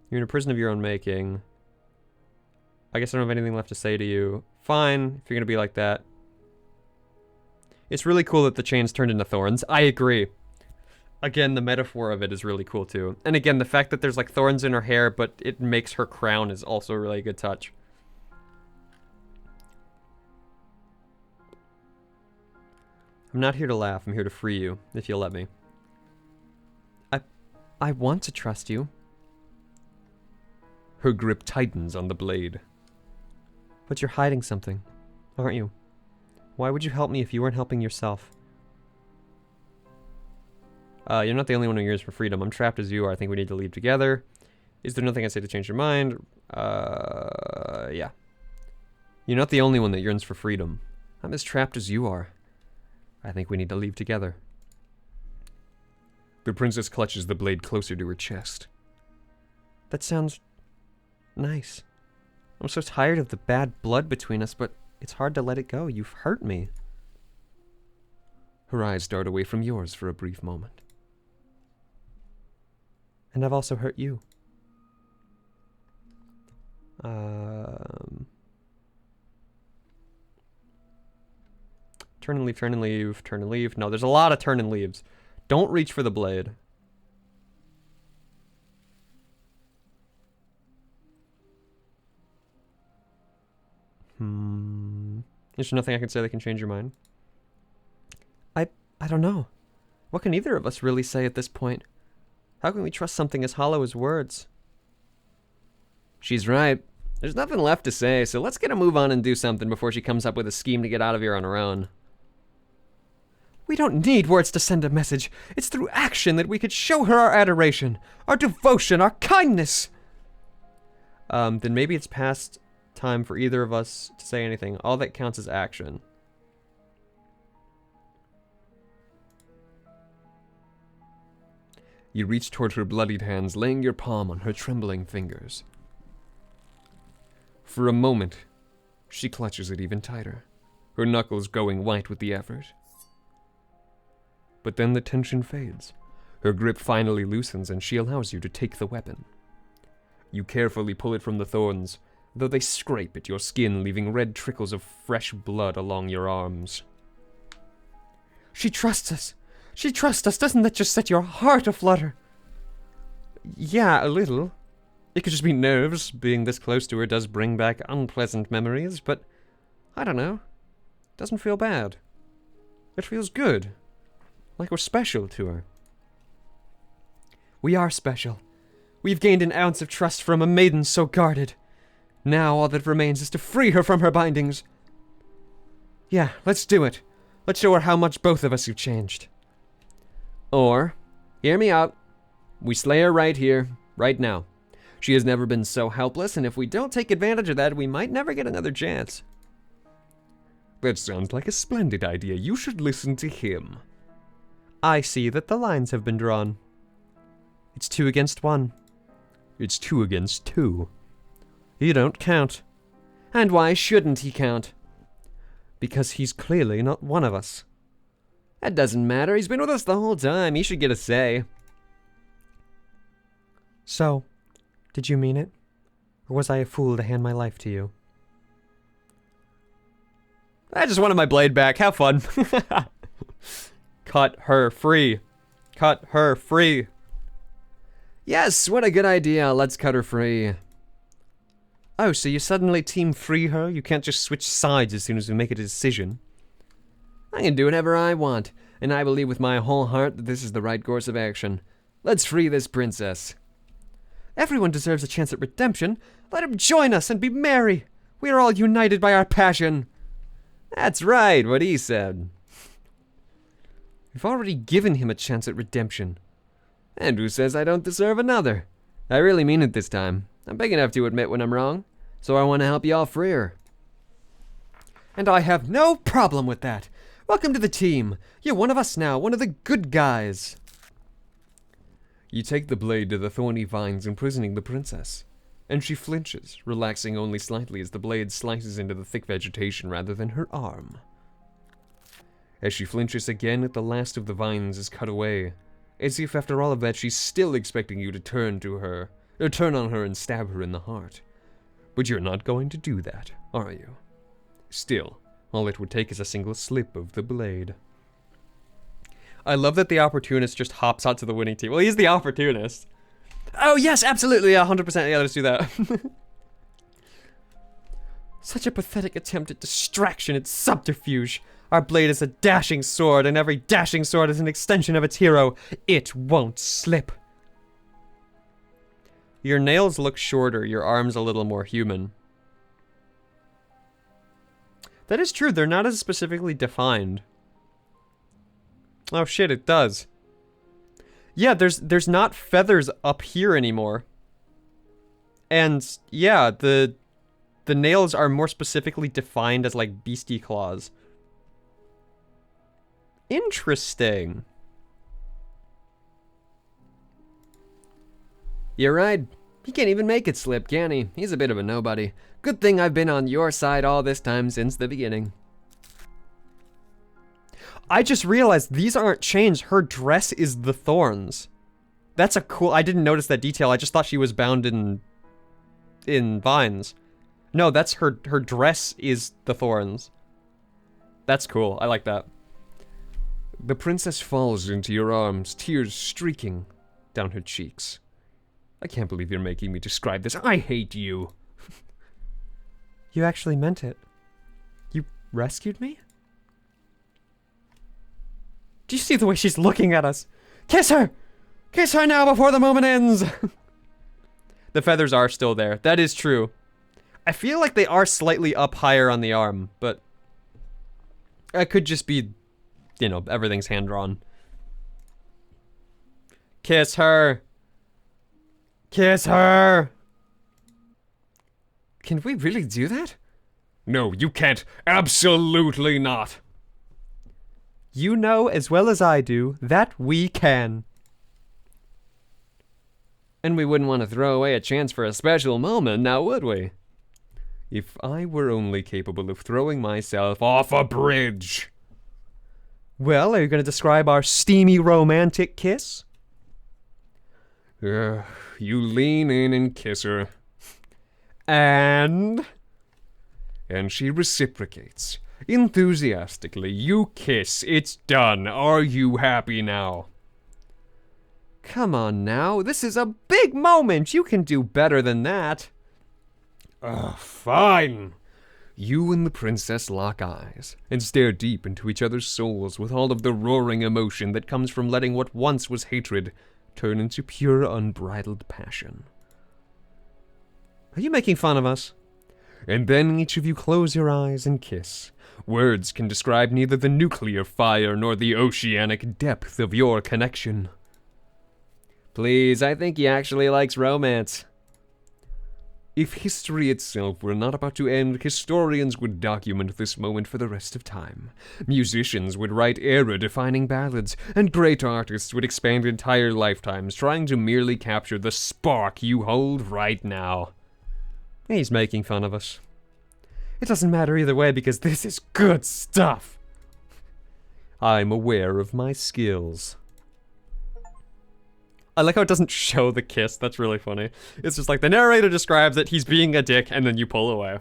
You're in a prison of your own making. I guess I don't have anything left to say to you. Fine, if you're gonna be like that. It's really cool that the chains turned into thorns. I agree. Again, the metaphor of it is really cool too. And again, the fact that there's like thorns in her hair, but it makes her crown is also a really good touch. I'm not here to laugh. I'm here to free you, if you'll let me. I want to trust you. Her grip tightens on the blade. But you're hiding something, aren't you? Why would you help me if you weren't helping yourself? You're not the only one who yearns for freedom. I'm trapped as you are. I think we need to leave together. Is there nothing I say to change your mind? Yeah. You're not the only one that yearns for freedom. I'm as trapped as you are. I think we need to leave together. The princess clutches the blade closer to her chest. That sounds nice. I'm so tired of the bad blood between us, but it's hard to let it go. You've hurt me. Her eyes dart away from yours for a brief moment. And I've also hurt you. Turn and leave, turn and leave, turn and leave. No, there's a lot of turn and leaves. Don't reach for the blade. There's nothing I can say that can change your mind. I don't know. What can either of us really say at this point? How can we trust something as hollow as words? She's right. There's nothing left to say, so let's get a move on and do something before she comes up with a scheme to get out of here on her own. We don't need words to send a message. It's through action that we could show her our adoration, our devotion, our kindness. Then maybe it's past time for either of us to say anything. All that counts is action. You reach toward her bloodied hands, laying your palm on her trembling fingers. For a moment, she clutches it even tighter, her knuckles going white with the effort. But then the tension fades. Her grip finally loosens and she allows you to take the weapon. You carefully pull it from the thorns, though they scrape at your skin, leaving red trickles of fresh blood along your arms. She trusts us. She trusts us. Doesn't that just set your heart aflutter? Yeah, a little. It could just be nerves. Being this close to her does bring back unpleasant memories, but I don't know. Doesn't feel bad. It feels good. Like we're special to her. We are special. We've gained an ounce of trust from a maiden so guarded. Now all that remains is to free her from her bindings. Yeah, let's do it. Let's show her how much both of us have changed. Or, hear me out. We slay her right here, right now. She has never been so helpless, and if we don't take advantage of that, we might never get another chance. That sounds like a splendid idea. You should listen to him. I see that the lines have been drawn. It's 2 against 1. It's 2 against 2. You don't count. And why shouldn't he count? Because he's clearly not one of us. That doesn't matter. He's been with us the whole time. He should get a say. So, did you mean it? Or was I a fool to hand my life to you? I just wanted my blade back. Have fun. Cut her free. Cut her free. Yes, what a good idea. Let's cut her free. Oh, so you suddenly team free her? You can't just switch sides as soon as we make a decision? I can do whatever I want, and I believe with my whole heart that this is the right course of action. Let's free this princess. Everyone deserves a chance at redemption. Let him join us and be merry. We are all united by our passion. That's right, what he said. We've already given him a chance at redemption. And who says I don't deserve another? I really mean it this time. I'm big enough to admit when I'm wrong, so I want to help y'all free her. And I have no problem with that. Welcome to the team. You're one of us now, one of the good guys. You take the blade to the thorny vines imprisoning the princess, and she flinches, relaxing only slightly as the blade slices into the thick vegetation rather than her arm. As she flinches again at the last of the vines is cut away, as if after all of that she's still expecting you to turn on her and stab her in the heart. But you're not going to do that, are you? Still, all it would take is a single slip of the blade. I love that the opportunist just hops out to the winning team. Well, he's the opportunist. Oh, yes, absolutely, 100%. Yeah, let's do that. Such a pathetic attempt at distraction and subterfuge. Our blade is a dashing sword, and every dashing sword is an extension of its hero. It won't slip. Your nails look shorter, your arms a little more human. That is true, they're not as specifically defined. Oh shit, it does. Yeah, there's not feathers up here anymore. And yeah, the nails are more specifically defined as like beastie claws. Interesting. You're right. He can't even make it slip, can he? He's a bit of a nobody. Good thing I've been on your side all this time since the beginning. I just realized these aren't changed. Her dress is the thorns. That's a cool... I didn't notice that detail. I just thought she was bound in vines. No, that's her dress is the thorns. That's cool. I like that. The princess falls into your arms, tears streaking down her cheeks. I can't believe you're making me describe this. I hate you. You actually meant it. You rescued me? Do you see the way she's looking at us? Kiss her! Kiss her now before the moment ends! The feathers are still there. That is true. I feel like they are slightly up higher on the arm, but... it could just be, you know, everything's hand-drawn. Kiss her! Kiss her! Can we really do that? No, you can't. Absolutely not. You know as well as I do that we can. And we wouldn't want to throw away a chance for a special moment, now would we? If I were only capable of throwing myself off a bridge. Well, are you going to describe our steamy romantic kiss? You lean in and kiss her, And she reciprocates. Enthusiastically, you kiss. It's done. Are you happy now? come on now, this is a big moment. You can do better than that. Fine. You and the princess lock eyes and stare deep into each other's souls with all of the roaring emotion that comes from letting what once was hatred turn into pure unbridled passion. Are you making fun of us? And then each of you close your eyes and kiss. Words can describe neither the nuclear fire nor the oceanic depth of your connection. Please, I think he actually likes romance. If history itself were not about to end, historians would document this moment for the rest of time. Musicians would write era-defining ballads, and great artists would expand entire lifetimes trying to merely capture the spark you hold right now. He's making fun of us. It doesn't matter either way because this is good stuff. I'm aware of my skills. I like how it doesn't show the kiss. That's really funny. It's just like the narrator describes it, he's being a dick, and then you pull away.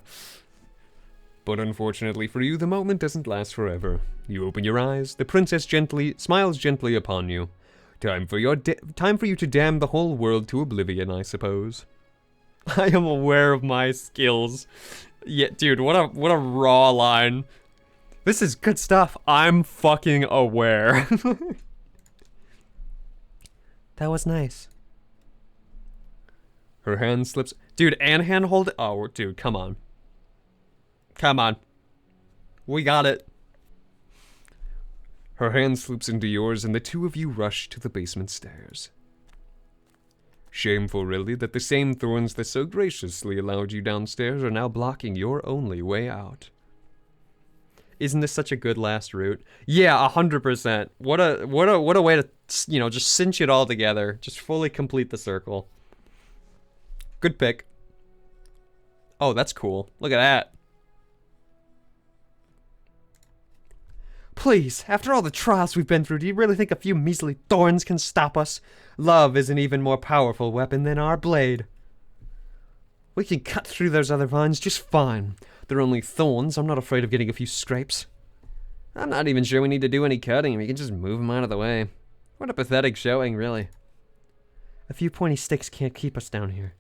But unfortunately for you, the moment doesn't last forever. You open your eyes, the princess smiles gently upon you. Time for you to damn the whole world to oblivion, I suppose. I am aware of my skills. Yeah, dude, what a raw line. This is good stuff. I'm fucking aware. That was nice. Her hand slips. Dude, and hand hold it. Oh, dude, come on. Come on. We got it. Her hand slips into yours, and the two of you rush to the basement stairs. Shameful, really, that the same thorns that so graciously allowed you downstairs are now blocking your only way out. Isn't this such a good last route? Yeah, 100%. What a way to, you know, just cinch it all together. Just fully complete the circle. Good pick. Oh, that's cool. Look at that. Please, after all the trials we've been through, do you really think a few measly thorns can stop us? Love is an even more powerful weapon than our blade. We can cut through those other vines just fine. They're only thorns. I'm not afraid of getting a few scrapes. I'm not even sure we need to do any cutting. We can just move them out of the way. What a pathetic showing, really. A few pointy sticks can't keep us down here.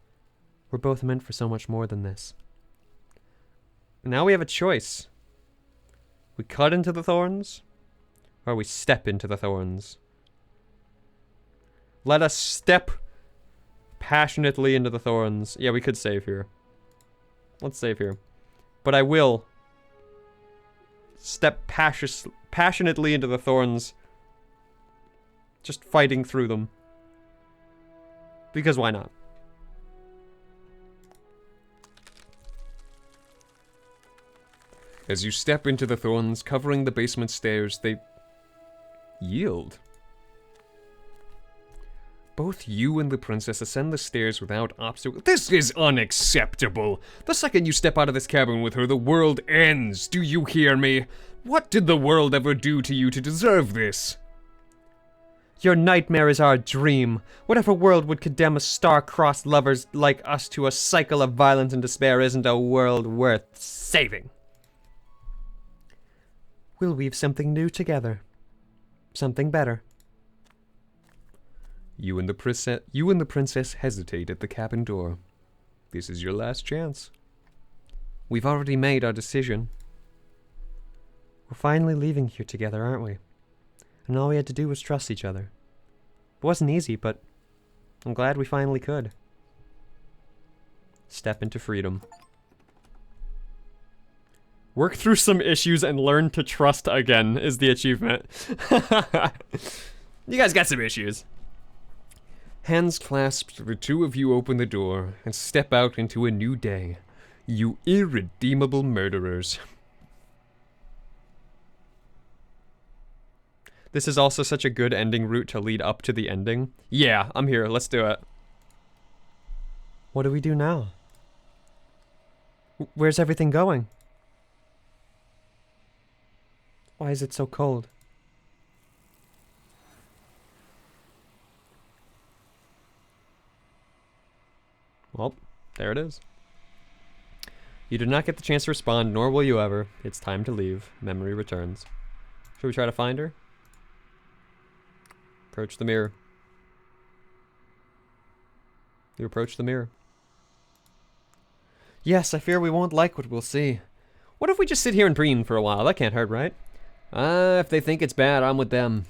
We're both meant for so much more than this. Now we have a choice. We cut into the thorns, or we step into the thorns. Let us step passionately into the thorns. Yeah, we could save here. Let's save here. But I will step passionately into the thorns, just fighting through them. Because why not? As you step into the thorns covering the basement stairs, they yield. Both you and the princess ascend the stairs without obstacle. This is unacceptable! The second you step out of this cabin with her, the world ends! Do you hear me? What did the world ever do to you to deserve this? Your nightmare is our dream. Whatever world would condemn a star-crossed lovers like us to a cycle of violence and despair isn't a world worth saving. We'll weave something new together. Something better. You and the princess hesitate at the cabin door. This is your last chance. We've already made our decision. We're finally leaving here together, aren't we? And all we had to do was trust each other. It wasn't easy, but I'm glad we finally could. Step into freedom. Work through some issues and learn to trust again is the achievement. You guys got some issues. Hands clasped, the two of you open the door and step out into a new day. You irredeemable murderers. This is also such a good ending route to lead up to the ending. Yeah, I'm here. Let's do it. What do we do now? Where's everything going? Why is it so cold? Well, there it is. You did not get the chance to respond, nor will you ever. It's time to leave. Memory returns. Should we try to find her? Approach the mirror. You approach the mirror. Yes, I fear we won't like what we'll see. What if we just sit here and dream for a while? That can't hurt, right? If they think it's bad, I'm with them.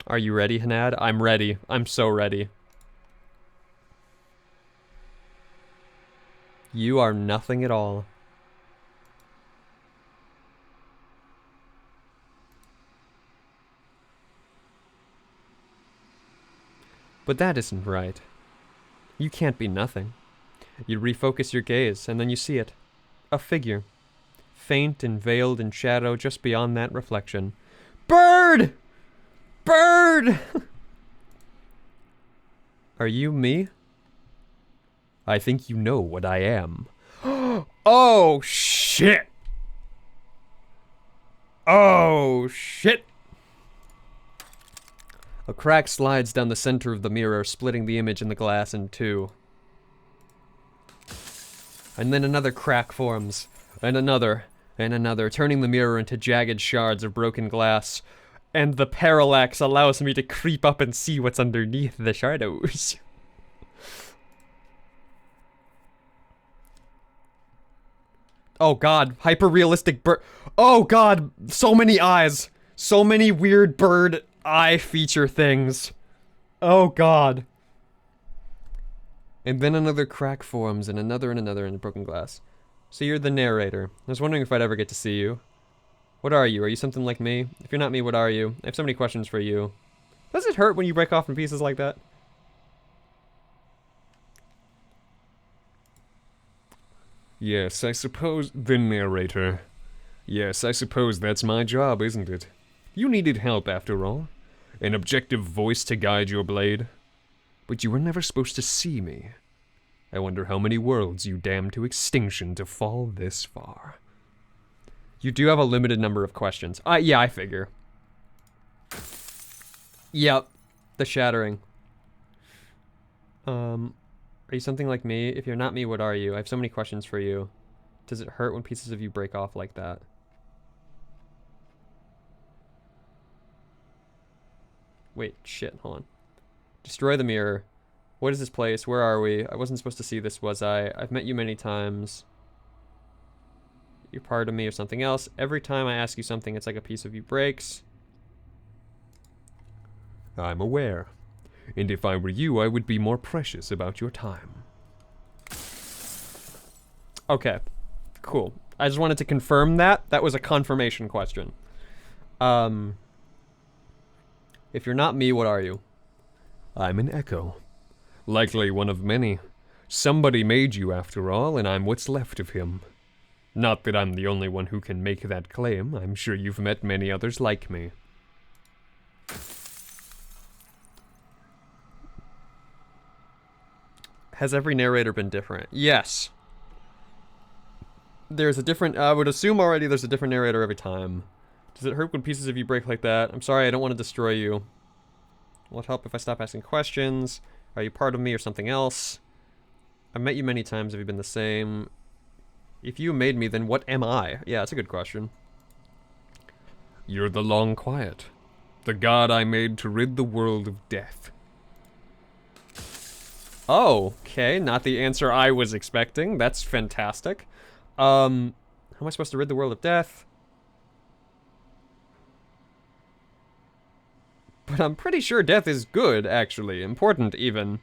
Are you ready, Hanad? I'm ready. I'm so ready. You are nothing at all. But that isn't right. You can't be nothing. You refocus your gaze, and then you see it. A figure. Faint and veiled in shadow just beyond that reflection. Bird! Bird! Are you me? I think you know what I am. Oh, shit! Oh, shit! A crack slides down the center of the mirror, splitting the image in the glass in two. And then another crack forms, and another, turning the mirror into jagged shards of broken glass. And the parallax allows me to creep up and see what's underneath the shadows. Oh god, hyper-realistic bird. Oh god, so many eyes. So many weird bird eye feature things. Oh god. And then another crack forms, and another in the broken glass. So you're the narrator. I was wondering if I'd ever get to see you. What are you? Are you something like me? If you're not me, what are you? I have so many questions for you. Does it hurt when you break off in pieces like that? Yes, I suppose the narrator. Yes, I suppose that's my job, isn't it? You needed help, after all. An objective voice to guide your blade. But you were never supposed to see me. I wonder how many worlds you damned to extinction to fall this far. You do have a limited number of questions. Yeah, I figure. Yep. The shattering. Are you something like me? If you're not me, what are you? I have so many questions for you. Does it hurt when pieces of you break off like that? Wait, shit, hold on. Destroy the mirror. What is this place? Where are we? I wasn't supposed to see this, was I? I've met you many times. You're part of me or something else. Every time I ask you something, it's like a piece of you breaks. I'm aware. And if I were you, I would be more precious about your time. Okay, cool. I just wanted to confirm that. That was a confirmation question. If you're not me, what are you? I'm an echo. Likely one of many. Somebody made you after all, and I'm what's left of him. Not that I'm the only one who can make that claim. I'm sure you've met many others like me. Has every narrator been different? Yes. There's a different, I would assume already there's a different narrator every time. Does it hurt when pieces of you break like that? I'm sorry, I don't want to destroy you. Will it help if I stop asking questions? Are you part of me or something else? I've met you many times. Have you been the same? If you made me, then what am I? Yeah, that's a good question. You're the Long Quiet. The god I made to rid the world of death. Oh, okay. Not the answer I was expecting. That's fantastic. How am I supposed to rid the world of death? But I'm pretty sure death is good, actually. Important, even.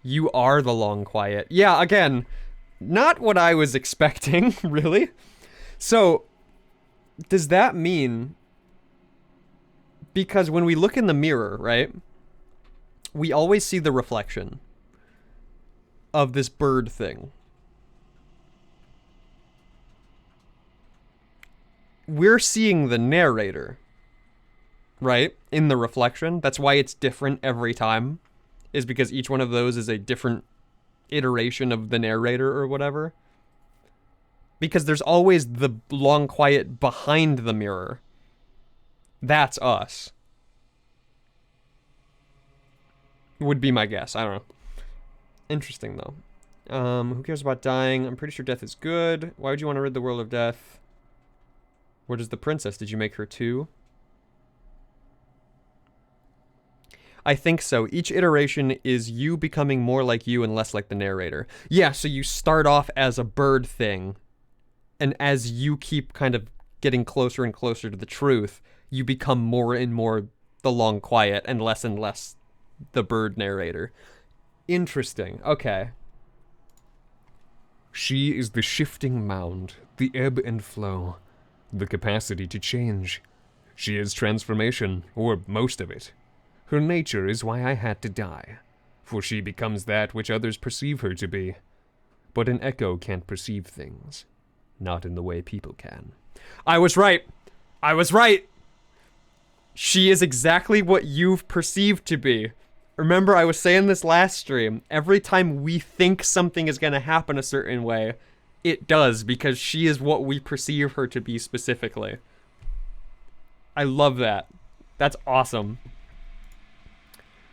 You are the Long Quiet. Yeah, again, not what I was expecting, really. So, does that mean... Because when we look in the mirror, right? We always see the reflection of this bird thing. We're seeing the narrator, right? In the reflection. That's why it's different every time. is because each one of those is a different iteration of the narrator or whatever. Because there's always the long quiet behind the mirror. That's us. Would be my guess. I don't know. Interesting, though. Who cares about dying? I'm pretty sure death is good. Why would you want to rid the world of death? Where does the princess? Did you make her too? I think so. Each iteration is you becoming more like you and less like the narrator. Yeah, so you start off as a bird thing, and as you keep kind of getting closer and closer to the truth, you become more and more the long quiet and less the bird narrator. Interesting. Okay. She is the shifting mound, the ebb and flow, the capacity to change. She is transformation, or most of it. Her nature is why I had to die, for she becomes that which others perceive her to be. But an echo can't perceive things, not in the way people can. I was right. I was right. She is exactly what you've perceived to be. Remember, I was saying this last stream. Every time we think something is going to happen a certain way, it does, because she is what we perceive her to be specifically. I love that. That's awesome.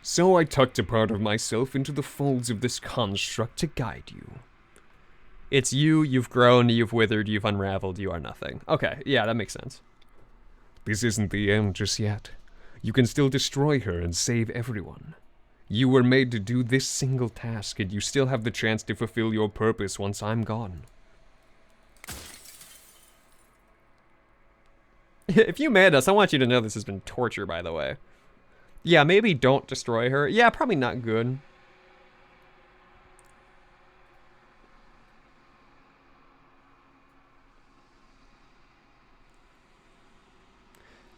So I tucked a part of myself into the folds of this construct to guide you. It's you, you've grown, you've withered, you've unraveled, you are nothing. Okay, yeah, that makes sense. This isn't the end just yet. You can still destroy her and save everyone. You were made to do this single task, and you still have the chance to fulfill your purpose once I'm gone. If you mad us, I want you to know this has been torture, by the way. Yeah, maybe don't destroy her. Yeah, probably not good.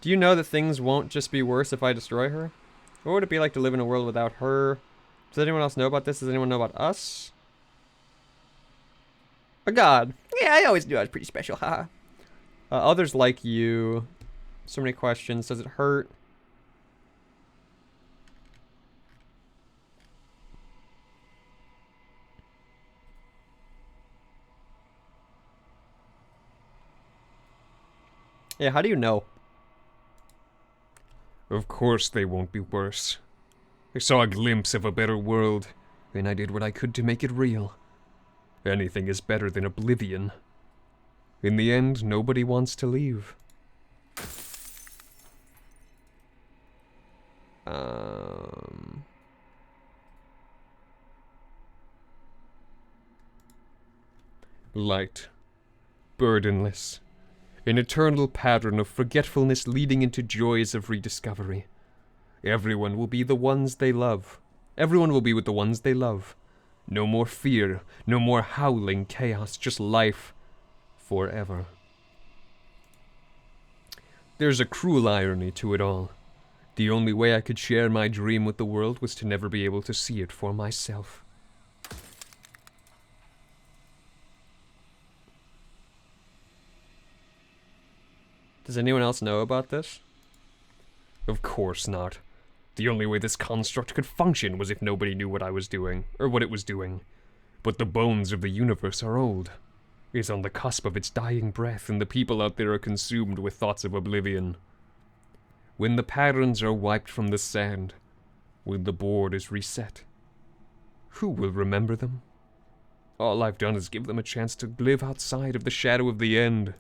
Do you know that things won't just be worse if I destroy her? What would it be like to live in a world without her? Does anyone else know about this? Does anyone know about us? A god. Yeah, I always knew I was pretty special, haha. Others like you. So many questions. Does it hurt? Yeah, how do you know? Of course they won't be worse. I saw a glimpse of a better world, and I did what I could to make it real. Anything is better than oblivion. In the end, nobody wants to leave. Light. Burdenless. An eternal pattern of forgetfulness leading into joys of rediscovery. Everyone will be the ones they love. Everyone will be with the ones they love. No more fear, no more howling chaos, just life forever. There's a cruel irony to it all. The only way I could share my dream with the world was to never be able to see it for myself. Does anyone else know about this? Of course not. The only way this construct could function was if nobody knew what I was doing, or what it was doing. But the bones of the universe are old. It's on the cusp of its dying breath, and the people out there are consumed with thoughts of oblivion. When the patterns are wiped from the sand, when the board is reset, who will remember them? All I've done is give them a chance to live outside of the shadow of the end.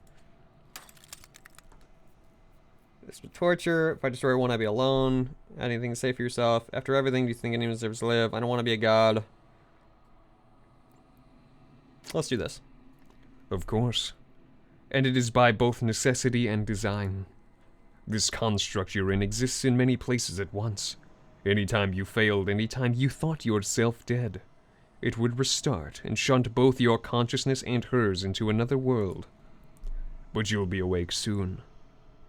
This would torture. If I destroy one, I'd be alone. Anything to say for yourself. After everything, do you think anyone deserves to live? I don't want to be a god. Let's do this. Of course. And it is by both necessity and design. This construct you're in exists in many places at once. Anytime you failed, anytime you thought yourself dead, it would restart and shunt both your consciousness and hers into another world. But you'll be awake soon.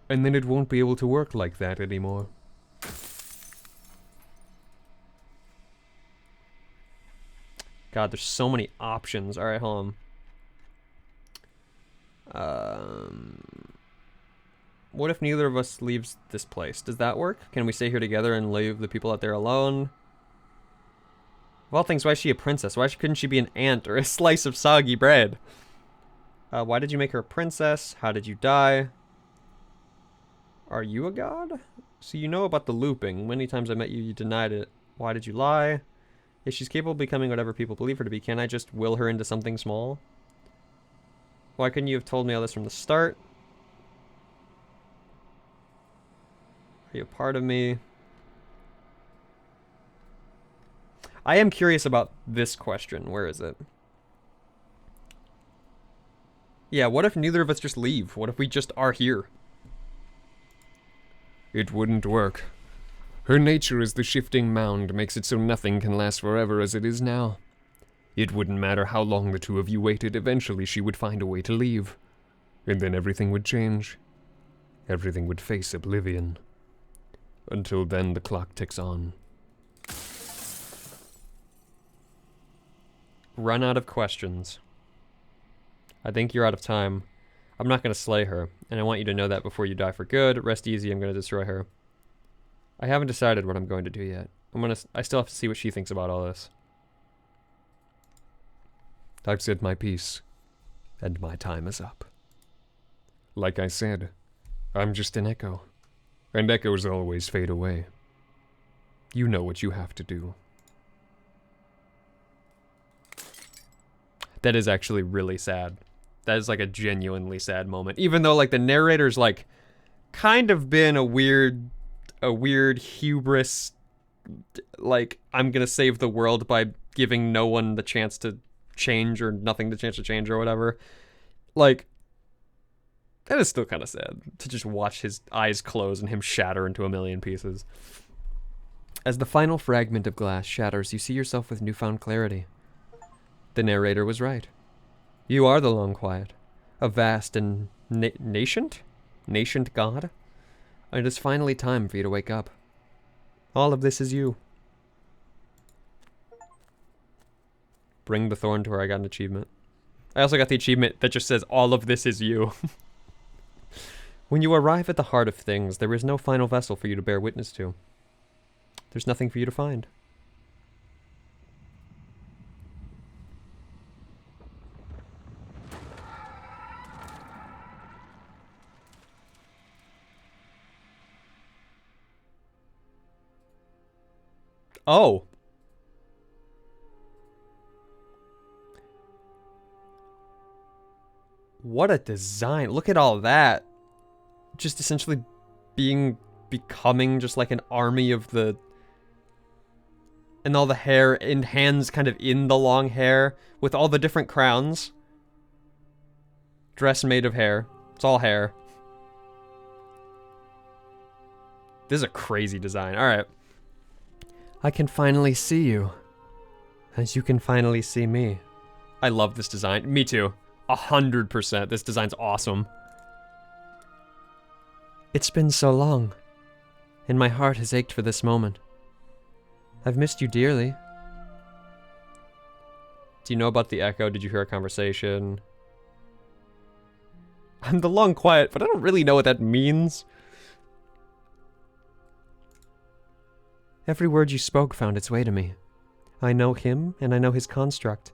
And then it won't be able to work like that anymore. God, there's so many options. Alright, hold on. What if neither of us leaves this place? Does that work? Can we stay here together and leave the people out there alone? Of all things, why is she a princess? Why couldn't she be an ant or a slice of soggy bread? Why did you make her a princess? How did you die? Are you a god? So you know about the looping. Many times I met you, you denied it. Why did you lie? If she's capable of becoming whatever people believe her to be, can't I just will her into something small? Why couldn't you have told me all this from the start? Are you a part of me? I am curious about this question. Where is it? Yeah, what if neither of us just leave? What if we just are here? It wouldn't work. Her nature as the shifting mound makes it so nothing can last forever as it is now. It wouldn't matter how long the two of you waited, eventually she would find a way to leave. And then everything would change. Everything would face oblivion. Until then, the clock ticks on. Run out of questions. I think you're out of time. I'm not going to slay her, and I want you to know that before you die for good. Rest easy, I'm going to destroy her. I haven't decided what I'm going to do yet. I still have to see what she thinks about all this. I've said my piece, and my time is up. Like I said, I'm just an echo, and echoes always fade away. You know what you have to do. That is actually really sad. That is like a genuinely sad moment. Even though like the narrator's like kind of been a weird hubris, like I'm gonna save the world by giving no one the chance to change or nothing the chance to change or whatever. Like that is still kind of sad to just watch his eyes close and him shatter into a million pieces. As the final fragment of glass shatters, you see yourself with newfound clarity. The narrator was right. You are the Long Quiet, a vast and nascent god. And it is finally time for you to wake up. All of this is you. Bring the thorn to her. I got an achievement. I also got the achievement that just says all of this is you. When you arrive at the heart of things, there is no final vessel for you to bear witness to. There's nothing for you to find. Oh. What a design. Look at all that. Just essentially becoming just like an army of the... And all the hair and hands kind of in the long hair with all the different crowns. Dress made of hair. It's all hair. This is a crazy design. All right. I can finally see you, as you can finally see me. I love this design. Me too. 100%. This design's awesome. It's been so long, and my heart has ached for this moment. I've missed you dearly. Do you know about the echo? Did you hear a conversation? I'm the Long Quiet, but I don't really know what that means. Every word you spoke found its way to me. I know him, and I know his construct.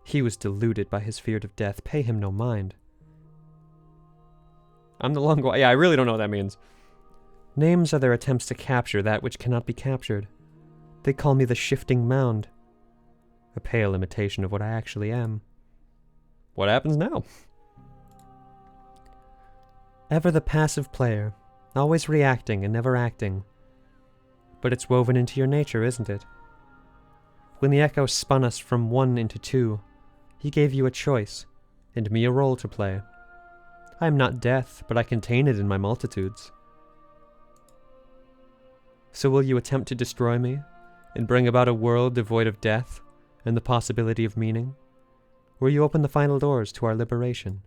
He was deluded by his fear of death. Pay him no mind. I'm the Long Quiet. Yeah, I really don't know what that means. Names are their attempts to capture that which cannot be captured. They call me the Shifting Mound. A pale imitation of what I actually am. What happens now? Ever the passive player, always reacting and never acting. But it's woven into your nature, isn't it? When the Echo spun us from one into two, he gave you a choice, and me a role to play. I am not death, but I contain it in my multitudes. So will you attempt to destroy me, and bring about a world devoid of death, and the possibility of meaning? Or will you open the final doors to our liberation?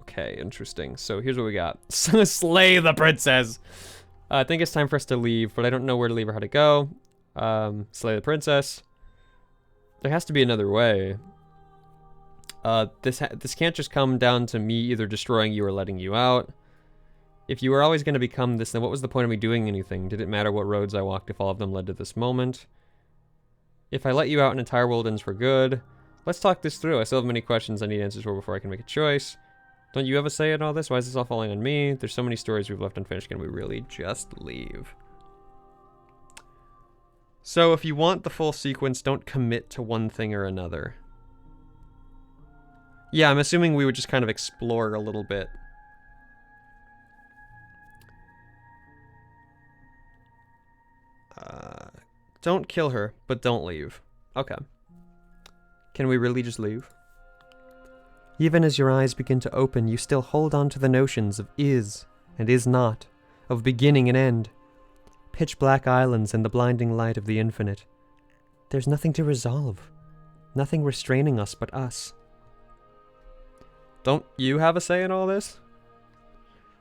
Okay, interesting. So here's what we got. Slay the princess! I think it's time for us to leave, but I don't know where to leave or how to go. Slay the princess. There has to be another way. This can't just come down to me either destroying you or letting you out. If you were always going to become this, then what was the point of me doing anything? Did it matter what roads I walked if all of them led to this moment? If I let you out, an entire world ends for good. Let's talk this through. I still have many questions I need answers for before I can make a choice. Don't you have a say in all this? Why is this all falling on me? There's so many stories we've left unfinished. Can we really just leave? So if you want the full sequence, don't commit to one thing or another. Yeah, I'm assuming we would just kind of explore a little bit. Don't kill her, but don't leave. Okay. Can we really just leave? Even as your eyes begin to open, you still hold on to the notions of is and is not, of beginning and end. Pitch black islands and the blinding light of the infinite. There's nothing to resolve. Nothing restraining us but us. Don't you have a say in all this?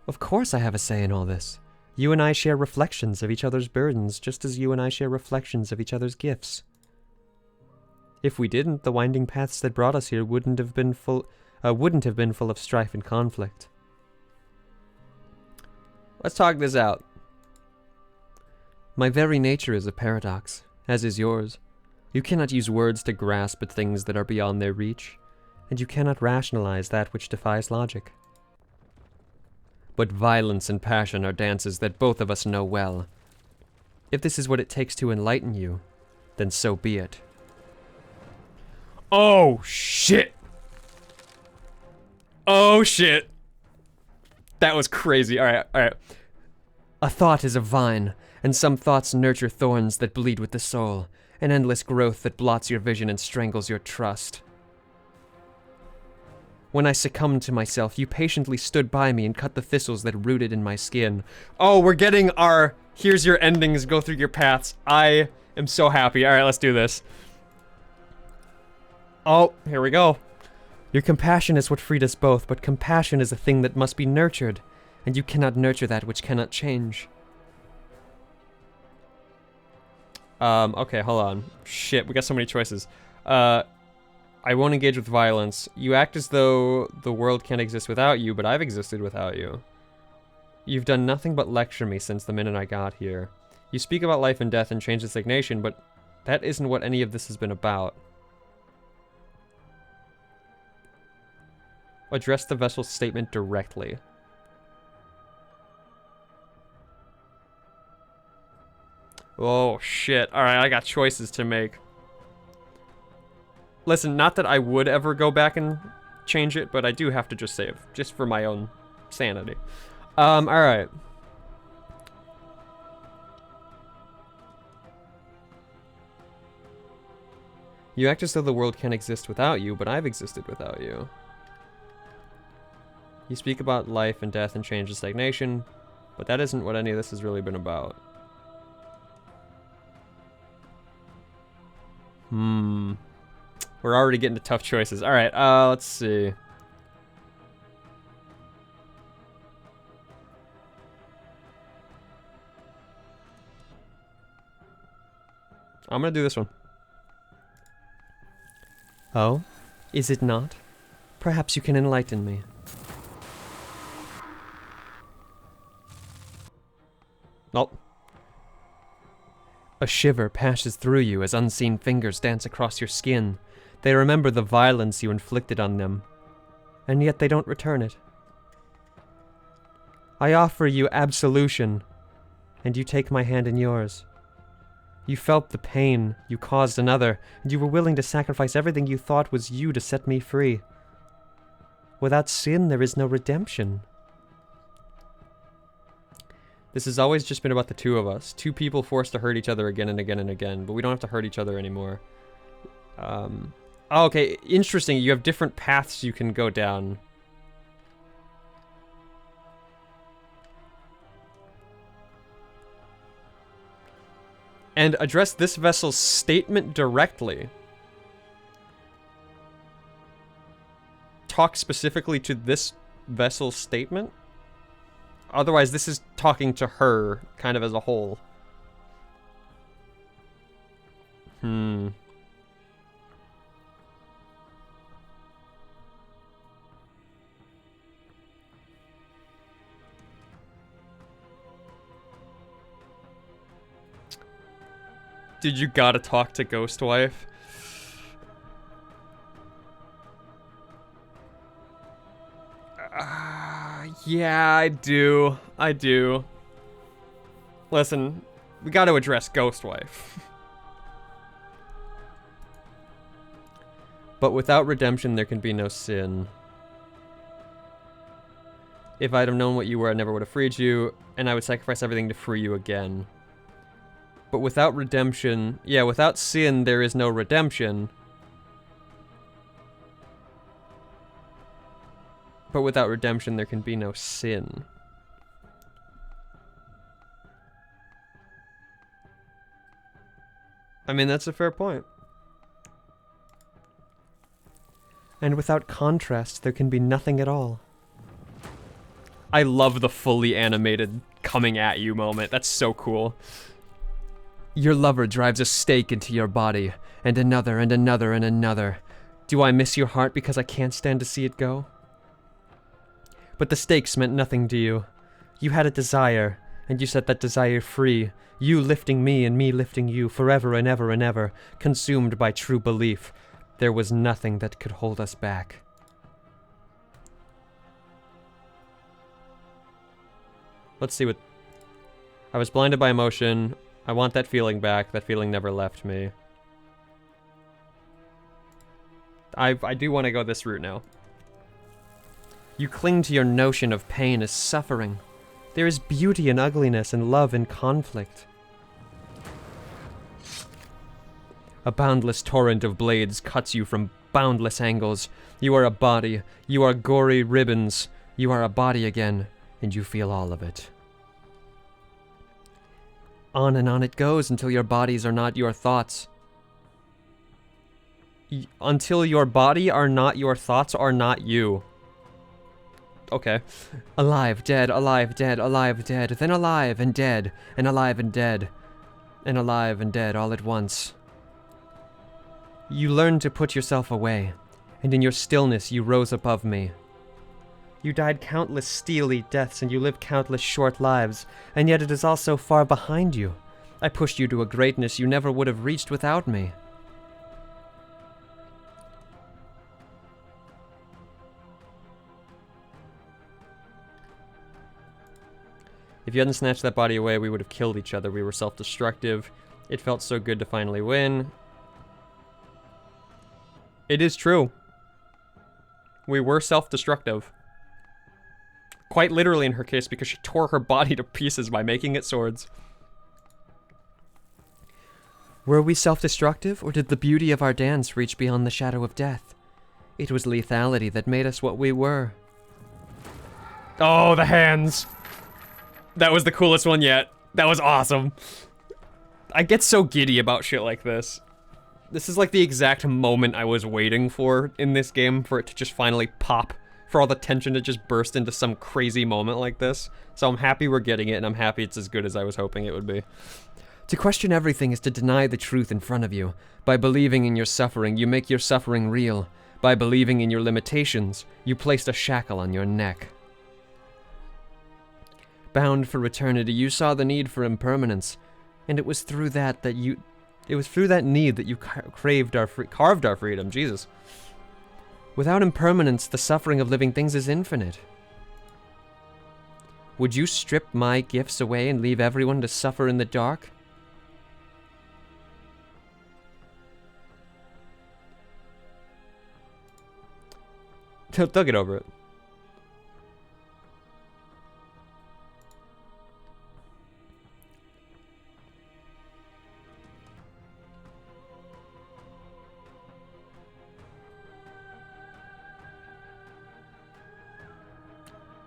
Of course I have a say in all this. You and I share reflections of each other's burdens, just as you and I share reflections of each other's gifts. If we didn't, the winding paths that brought us here wouldn't have been full of strife and conflict. Let's talk this out. My very nature is a paradox, as is yours. You cannot use words to grasp at things that are beyond their reach, and you cannot rationalize that which defies logic. But violence and passion are dances that both of us know well. If this is what it takes to enlighten you, then so be it. Oh, shit! Oh, shit! That was crazy. Alright, alright. A thought is a vine, and some thoughts nurture thorns that bleed with the soul, an endless growth that blots your vision and strangles your trust. When I succumbed to myself, you patiently stood by me and cut the thistles that rooted in my skin. Oh, we're getting our here's your endings, go through your paths. I am so happy. Alright, let's do this. Oh, here we go. Your compassion is what freed us both, but compassion is a thing that must be nurtured, and you cannot nurture that which cannot change. Okay, hold on. Shit, we got so many choices. I won't engage with violence. You act as though the world can't exist without you, but I've existed without you. You've done nothing but lecture me since the minute I got here. You speak about life and death and change the stagnation, but that isn't what any of this has been about. Address the vessel's statement directly. Oh, shit. Alright, I got choices to make. Listen, not that I would ever go back and change it, but I do have to just save, just for my own sanity. Alright. You act as though the world can't exist without you, but I've existed without you. You speak about life and death and change and stagnation, but that isn't what any of this has really been about. We're already getting to tough choices. Alright, let's see. I'm gonna do this one. Oh? Is it not? Perhaps you can enlighten me. Nope. A shiver passes through you as unseen fingers dance across your skin. They remember the violence you inflicted on them, and yet they don't return it. I offer you absolution, and you take my hand in yours. You felt the pain you caused another, and you were willing to sacrifice everything you thought was you to set me free. Without sin, there is no redemption. This has always just been about the two of us. Two people forced to hurt each other again and again and again, but we don't have to hurt each other anymore. Oh, okay, interesting. You have different paths you can go down. And address this vessel's statement directly. Talk specifically to this vessel's statement? Otherwise, this is talking to her, kind of as a whole. Dude, you gotta talk to Ghostwife. Yeah, I do. I do. Listen, we gotta address Ghostwife. But without redemption, there can be no sin. If I'd have known what you were, I never would have freed you, and I would sacrifice everything to free you again. But without redemption, yeah, without sin, there is no redemption. But without redemption, there can be no sin. I mean, that's a fair point. And without contrast, there can be nothing at all. I love the fully animated coming at you moment. That's so cool. Your lover drives a stake into your body, and another, and another, and another. Do I miss your heart because I can't stand to see it go? But the stakes meant nothing to you. You had a desire, and you set that desire free. You lifting me and me lifting you forever and ever and ever, consumed by true belief. There was nothing that could hold us back. Let's see what... I was blinded by emotion. I want that feeling back. That feeling never left me. I do want to go this route now. You cling to your notion of pain as suffering. There is beauty in ugliness and love in conflict. A boundless torrent of blades cuts you from boundless angles. You are a body. You are gory ribbons. You are a body again, and you feel all of it. On and on it goes until your bodies are not your thoughts. Until your body are not your thoughts are not you. Okay. Alive, dead, alive, dead, alive, dead, then alive and dead, and alive and dead, and alive and dead all at once. You learned to put yourself away, and in your stillness you rose above me. You died countless steely deaths, and you lived countless short lives, and yet it is all so far behind you. I pushed you to a greatness you never would have reached without me. If you hadn't snatched that body away, we would have killed each other. We were self-destructive. It felt so good to finally win. It is true. We were self-destructive. Quite literally in her case, because she tore her body to pieces by making it swords. Were we self-destructive, or did the beauty of our dance reach beyond the shadow of death? It was lethality that made us what we were. Oh, the hands! That was the coolest one yet. That was awesome. I get so giddy about shit like this. This is like the exact moment I was waiting for in this game, for it to just finally pop. For all the tension to just burst into some crazy moment like this. So I'm happy we're getting it, and I'm happy it's as good as I was hoping it would be. To question everything is to deny the truth in front of you. By believing in your suffering, you make your suffering real. By believing in your limitations, you placed a shackle on your neck. Bound for eternity, you saw the need for impermanence, and it was through that need that you carved our freedom. Jesus. Without impermanence, the suffering of living things is infinite. Would you strip my gifts away and leave everyone to suffer in the dark? They'll get over it.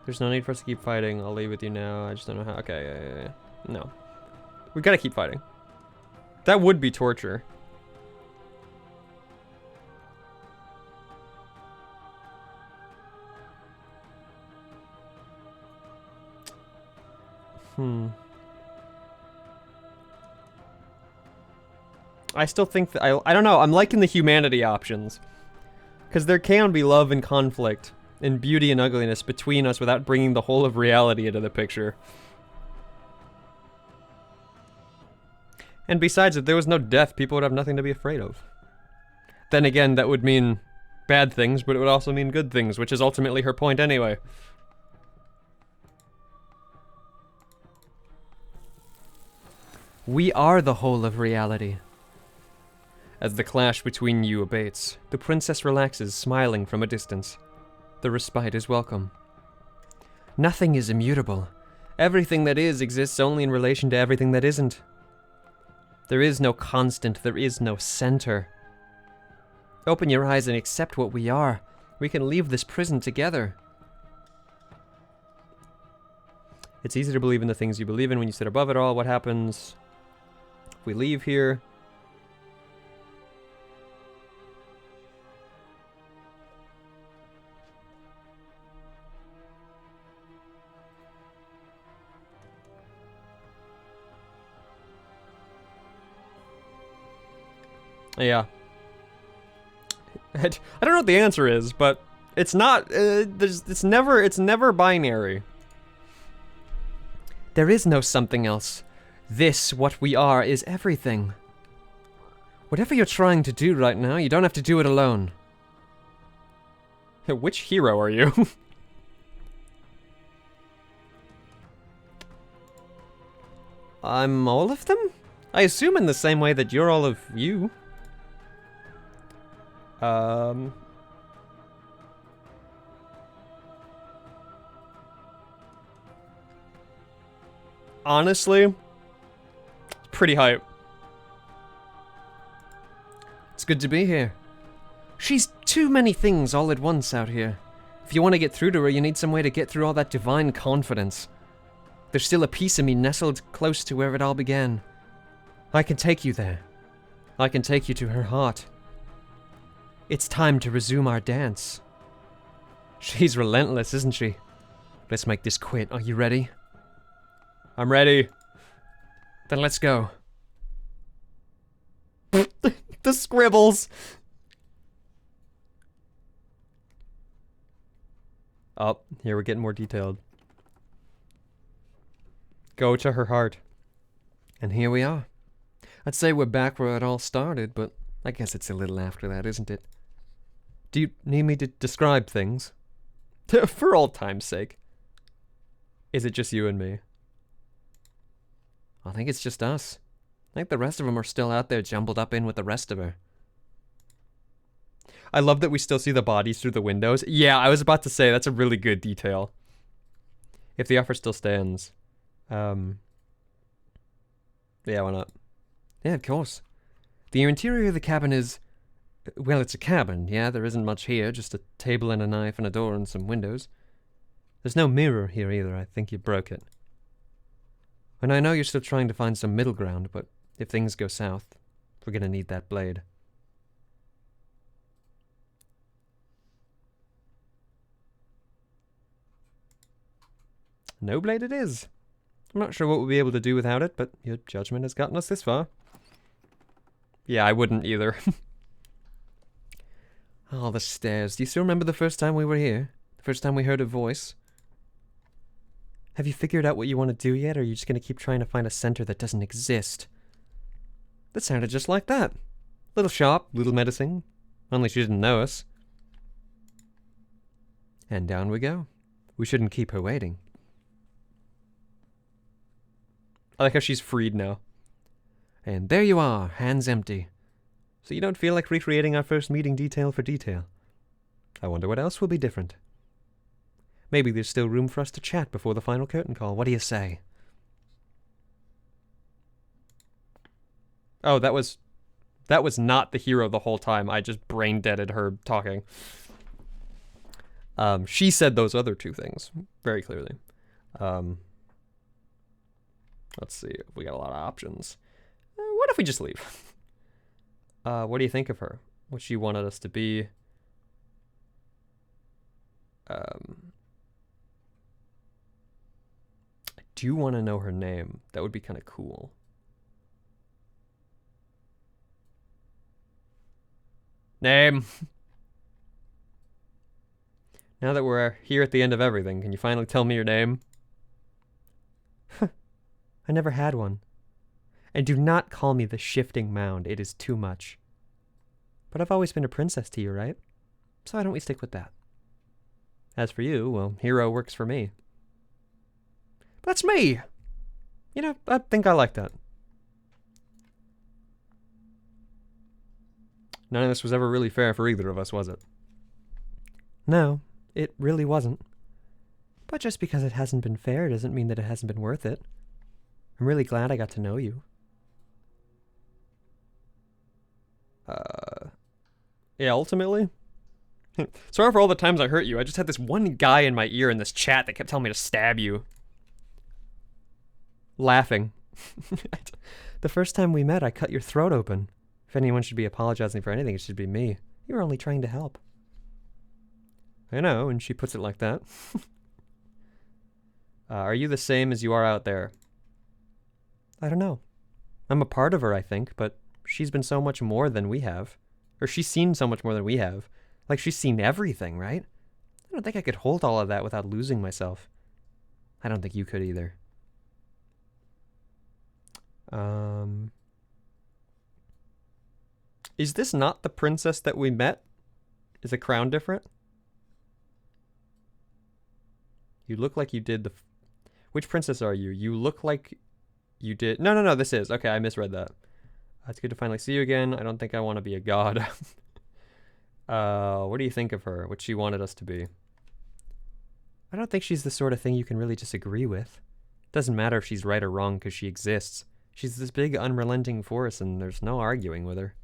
There's no need for us to keep fighting. I'll leave with you now. I just don't know how. Okay, yeah. No. We gotta keep fighting. That would be torture. I still think that I don't know. I'm liking the humanity options. Because there can be love and conflict and beauty and ugliness between us without bringing the whole of reality into the picture. And besides, if there was no death, people would have nothing to be afraid of. Then again, that would mean bad things, but it would also mean good things, which is ultimately her point anyway. We are the whole of reality. As the clash between you abates, the princess relaxes, smiling from a distance. The respite is welcome. Nothing is immutable. Everything that is exists only in relation to everything that isn't. There is no constant, there is no center. Open your eyes and accept what we are. We can leave this prison together. It's easy to believe in the things you believe in when you sit above it all. What happens if we leave here? Yeah. I don't know what the answer is, but it's not, it's never binary. There is no something else. This, what we are, is everything. Whatever you're trying to do right now, you don't have to do it alone. Which hero are you? I'm all of them? I assume in the same way that you're all of you. Honestly, it's pretty hype. It's good to be here. She's too many things all at once out here. If you want to get through to her, you need some way to get through all that divine confidence. There's still a piece of me nestled close to where it all began. I can take you there. I can take you to her heart. It's time to resume our dance. She's relentless, isn't she? Let's make this quick. Are you ready? I'm ready. Then let's go. The scribbles. Oh, here we're getting more detailed. Go to her heart. And here we are. I'd say we're back where it all started, but I guess it's a little after that, isn't it? Do you need me to describe things? For old time's sake. Is it just you and me? I think it's just us. I think the rest of them are still out there jumbled up in with the rest of her. I love that we still see the bodies through the windows. Yeah, I was about to say, that's a really good detail. If the offer still stands. Yeah, why not? Yeah, of course. The interior of the cabin is... Well, it's a cabin, yeah? There isn't much here, just a table and a knife and a door and some windows. There's no mirror here either. I think you broke it. And I know you're still trying to find some middle ground, but if things go south, we're gonna need that blade. No blade it is. I'm not sure what we'll be able to do without it, but your judgment has gotten us this far. Yeah, I wouldn't either. Oh, the stairs. Do you still remember the first time we were here? The first time we heard a voice? Have you figured out what you want to do yet, or are you just going to keep trying to find a center that doesn't exist? That sounded just like that. Little shop, little menacing. Only she didn't know us. And down we go. We shouldn't keep her waiting. I like how she's freed now. And there you are, hands empty. So you don't feel like recreating our first meeting detail for detail. I wonder what else will be different. Maybe there's still room for us to chat before the final curtain call. What do you say? Oh, that was not the hero the whole time. I just brain deaded her talking. She said those other two things very clearly. Let's see. We got a lot of options. What if we just leave? What do you think of her? What she wanted us to be? I do want to know her name. That would be kind of cool. Name. Now that we're here at the end of everything, can you finally tell me your name? I never had one. And do not call me the shifting mound. It is too much. But I've always been a princess to you, right? So why don't we stick with that? As for you, well, hero works for me. That's me! You know, I think I like that. None of this was ever really fair for either of us, was it? No, it really wasn't. But just because it hasn't been fair doesn't mean that it hasn't been worth it. I'm really glad I got to know you. Yeah, ultimately. Sorry for all the times I hurt you. I just had this one guy in my ear in this chat that kept telling me to stab you. Laughing. The first time we met, I cut your throat open. If anyone should be apologizing for anything, it should be me. You were only trying to help. I know, and she puts it like that. Are you the same as you are out there? I don't know. I'm a part of her, I think, but she's been so much more than we have. Or she's seen so much more than we have. Like, she's seen everything, right? I don't think I could hold all of that without losing myself. I don't think you could either. Is this not the princess that we met? Is the crown different? You look like you did the... Which princess are you? You look like you did... No, this is. Okay, I misread that. It's good to finally see you again. I don't think I want to be a god. What do you think of her? What she wanted us to be? I don't think she's the sort of thing you can really disagree with. Doesn't matter if she's right or wrong because she exists. She's this big unrelenting force and there's no arguing with her.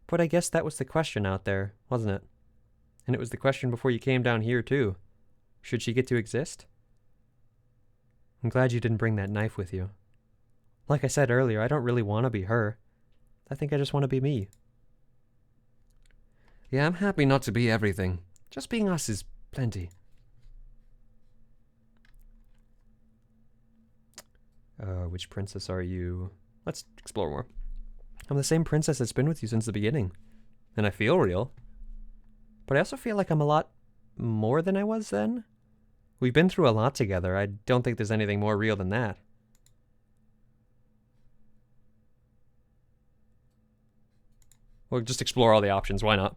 But I guess that was the question out there, wasn't it? And it was the question before you came down here too. Should she get to exist? I'm glad you didn't bring that knife with you. Like I said earlier, I don't really want to be her. I think I just want to be me. Yeah, I'm happy not to be everything. Just being us is plenty. Which princess are you? Let's explore more. I'm the same princess that's been with you since the beginning. And I feel real. But I also feel like I'm a lot more than I was then. We've been through a lot together. I don't think there's anything more real than that. We'll just explore all the options. Why not?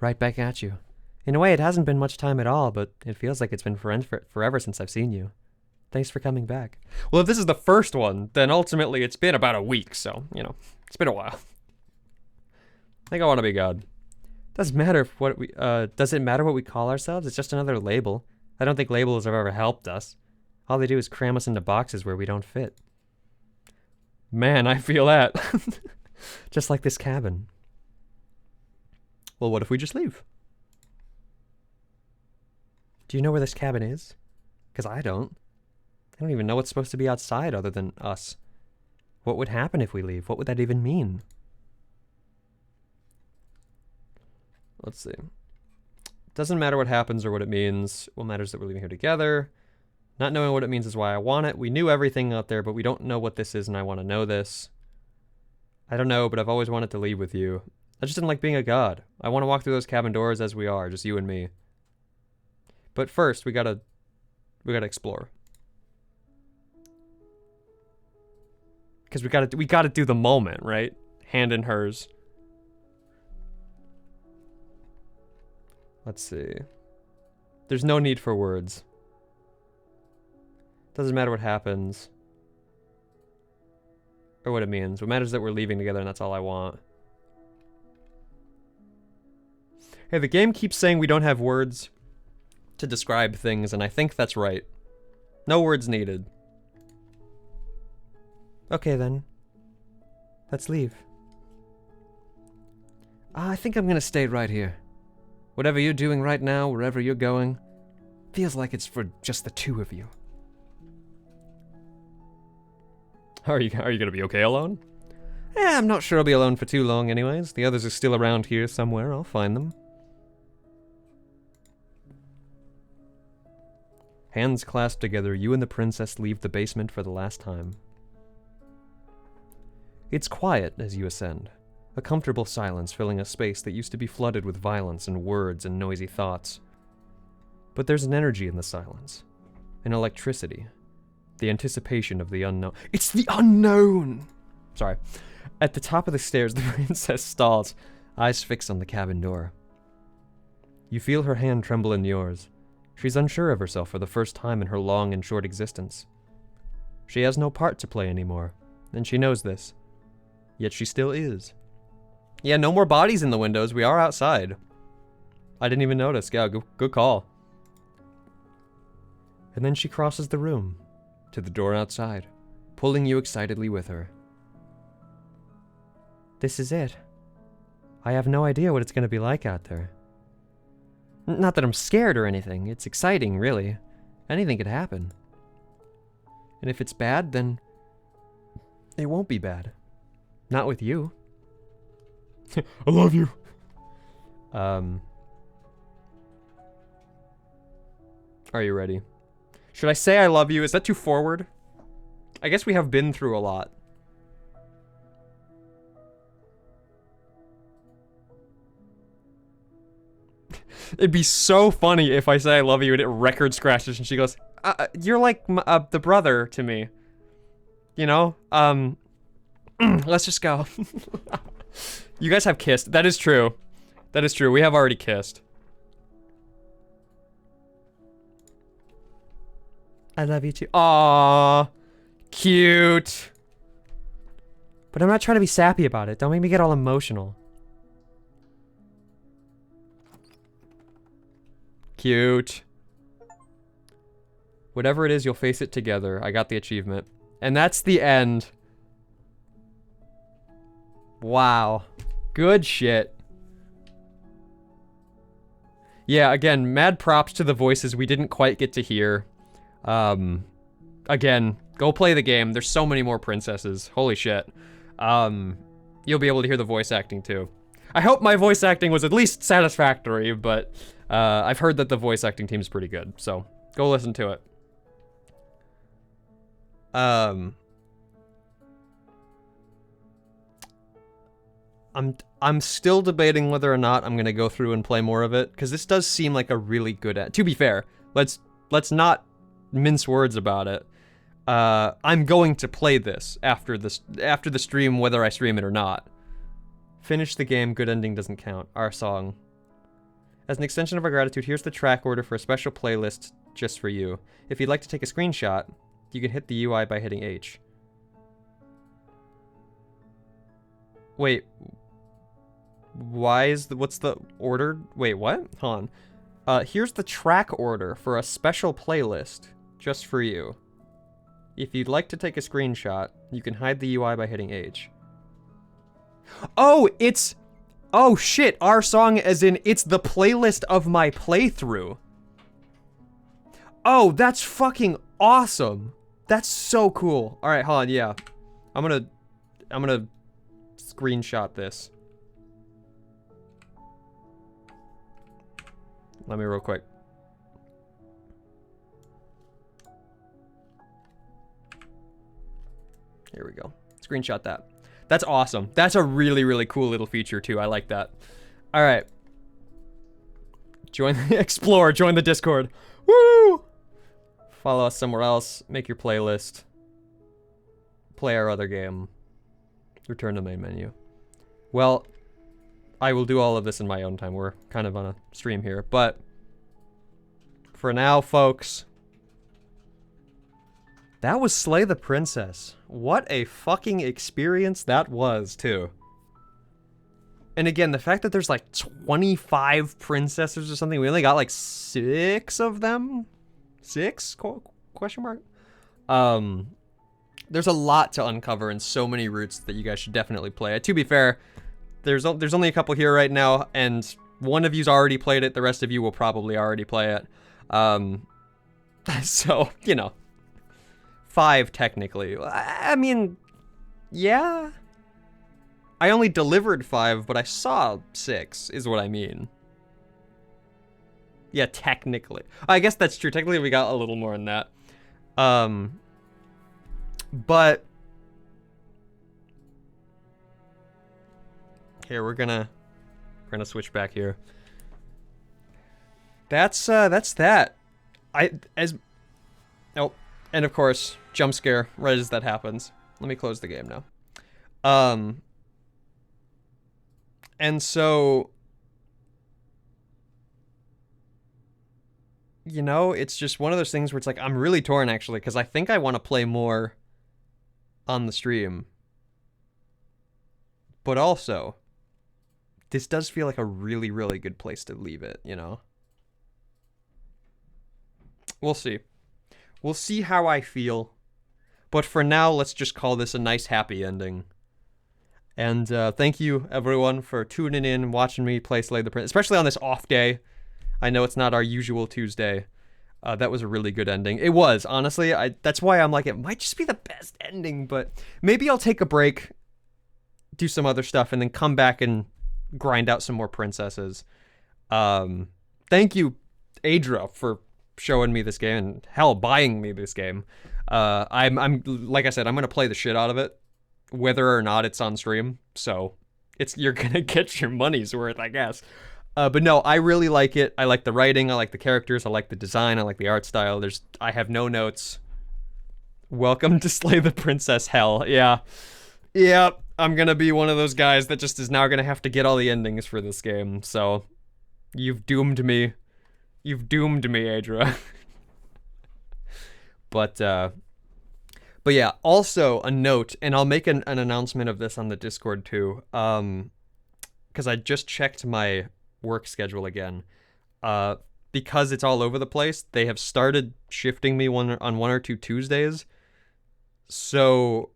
Right back at you. In a way, it hasn't been much time at all, but it feels like it's been forever since I've seen you. Thanks for coming back. Well, if this is the first one, then ultimately it's been about a week, so, you know, it's been a while. I think I want to be God. Doesn't matter what we, does it matter what we call ourselves? It's just another label. I don't think labels have ever helped us. All they do is cram us into boxes where we don't fit. Man, I feel that. Just like this cabin. Well, what if we just leave? Do you know where this cabin is? Because I don't. I don't even know what's supposed to be outside other than us. What would happen if we leave? What would that even mean? Let's see. Doesn't matter what happens or what it means. What matters is that we're leaving here together. Not knowing what it means is why I want it. We knew everything out there, but we don't know what this is, and I want to know this. I don't know, but I've always wanted to leave with you. I just didn't like being a god. I want to walk through those cabin doors as we are, just you and me. But first, we gotta explore. Because we gotta do the moment, right? Hand in hers. Let's see. There's no need for words. Doesn't matter what happens. Or what it means. What matters is that we're leaving together, and that's all I want. Hey, the game keeps saying we don't have words to describe things, and I think that's right. No words needed. Okay, then. Let's leave. I think I'm gonna stay right here. Whatever you're doing right now, wherever you're going, feels like it's for just the two of you. Are you gonna be okay alone? Yeah, I'm not sure I'll be alone for too long anyways. The others are still around here somewhere. I'll find them. Hands clasped together, you and the princess leave the basement for the last time. It's quiet as you ascend, a comfortable silence filling a space that used to be flooded with violence and words and noisy thoughts. But there's an energy in the silence, an electricity, The anticipation of the unknown. It's the unknown! Sorry. At the top of the stairs, the princess stalls, eyes fixed on the cabin door. You feel her hand tremble in yours. She's unsure of herself for the first time in her long and short existence. She has no part to play anymore, and she knows this. Yet she still is. Yeah, no more bodies in the windows. We are outside. I didn't even notice. Yeah, good call. And then she crosses the room to the door outside, pulling you excitedly with her. This is it. I have no idea what it's going to be like out there. Not that I'm scared or anything. It's exciting, really. Anything could happen. And if it's bad, then it won't be bad. Not with you. I love you. Are you ready? Should I say I love you? Is that too forward? I guess we have been through a lot. It'd be so funny if I say I love you and it record scratches and she goes, you're like the brother to me. You know? Let's just go. You guys have kissed. That is true. That is true. We have already kissed. I love you too. Aww. Cute. But I'm not trying to be sappy about it. Don't make me get all emotional. Cute. Whatever it is, you'll face it together. I got the achievement. And that's the end. Wow. Good shit. Yeah, again, mad props to the voices we didn't quite get to hear. Again, go play the game. There's so many more princesses. Holy shit. You'll be able to hear the voice acting too. I hope my voice acting was at least satisfactory, but I've heard that the voice acting team's pretty good, so go listen to it. I'm still debating whether or not I'm gonna go through and play more of it, because this does seem like a really good to be fair, let's not mince words about it. I'm going to play this after the stream, whether I stream it or not. Finish the game, good ending doesn't count. Our song. As an extension of our gratitude, here's the track order for a special playlist just for you. If you'd like to take a screenshot, you can hit the UI by hitting H. Wait. What's the order? Wait, what? Hold on. Here's the track order for a special playlist just for you. If you'd like to take a screenshot, you can hide the UI by hitting H. Oh, it's... Oh shit, our song as in it's the playlist of my playthrough. Oh, that's fucking awesome. That's so cool. Alright, hold on, yeah. I'm gonna screenshot this. Let me real quick. Here we go. Screenshot that. That's awesome. That's a really, really cool little feature too. I like that. All right. Join the Explore. Join the Discord. Woo! Follow us somewhere else. Make your playlist. Play our other game. Return to main menu. Well, I will do all of this in my own time. We're kind of on a stream here, but for now, folks, that was Slay the Princess. What a fucking experience that was, too. And again, the fact that there's like 25 princesses or something, we only got like 6 of them? 6? Question mark? There's a lot to uncover and so many routes that you guys should definitely play. To be fair, there's only a couple here right now, and one of you's already played it, the rest of you will probably already play it. So, you know. 5 technically. I mean, yeah. I only delivered 5, but I saw 6, is what I mean. Yeah, technically. I guess that's true. Technically, we got a little more than that. But here we're gonna switch back here. That's that. And of course, jump scare right as that happens. Let me close the game now. And so, you know, it's just one of those things where it's like, I'm really torn actually, because I think I want to play more on the stream. But also, this does feel like a really, really good place to leave it, you know? We'll see. We'll see how I feel. But for now, let's just call this a nice, happy ending. And thank you, everyone, for tuning in, watching me play Slay the Prince, especially on this off day. I know it's not our usual Tuesday. That was a really good ending. It was, honestly. That's why I'm like, it might just be the best ending, but maybe I'll take a break, do some other stuff, and then come back and grind out some more princesses. Thank you, Adra, for showing me this game, and hell, buying me this game. I'm like I said, I'm gonna play the shit out of it, whether or not it's on stream. So you're gonna get your money's worth, I guess. But no, I really like it. I like the writing. I like the characters. I like the design. I like the art style. I have no notes. Welcome to Slay the Princess Hell. Yeah. I'm gonna be one of those guys that just is now gonna have to get all the endings for this game. So you've doomed me. You've doomed me, Adra. But yeah, also a note, and I'll make an announcement of this on the Discord too, because I just checked my work schedule again. Because it's all over the place, they have started shifting me on 1 or 2 Tuesdays, so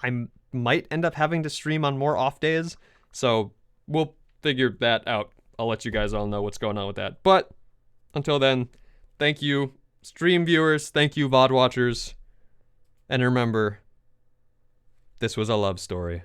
I might end up having to stream on more off days, so we'll figure that out. I'll let you guys all know what's going on with that. But until then, thank you, stream viewers, thank you, VOD watchers, and remember, this was a love story.